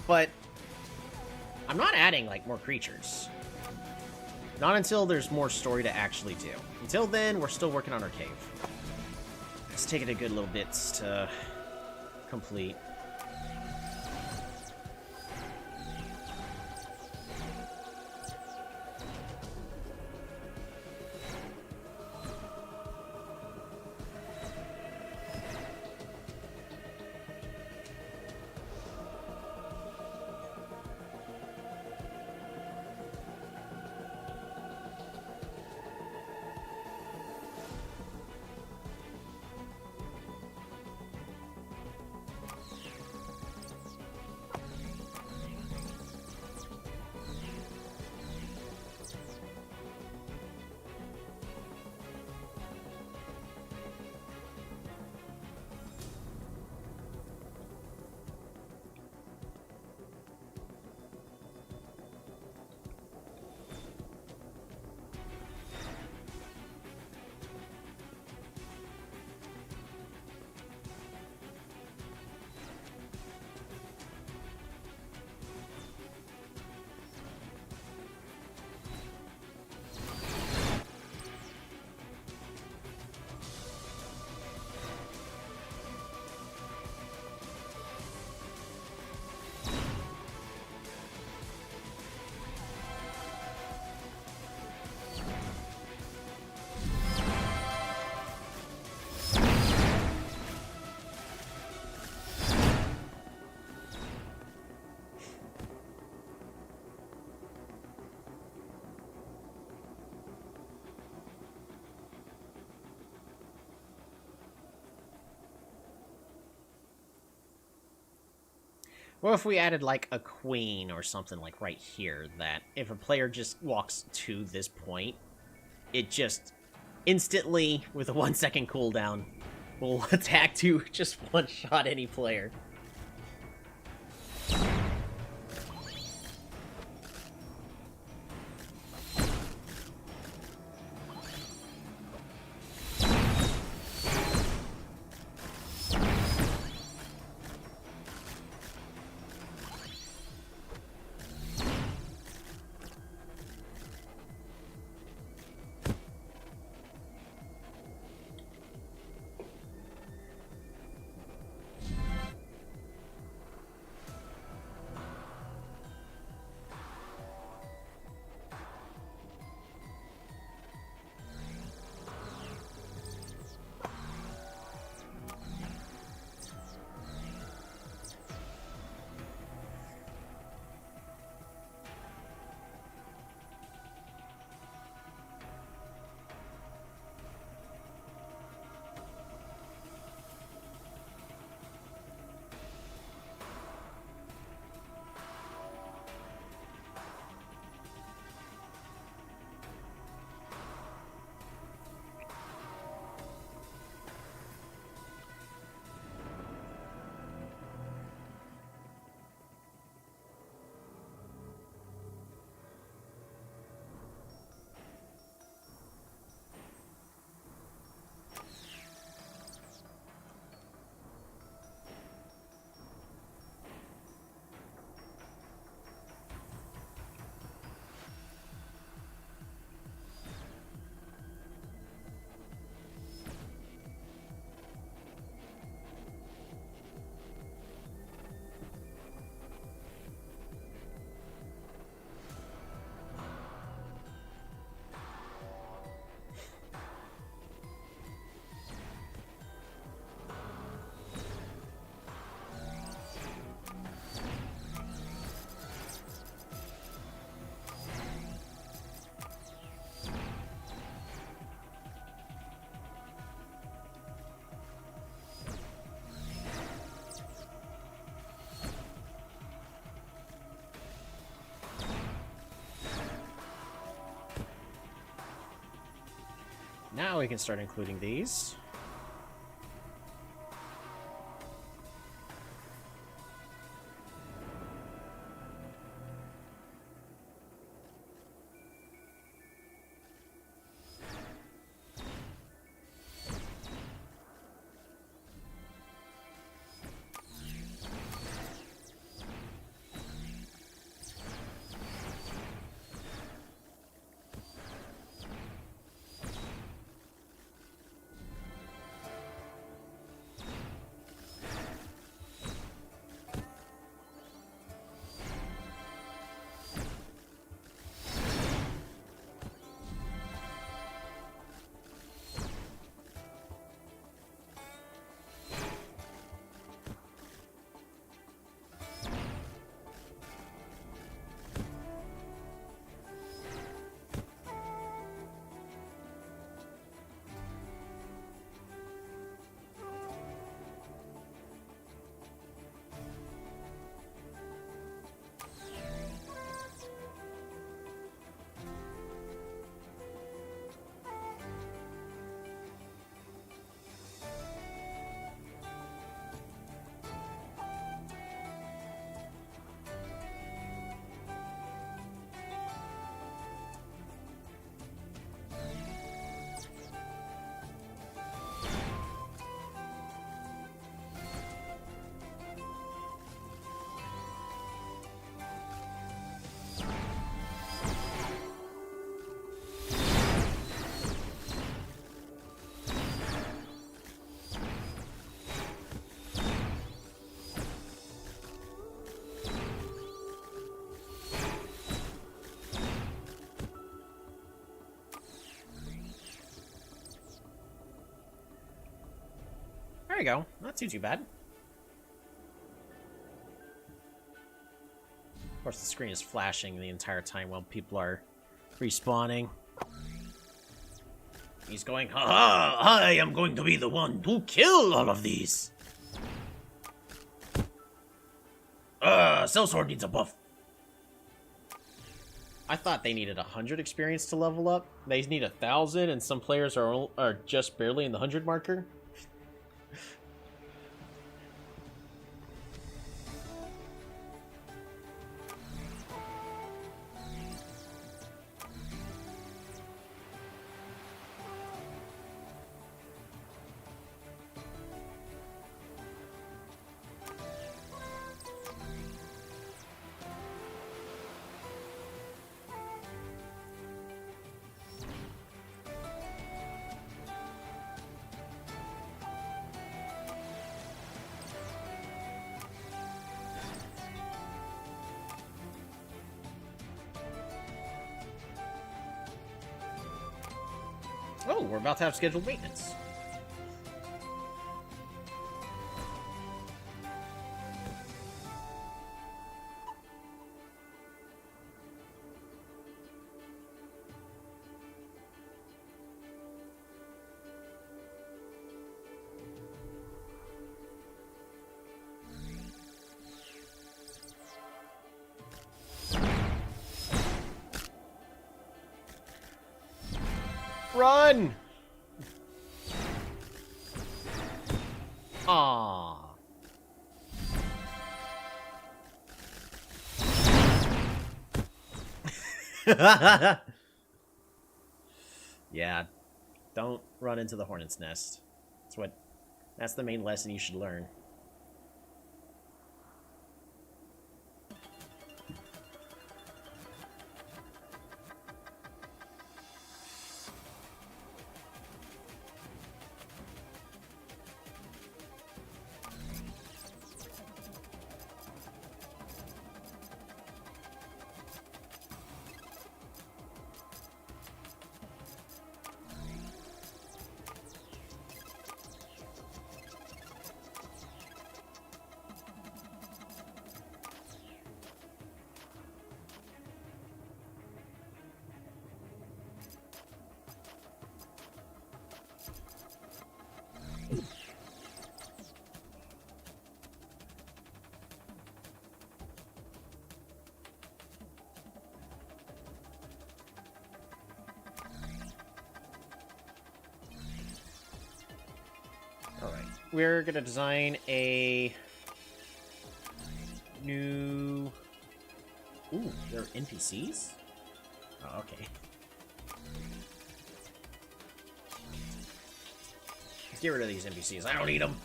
But I'm not adding, like, more creatures. Not until there's more story to actually do. Until then, we're still working on our cave. It's taking a good little bit to complete. What if we added, like, a queen or something, like, right here, that if a player just walks to this point, it just instantly, with a 1-second cooldown, will attack to just one-shot any player. Now we can start including these. There you go. Not too bad. Of course, the screen is flashing the entire time while people are respawning. He's going, "Ha-ha! I am going to be the one to kill all of these!" Sellsword needs a buff. I thought they needed 100 experience to level up. They need 1,000, and some players are just barely in the 100 marker. Oh, we're about to have scheduled maintenance. Run! Aww. Yeah, don't run into the hornet's nest. That's the main lesson you should learn. Alright, we're gonna design a new... Ooh, they're NPCs? Oh, okay. Let's get rid of these NPCs. I don't need them.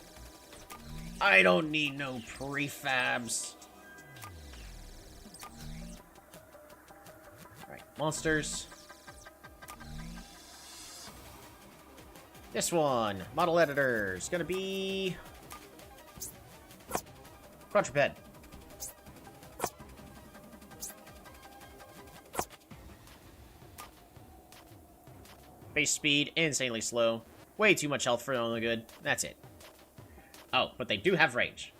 I don't need no prefabs. Alright, monsters. This one, model editor, is gonna be quadruped. Base speed, insanely slow. Way too much health for their own good. That's it. Oh, but they do have range.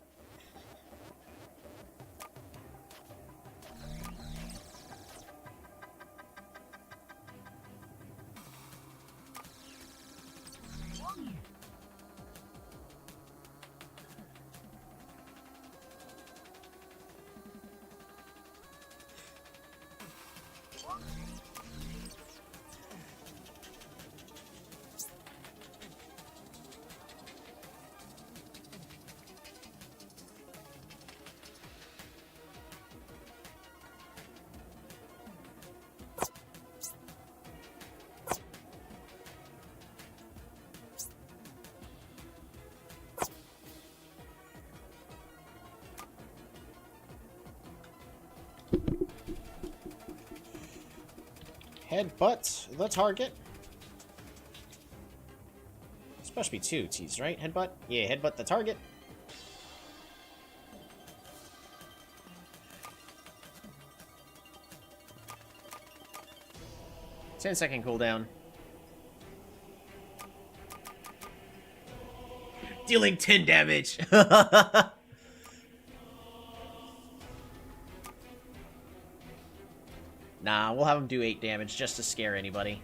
Headbutt the target. It's supposed to be two T's, right? Headbutt? Yeah, headbutt the target. Ten-second cooldown. Dealing 10 damage. Nah, we'll have him do 8 damage just to scare anybody.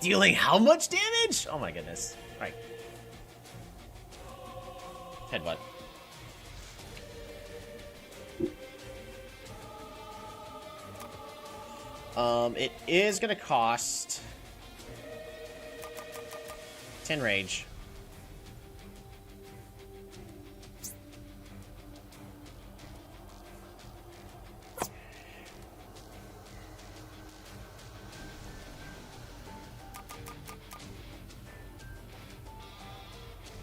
Dealing how much damage? Oh my goodness. Alright. Headbutt. It is gonna cost 10 rage.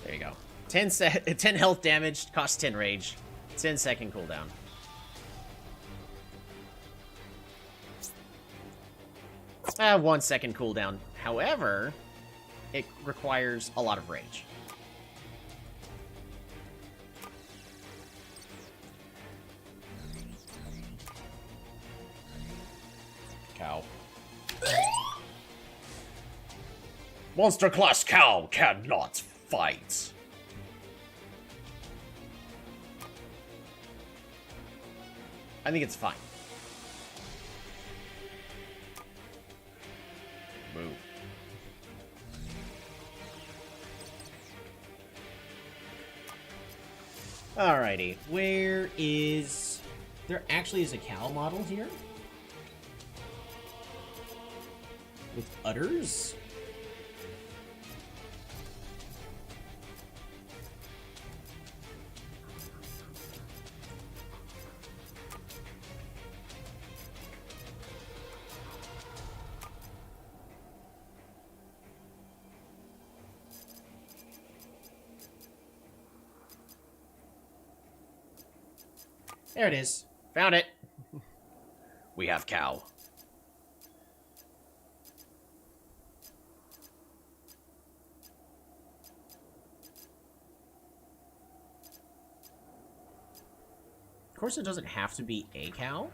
There you go. 10 health damage, costs 10 rage. 10-second cooldown. Ah, 1 second cooldown. However, it requires a lot of rage. Cow. Monster class cow cannot fight. I think it's fine. Move. Alrighty, where is... There actually is a cow model here? With udders? There it is. Found it. We have cow. Of course, it doesn't have to be a cow.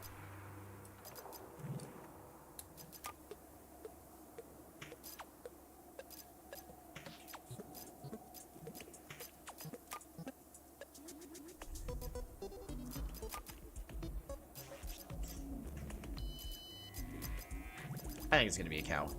I think it's gonna be a cow.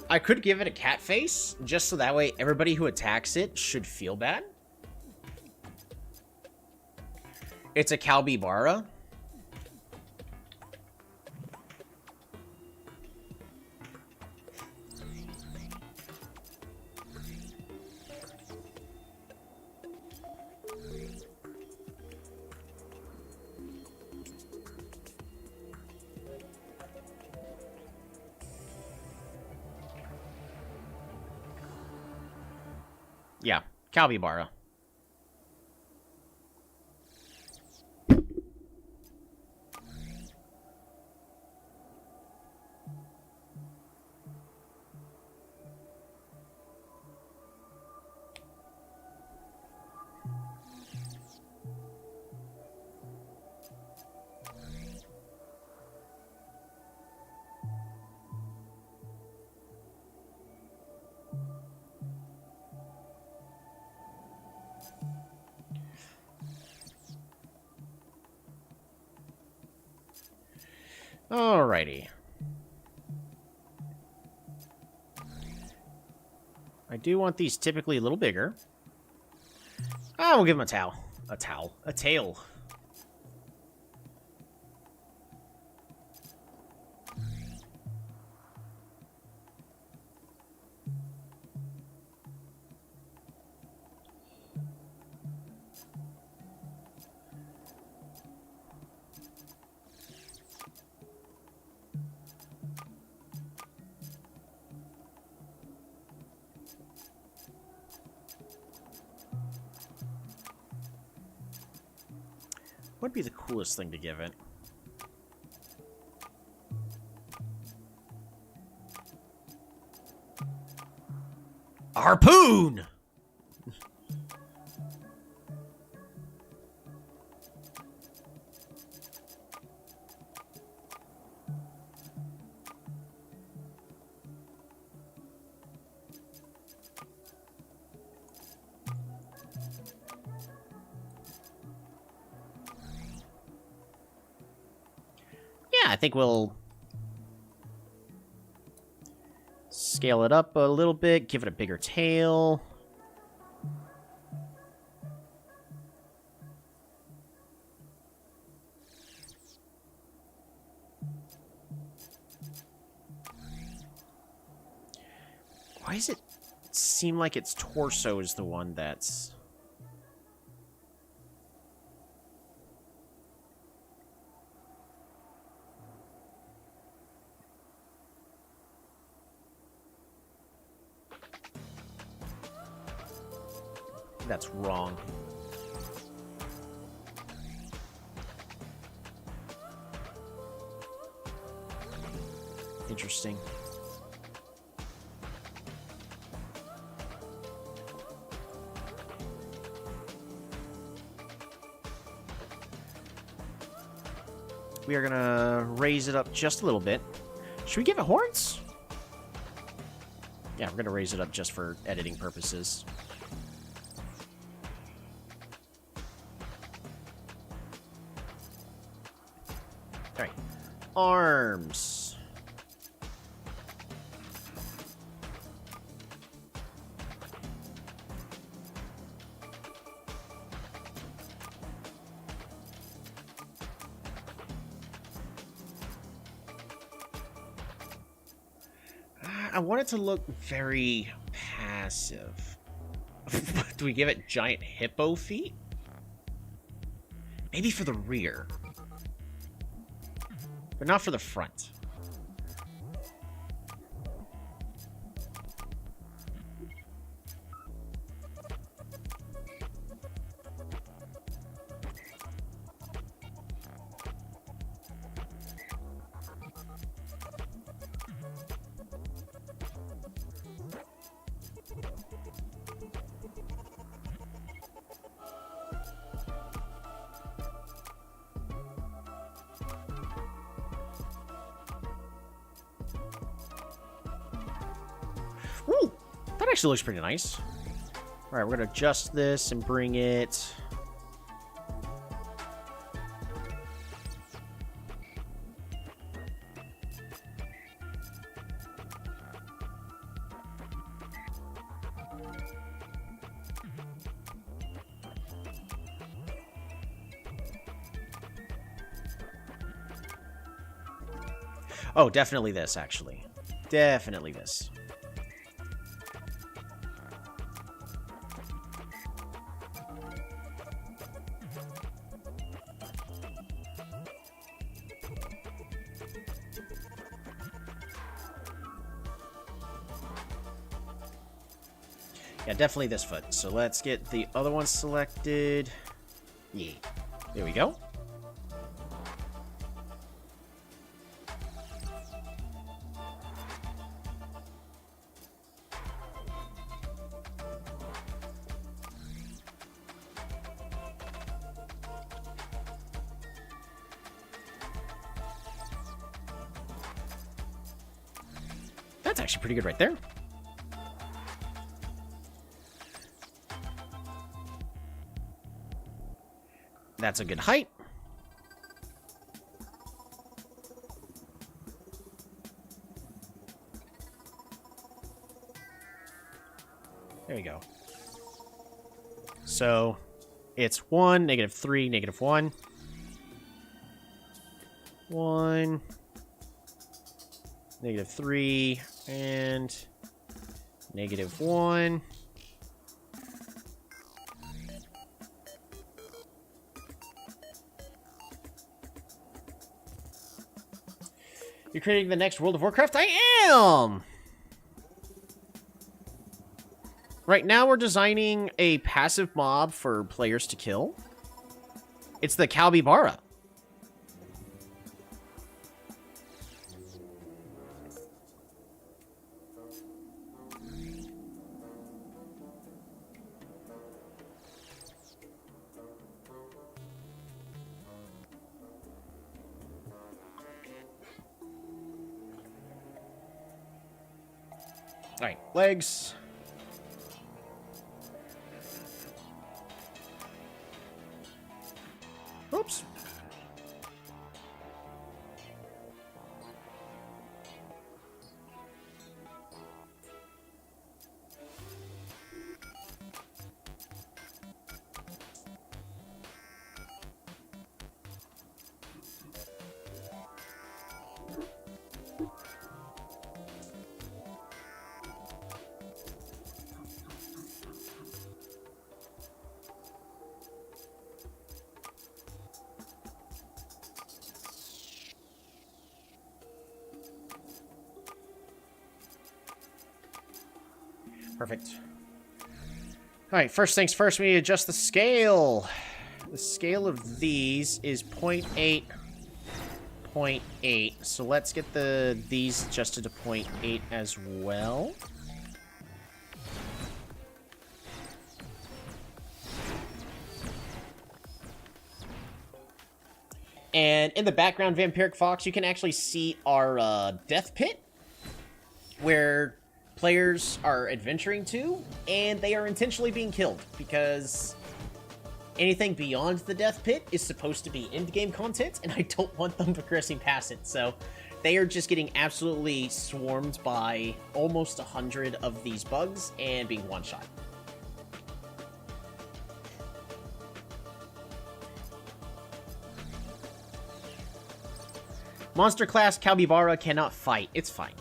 I could give it a cat face, just so that way everybody who attacks it should feel bad. It's a Calbibara. Yeah, Calbibara. Alrighty. I do want these typically a little bigger. Ah, we'll give him a towel. A towel. A tail. What would be the coolest thing to give it? A harpoon! Yeah, I think we'll scale it up a little bit, give it a bigger tail. Why does it seem like its torso is the one that's... That's wrong. Interesting. We are gonna raise it up just a little bit. Should we give it horns? Yeah, we're gonna raise it up just for editing purposes. Alright. Arms. I want it to look very passive. Do we give it giant hippo feet? Maybe for the rear. But not for the front. Ooh, that actually looks pretty nice. All right, we're gonna adjust this and bring it. Oh, definitely this, actually. Definitely this. Yeah, definitely this foot. So let's get the other one selected. Yeah. There we go. That's actually pretty good right there. That's a good height. There we go. So it's 1, -3, -1. 1, -3, and -1. You're creating the next World of Warcraft? I am! Right now we're designing a passive mob for players to kill. It's the Calbibara. Alright, legs. Oops. Perfect. Alright, first things first, we need to adjust the scale. The scale of these is 0.8, 0.8. So let's get these adjusted to 0.8 as well. And in the background, Vampiric Fox, you can actually see our death pit, where players are adventuring to, and they are intentionally being killed, because anything beyond the death pit is supposed to be end-game content, and I don't want them progressing past it, so they are just getting absolutely swarmed by almost 100 of these bugs and being one-shot. Monster class Calbibara cannot fight. It's fine.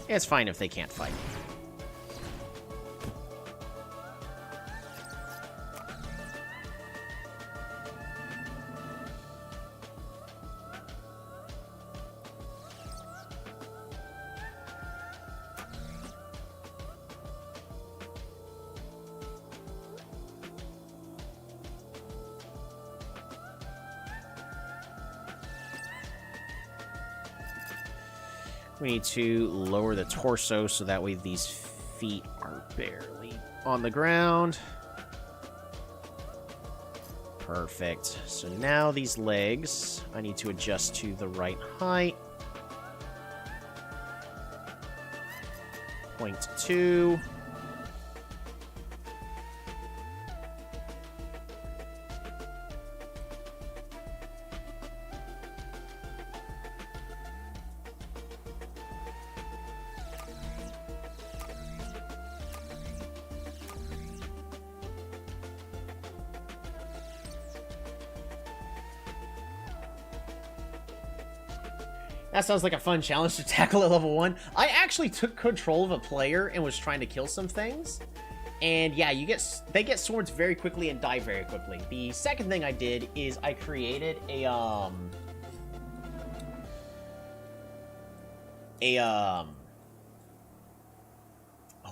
It's fine if they can't fight. We need to lower the torso so that way these feet are barely on the ground. Perfect. So now these legs, I need to adjust to the right height. 0.2. That sounds like a fun challenge to tackle at level 1. I actually took control of a player and was trying to kill some things. And yeah, they get swords very quickly and die very quickly. The second thing I did is I created oh,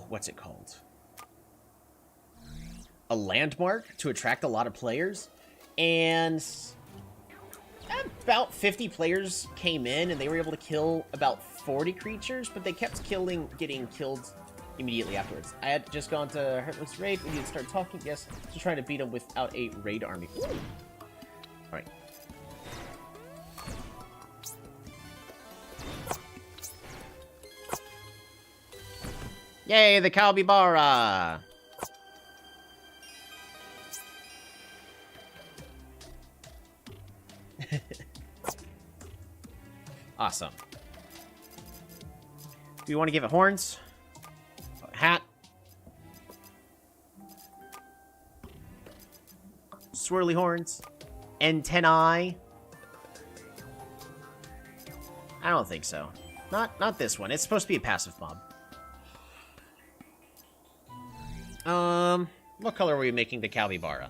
what's it called? A landmark to attract a lot of players. And about 50 players came in, and they were able to kill about 40 creatures, but they kept getting killed immediately afterwards. I had just gone to Heartless Raid. We need to start talking. Yes, to try to beat them without a raid army. Alright. Yay, the Calbibara! Awesome. Do you want to give it horns? A hat? Swirly horns? Antennae? I don't think so. Not this one. It's supposed to be a passive mob. What color are we making the Calbibara?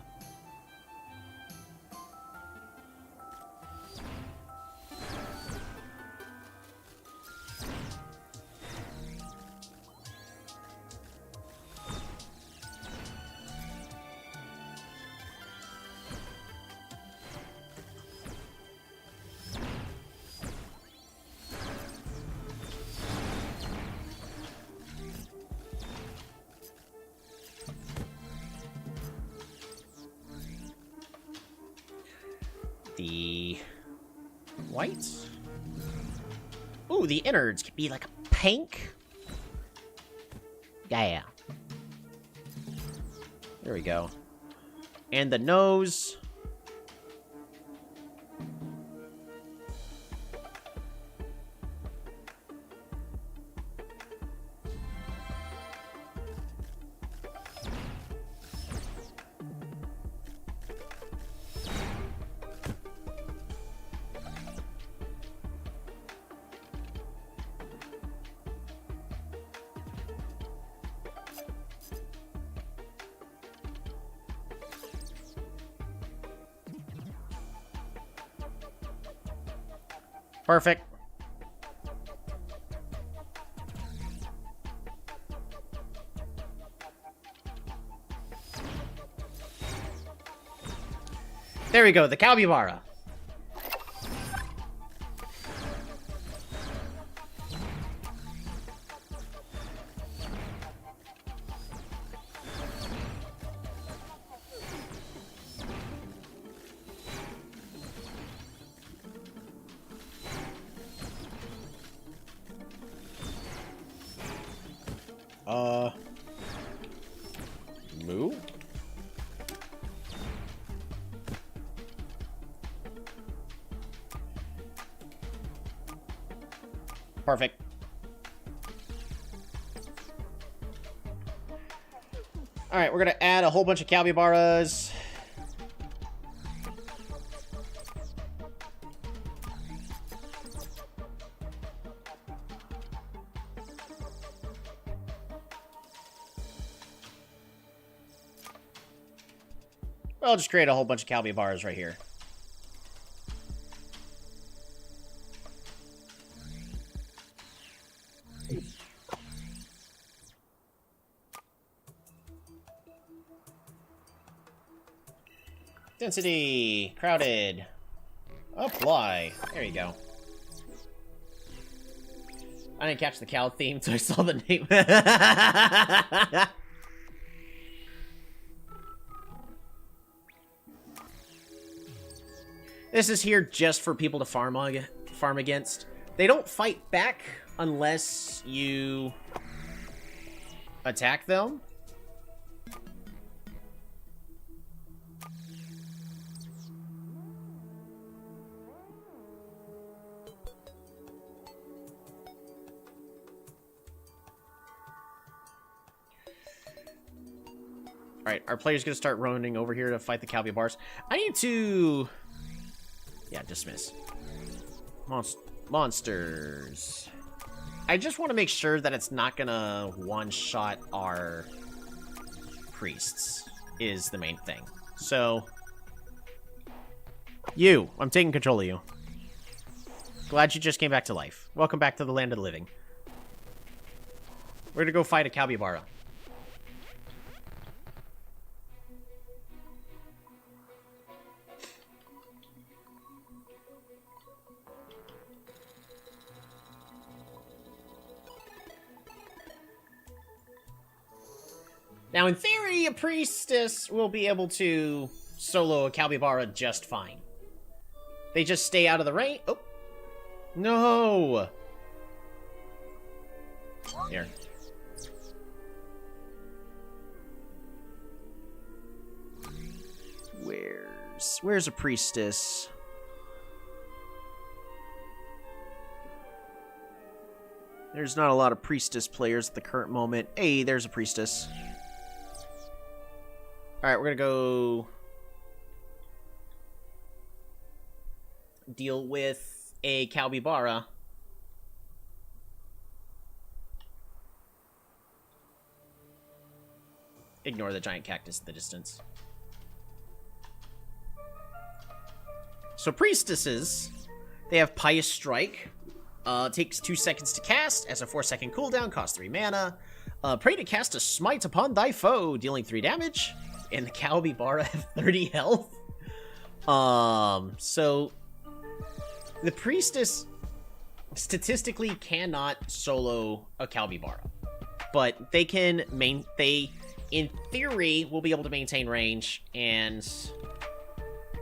The white. Ooh, the innards could be like pink. Yeah. There we go. And the nose. Perfect. There we go, the capybara. Moo? Perfect. Alright, we're gonna add a whole bunch of capybaras. I'll just create a whole bunch of capybaras right here. Density, crowded, apply. There you go. I didn't catch the cow theme, so I saw the name. This is here just for people to farm against. They don't fight back unless you attack them. Alright, our player's gonna start running over here to fight the capybaras. I need to... Yeah, dismiss. Monsters. I just want to make sure that it's not gonna one-shot our priests, is the main thing. So... You! I'm taking control of you. Glad you just came back to life. Welcome back to the land of the living. We're gonna go fight a capybara. Now, in theory, a priestess will be able to solo a capybara just fine. They just stay out of the rain. Oh. No! Here. Where's a priestess? There's not a lot of priestess players at the current moment. Hey, there's a priestess. Alright, we're gonna go deal with a capybara. Ignore the giant cactus in the distance. So priestesses, they have Pious Strike. Takes 2 seconds to cast, has a 4-second cooldown, costs 3 mana. Pray to cast a smite upon thy foe, dealing 3 damage. And the capybara have 30 health. So the priestess statistically cannot solo a capybara, but they can in theory will be able to maintain range and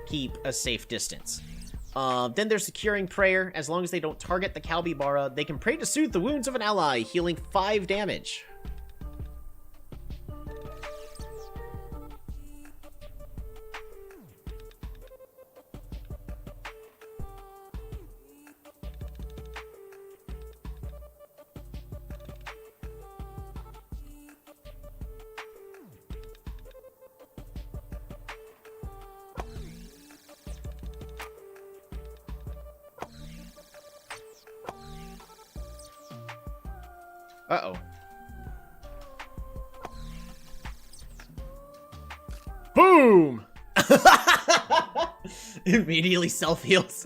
keep a safe distance. Then there's the Curing Prayer. As long as they don't target the Capybara, they can pray to soothe the wounds of an ally, healing 5 damage. Uh-oh. Boom! Immediately self-heals.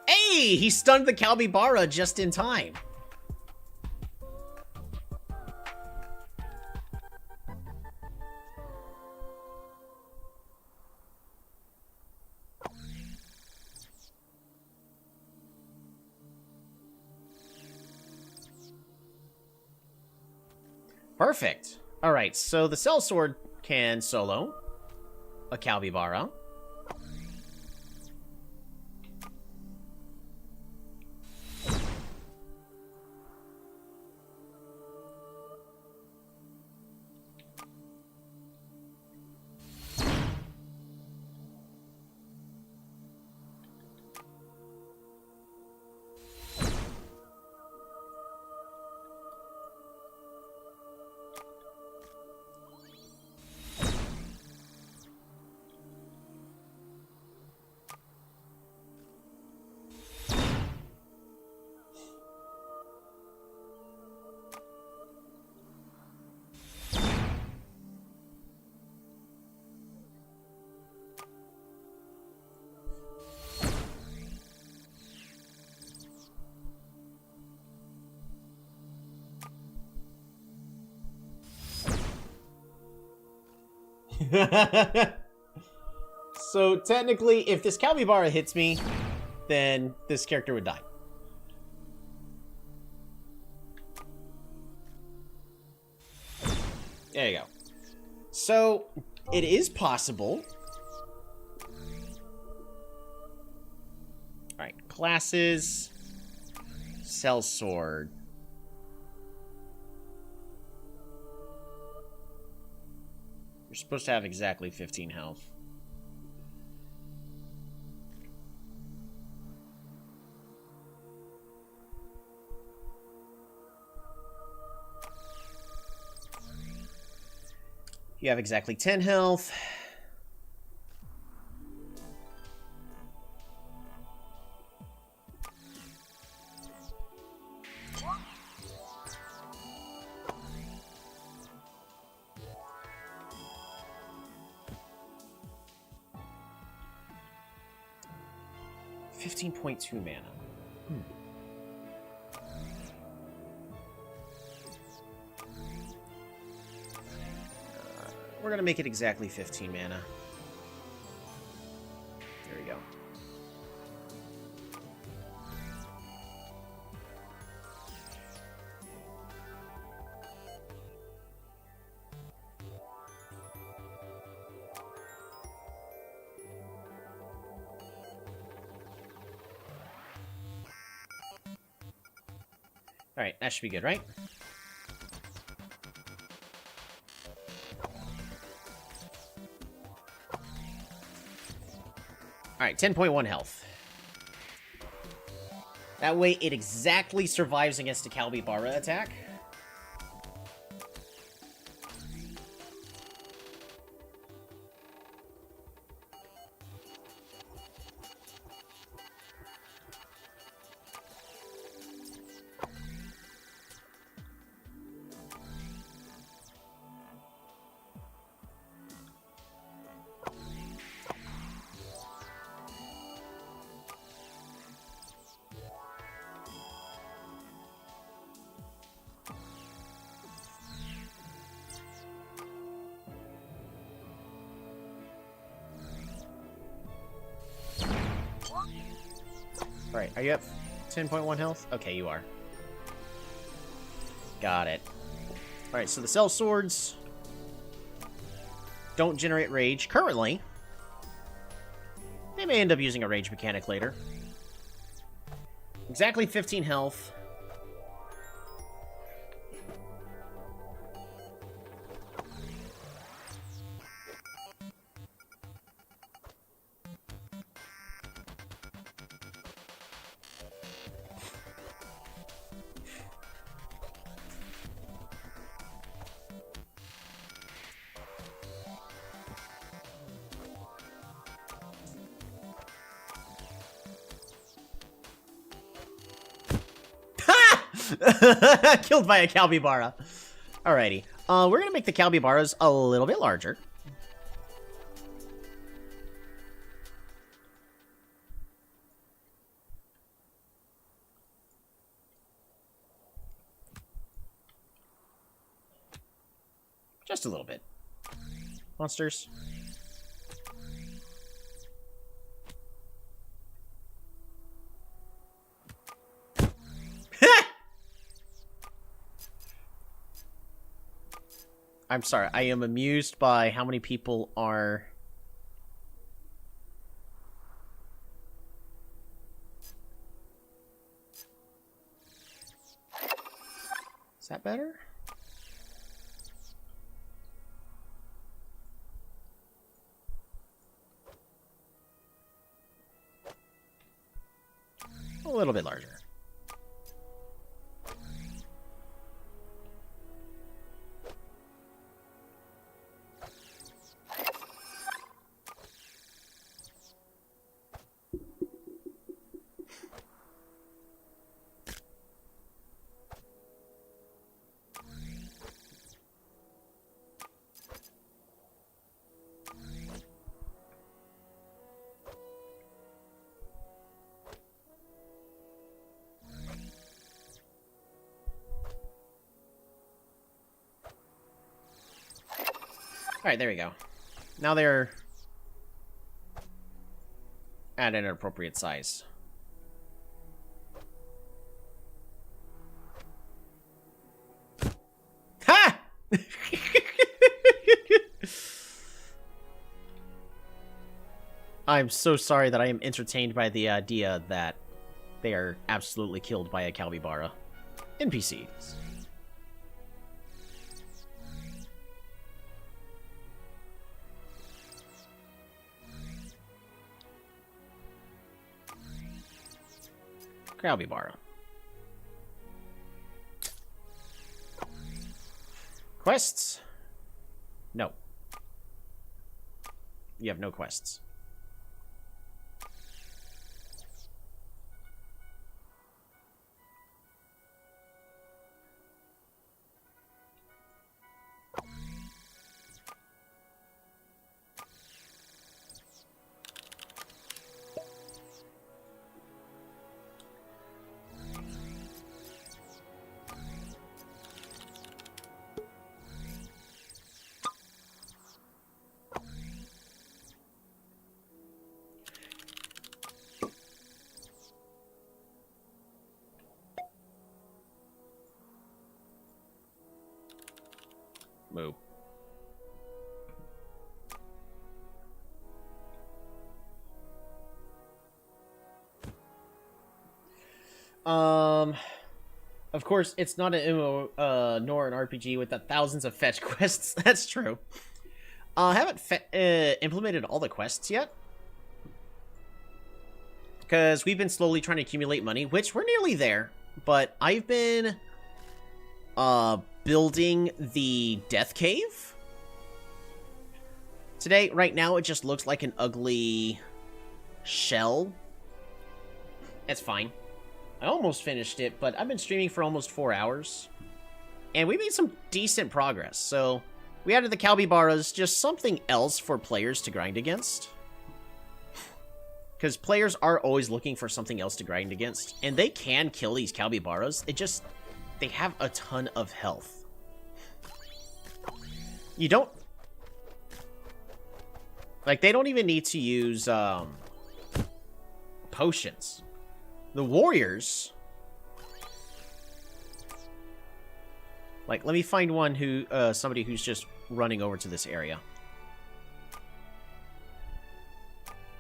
Hey, he stunned the Capybara just in time. Perfect. All right, so the Sellsword can solo a Capybara. So technically, if this Capybara hits me, then this character would die. There you go. So it is possible. All right, classes, Sellsword. You're supposed to have exactly 15 health. You have exactly 10 health. .2 mana. We're gonna make it exactly 15 mana. There we go. Alright, that should be good, right? Alright, 10.1 health. That way it exactly survives against a Capybara attack. Alright, are you at 10.1 health? Okay, you are. Got it. Alright, so the cell swords don't generate rage currently. They may end up using a rage mechanic later. Exactly 15 health. Killed by a Calbibara. Alrighty. We're gonna make the Calbibaras a little bit larger. Just a little bit. Monsters. I'm sorry, I am amused by how many people are... Is that better? A little bit larger. Alright, there we go. Now they're at an appropriate size. Ha! I'm so sorry that I am entertained by the idea that they are absolutely killed by a Calbibara. NPCs. Calbibara. Quests? No. You have no quests. Moo. Of course, it's not an MMO, nor an RPG with the thousands of fetch quests. That's true. I haven't implemented all the quests yet. Because we've been slowly trying to accumulate money, which we're nearly there. But I've been, building the Death Cave. Today, right now, it just looks like an ugly shell. It's fine. I almost finished it, but I've been streaming for almost 4 hours. And we made some decent progress, so we added the Calbibaras, just something else for players to grind against. Because players are always looking for something else to grind against. And they can kill these Calbibaras, they have a ton of health. You don't... Like, they don't even need to use, potions. The warriors... Like, let me find one who, somebody who's just running over to this area.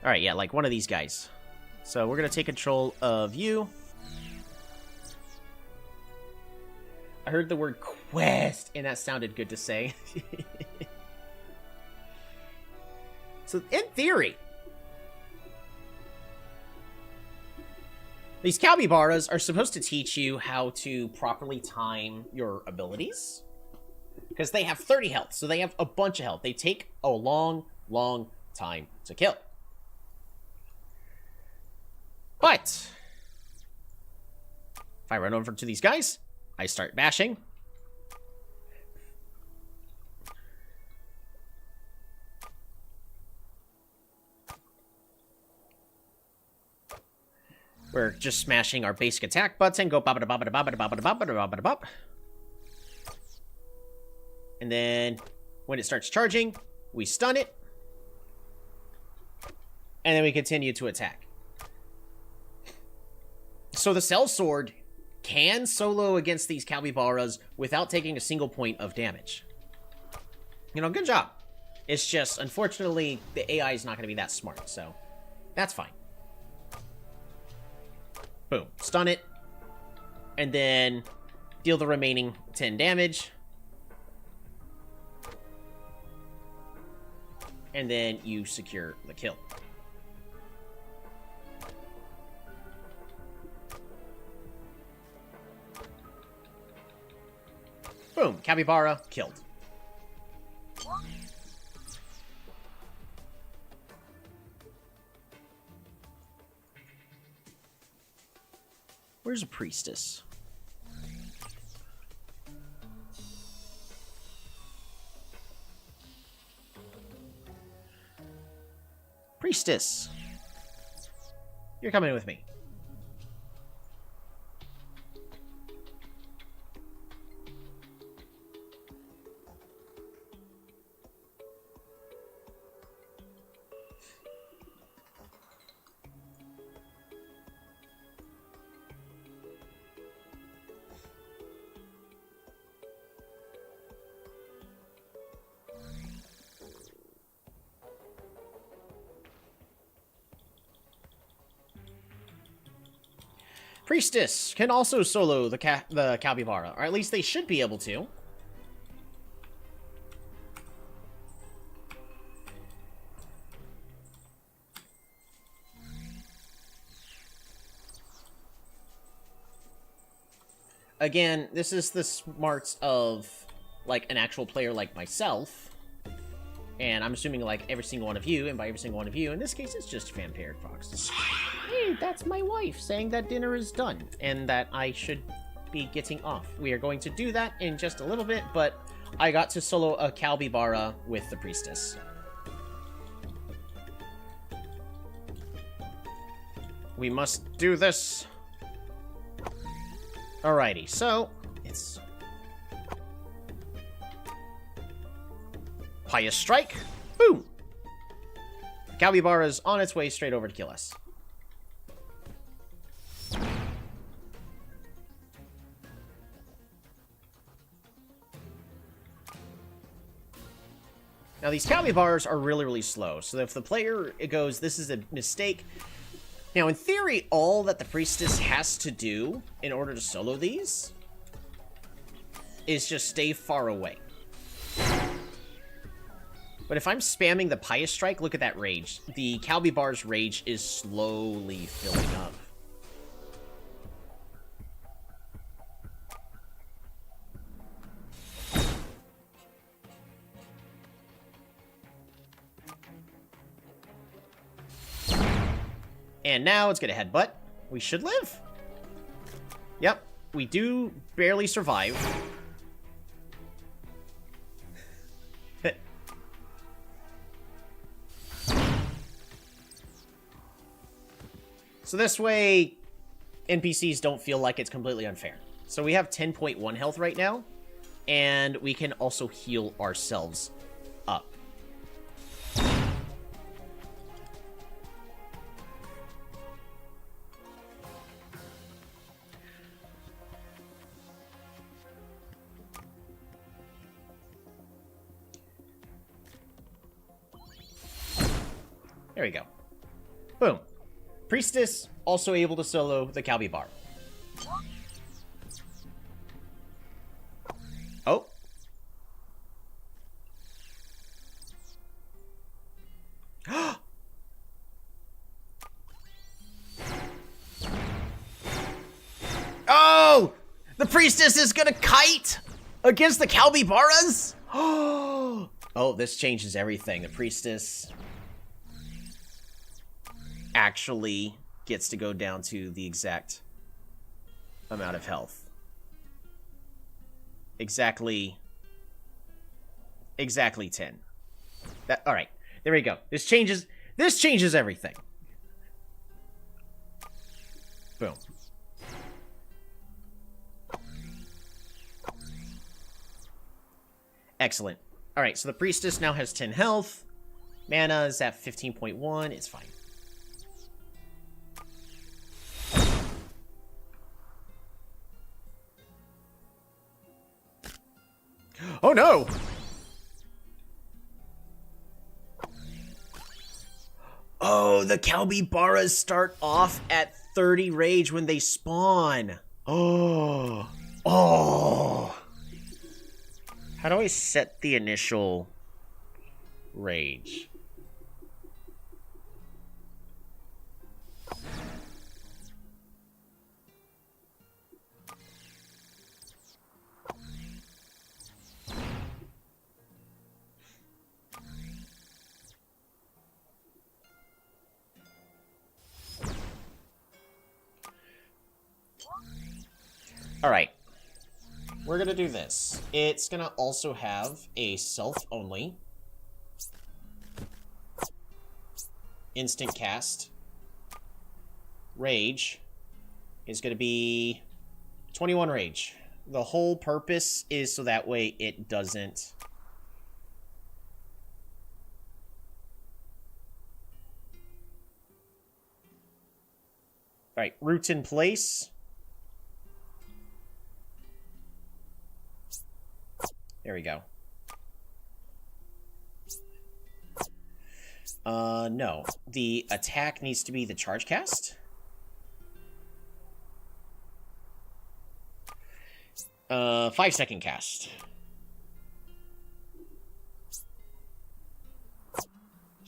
Alright, yeah, like one of these guys. So we're gonna take control of you. I heard the word quest, and that sounded good to say. So, in theory, these capybaras are supposed to teach you how to properly time your abilities. Because they have 30 health, so they have a bunch of health. They take a long, long time to kill. But if I run over to these guys, I start bashing. We're just smashing our basic attack button, go bop bop bop bop bop bop. And then when it starts charging, we stun it. And then we continue to attack. So the Cell Sword can solo against these capybaras without taking a single point of damage. You know, good job. It's just, unfortunately, the AI is not going to be that smart, so that's fine. Boom. Stun it. And then deal the remaining 10 damage. And then you secure the kill. Boom. Capybara killed. Where's a priestess? Priestess! You're coming with me. Priestess can also solo the capybara, or at least they should be able to. Again, this is the smarts of, like, an actual player like myself. And I'm assuming, like, every single one of you, and by every single one of you, in this case, it's just Vampire Fox. Hey, that's my wife saying that dinner is done, and that I should be getting off. We are going to do that in just a little bit, but I got to solo a capybara with the priestess. We must do this. Alrighty, so it's Pious Strike. Boom! Capybara's on its way straight over to kill us. Now, these capybaras are really, really slow, so if the player goes, this is a mistake. Now, in theory, all that the priestess has to do in order to solo these is just stay far away. But if I'm spamming the Pious Strike, look at that rage. The capybara's rage is slowly filling up. And now it's gonna headbutt. We should live. Yep, we do barely survive. So this way, NPCs don't feel like it's completely unfair. So we have 10.1 health right now, and we can also heal ourselves up. There we go. Boom. Priestess, also able to solo the Calby Bar. Oh. Oh! The Priestess is gonna kite against the Calbibaras? Oh, this changes everything. The Priestess actually gets to go down to the exact amount of health. Exactly 10. All right. There we go. This changes everything. Boom. Excellent. All right, so the Priestess now has 10 health. Mana is at 15.1. It's fine. Oh, no! Oh, the Calbibaras start off at 30 rage when they spawn. Oh. Oh. How do I set the initial rage? All right. We're going to do this. It's going to also have a self-only instant cast. Rage is going to be 21 rage. The whole purpose is so that way it doesn't... All right, roots in place. There we go. No. The attack needs to be the charge cast. 5-second cast.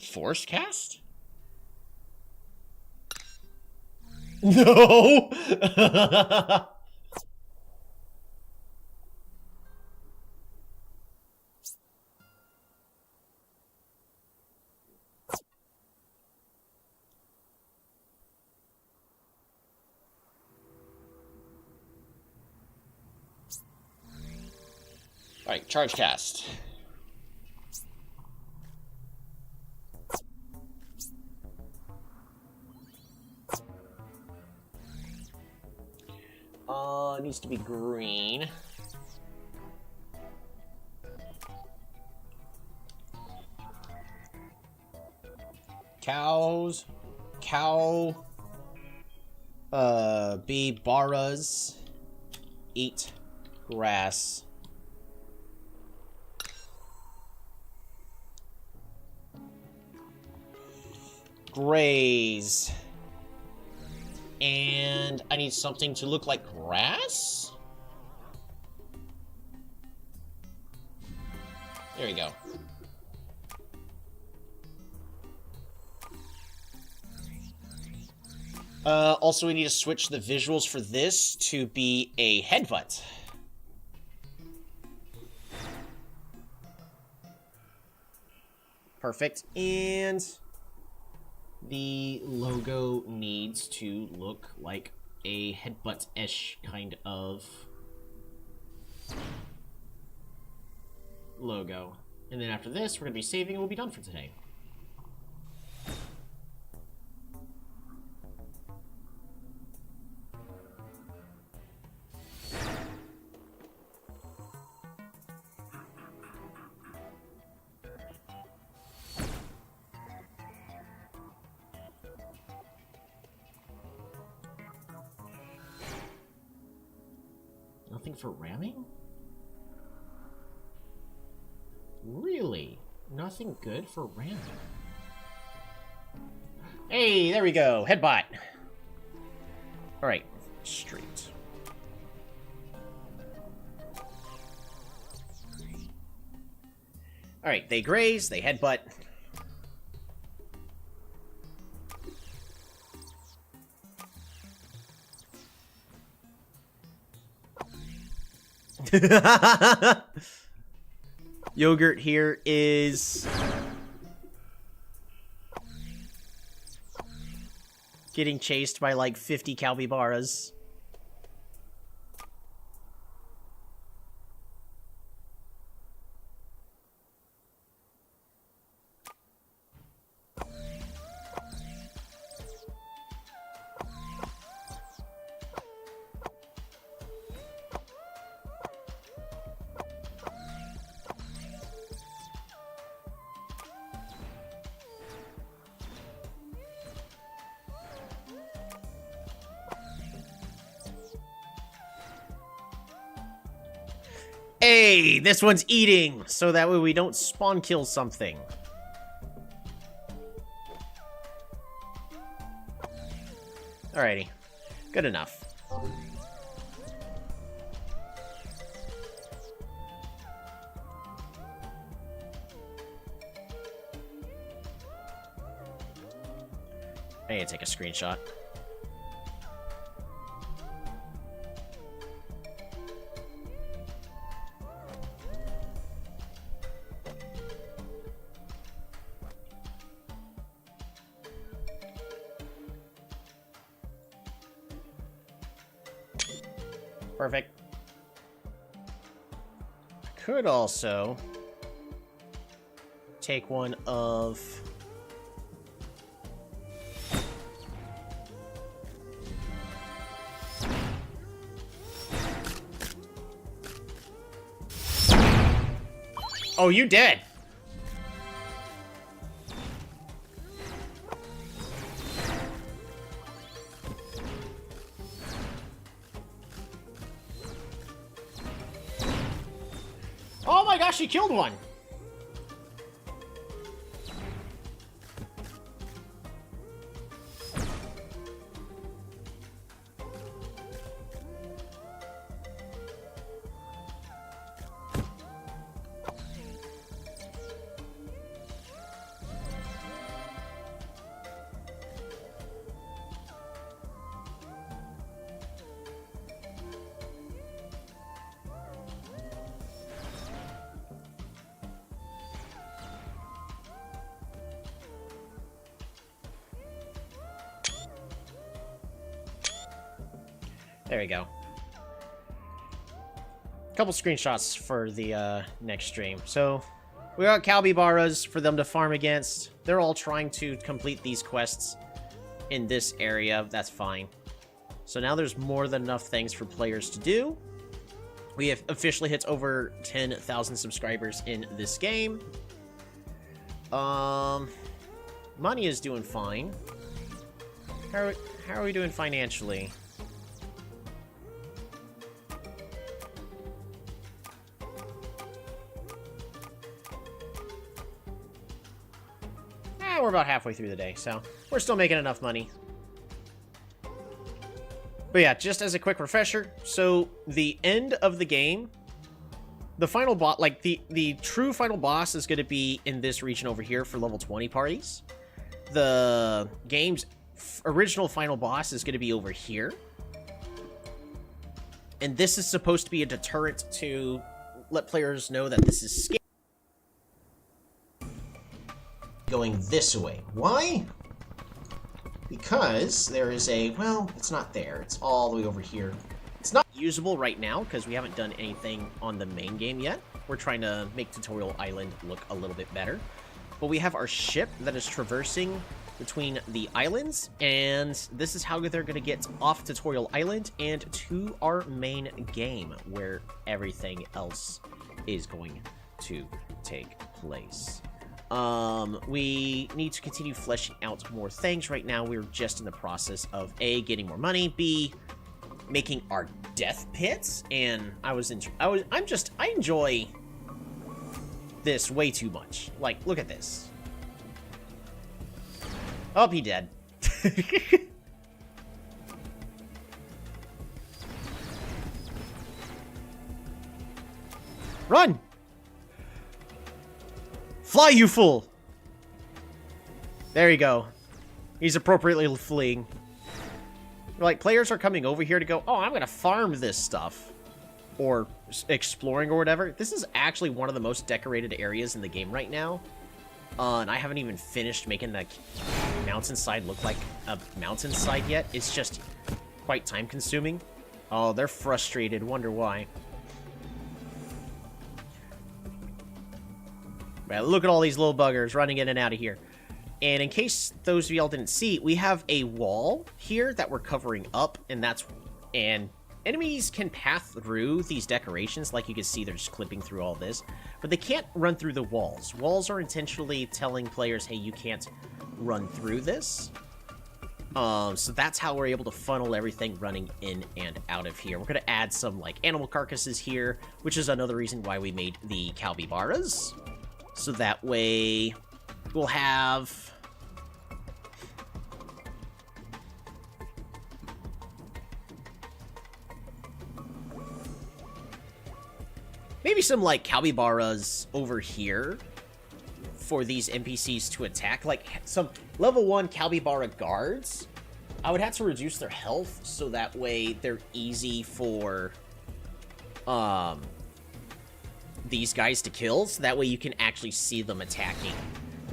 Force cast? No! Alright, charge cast. It needs to be green. Cows. Cow. Be baras. Eat grass. Graze. And I need something to look like grass? There we go. Also, we need to switch the visuals for this to be a headbutt. Perfect. And the logo needs to look like a headbutt-ish kind of logo. And then after this, we're going to be saving and we'll be done for today. Nothing for ramming? Really? Nothing good for ramming? Hey, there we go. Headbutt. Alright. Street. Alright, they graze, they headbutt. Yogurt here is getting chased by like 50 capybaras. Hey, this one's eating, so that way we don't spawn kill something. Alrighty, good enough. I need to take a screenshot. Perfect. Could also take one of... Oh, you dead! Oh my gosh, she killed one! There we go. Couple screenshots for the next stream. So, we got capybaras for them to farm against. They're all trying to complete these quests in this area. That's fine. So now there's more than enough things for players to do. We have officially hit over 10,000 subscribers in this game. Money is doing fine. How are we doing financially? We're about halfway through the day, so we're still making enough money. But yeah, just as a quick refresher, so the end of the game, the final boss, like the true final boss is going to be in this region over here for level 20 parties. The game's original final boss is going to be over here. And this is supposed to be a deterrent to let players know that this is scary. Going this way. Why? Because there is a... Well, it's not there. It's all the way over here. It's not usable right now because we haven't done anything on the main game yet. We're trying to make Tutorial Island look a little bit better. But we have our ship that is traversing between the islands, and this is how they're going to get off Tutorial Island and to our main game, where everything else is going to take place. We need to continue fleshing out more things. Right now, we're just in the process of A, getting more money, B, making our death pits, and I enjoy this way too much. Like, look at this. Oh, he dead. Run! Fly, you fool! There you go. He's appropriately fleeing. Like, players are coming over here to go, oh, I'm gonna farm this stuff. Or exploring or whatever. This is actually one of the most decorated areas in the game right now. And I haven't even finished making the mountainside look like a mountainside yet. It's just quite time-consuming. Oh, they're frustrated. Wonder why. Well, look at all these little buggers running in and out of here. And in case those of y'all didn't see, we have a wall here that we're covering up, and enemies can pass through these decorations. Like you can see, they're just clipping through all this, but they can't run through the walls. Walls are intentionally telling players, hey, you can't run through this. So that's how we're able to funnel everything running in and out of here. We're going to add some, like, animal carcasses here, which is another reason why we made the capybaras. So that way, we'll have... maybe some, like, capybaras over here for these NPCs to attack. Like, some level 1 capybara guards. I would have to reduce their health so that way they're easy for these guys to kill. So that way you can actually see them attacking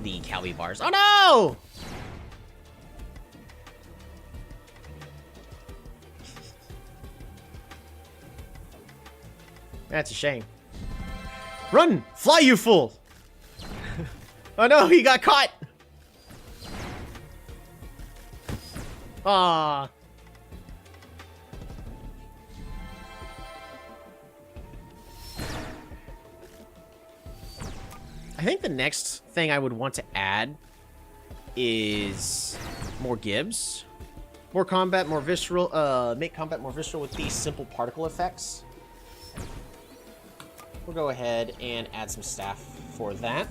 the capybaras. Oh, no! That's a shame. Run! Fly, you fool! Oh no, he got caught! Ah. I think the next thing I would want to add is more gibs. More combat, more visceral, make combat more visceral with these simple particle effects. We'll go ahead and add some staff for that.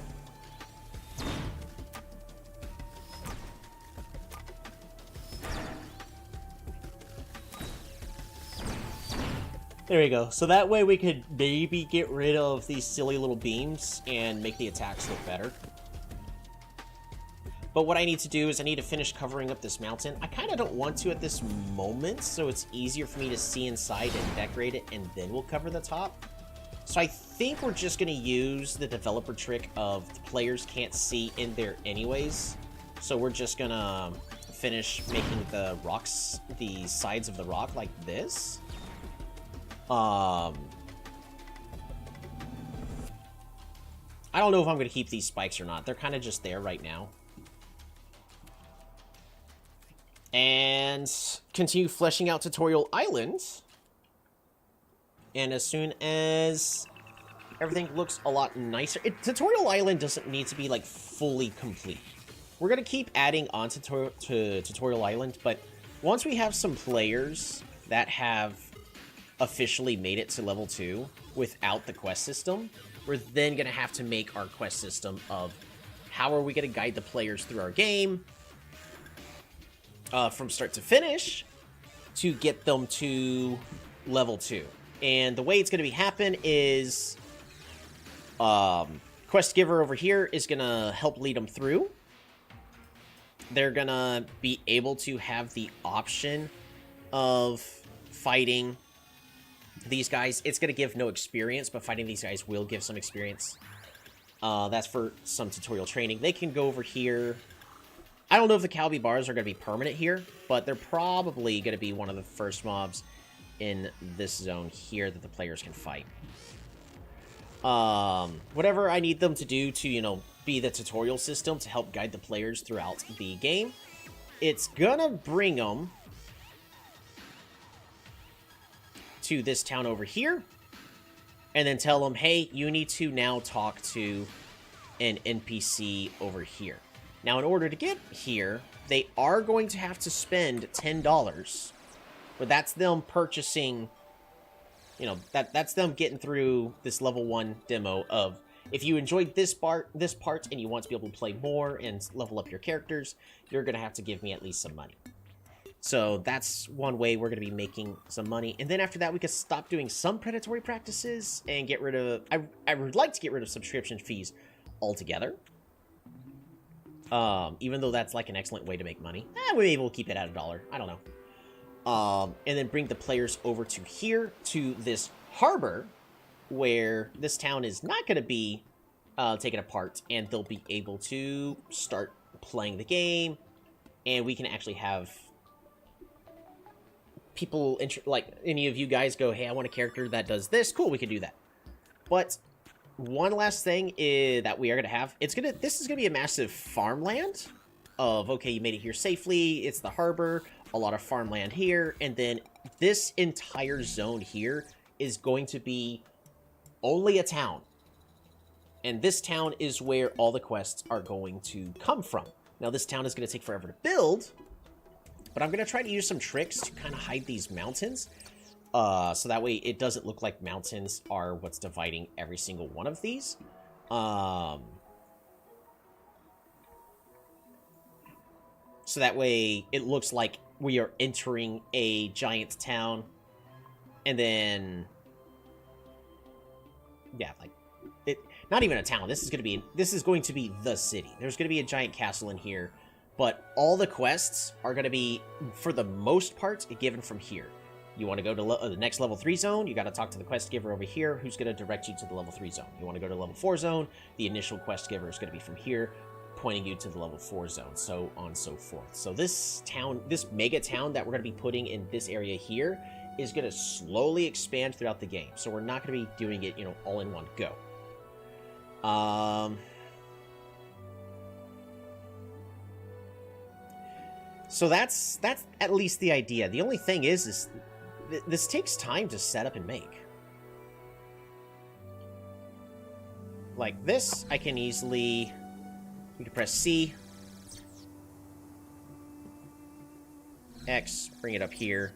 There we go. So that way we could maybe get rid of these silly little beams and make the attacks look better. But what I need to do is I need to finish covering up this mountain. I kind of don't want to at this moment, so it's easier for me to see inside and decorate it, and then we'll cover the top. So I think we're just going to use the developer trick of the players can't see in there anyways. So we're just going to finish making the rocks, the sides of the rock like this. I don't know if I'm going to keep these spikes or not. They're kind of just there right now. And continue fleshing out Tutorial Island. And as soon as everything looks a lot nicer... Tutorial Island doesn't need to be, like, fully complete. We're going to keep adding on to Tutorial Island, but once we have some players that have officially made it to level 2 without the quest system, we're then going to have to make our quest system of how are we going to guide the players through our game from start to finish to get them to level 2. And the way it's going to happen is quest giver over here is going to help lead them through. They're going to be able to have the option of fighting these guys. It's going to give no experience, but fighting these guys will give some experience. That's for some tutorial training. They can go over here. I don't know if the capybaras are going to be permanent here, but they're probably going to be one of the first mobs in this zone here that the players can fight. Whatever I need them to do to, you know, be the tutorial system to help guide the players throughout the game, it's gonna bring them to this town over here, and then tell them, hey, you need to now talk to an NPC over here. Now, in order to get here, they are going to have to spend $10, but that's them purchasing, you know, that's them getting through this level 1 demo of If you enjoyed this part and you want to be able to play more and level up your characters, you're going to have to give me at least some money. So that's one way we're going to be making some money. And then after that, we could stop doing some predatory practices and get rid of... I would like to get rid of subscription fees altogether. Even though that's like an excellent way to make money. Maybe we'll keep it at $1. I don't know. And then bring the players over to here, to this harbor, where this town is not going to be taken apart, and they'll be able to start playing the game, and we can actually have people, like any of you guys go, hey, I want a character that does this. Cool, we can do that. But one last thing is that we are going to have, this is going to be a massive farmland of, okay, you made it here safely, it's the harbor, a lot of farmland here, and then this entire zone here is going to be only a town. And this town is where all the quests are going to come from. Now, this town is going to take forever to build, but I'm going to try to use some tricks to kind of hide these mountains. So that way it doesn't look like mountains are what's dividing every single one of these. So that way it looks like we are entering a giant town. And then... yeah, like... not even a town. This is going to be the city. There's going to be a giant castle in here. But all the quests are going to be, for the most part, given from here. You want to go to the next level 3 zone, you got to talk to the quest giver over here, who's going to direct you to the level 3 zone. You want to go to level 4 zone, the initial quest giver is going to be from here, pointing you to the level 4 zone, so on and so forth. So this town, this mega town that we're going to be putting in this area here, is going to slowly expand throughout the game. So we're not going to be doing it, all in one go. So that's at least the idea. The only thing is this takes time to set up and make. Like this, I can easily... we can press C. X, bring it up here.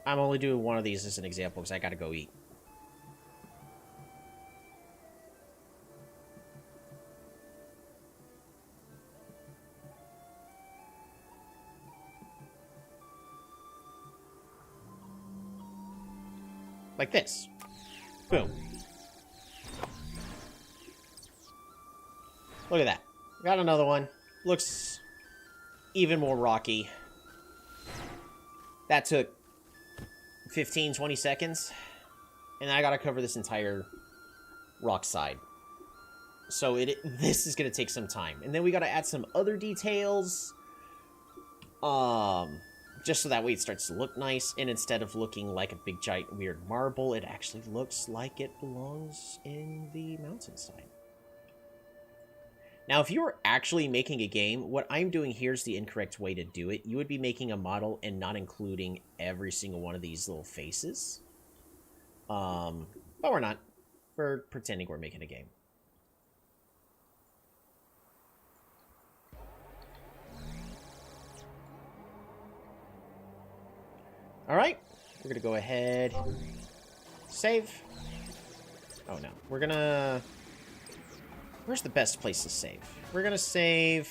I'm only doing one of these as an example because I gotta go eat. Like this. Boom. Look at that. Got another one. Looks even more rocky. That took 15, 20 seconds. And I gotta cover this entire rock side. So this is gonna take some time. And then we gotta add some other details. Just so that way it starts to look nice. And instead of looking like a big giant weird marble, it actually looks like it belongs in the mountainside. Now, if you were actually making a game, what I'm doing here is the incorrect way to do it. You would be making a model and not including every single one of these little faces. But we're not. We're pretending we're making a game. Alright. We're going to go ahead. Save. Oh, no. We're going to... where's the best place to save? We're gonna save...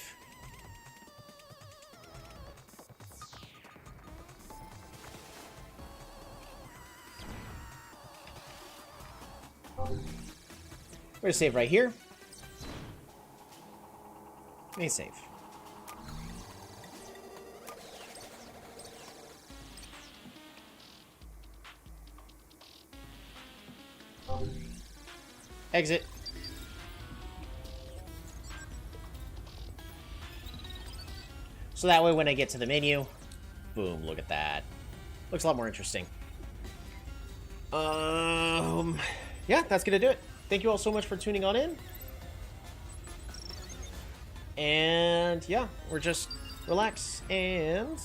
we're gonna save right here. May save. Exit. So that way when I get to the menu, boom, look at that. Looks a lot more interesting. Yeah, that's gonna do it. Thank you all so much for tuning on in. And yeah, we're just relax, and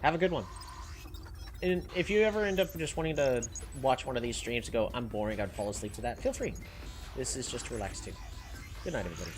have a good one. And if you ever end up just wanting to watch one of these streams and go, I'm boring, I'd fall asleep to that, feel free. This is just to relax too. Good night, everybody.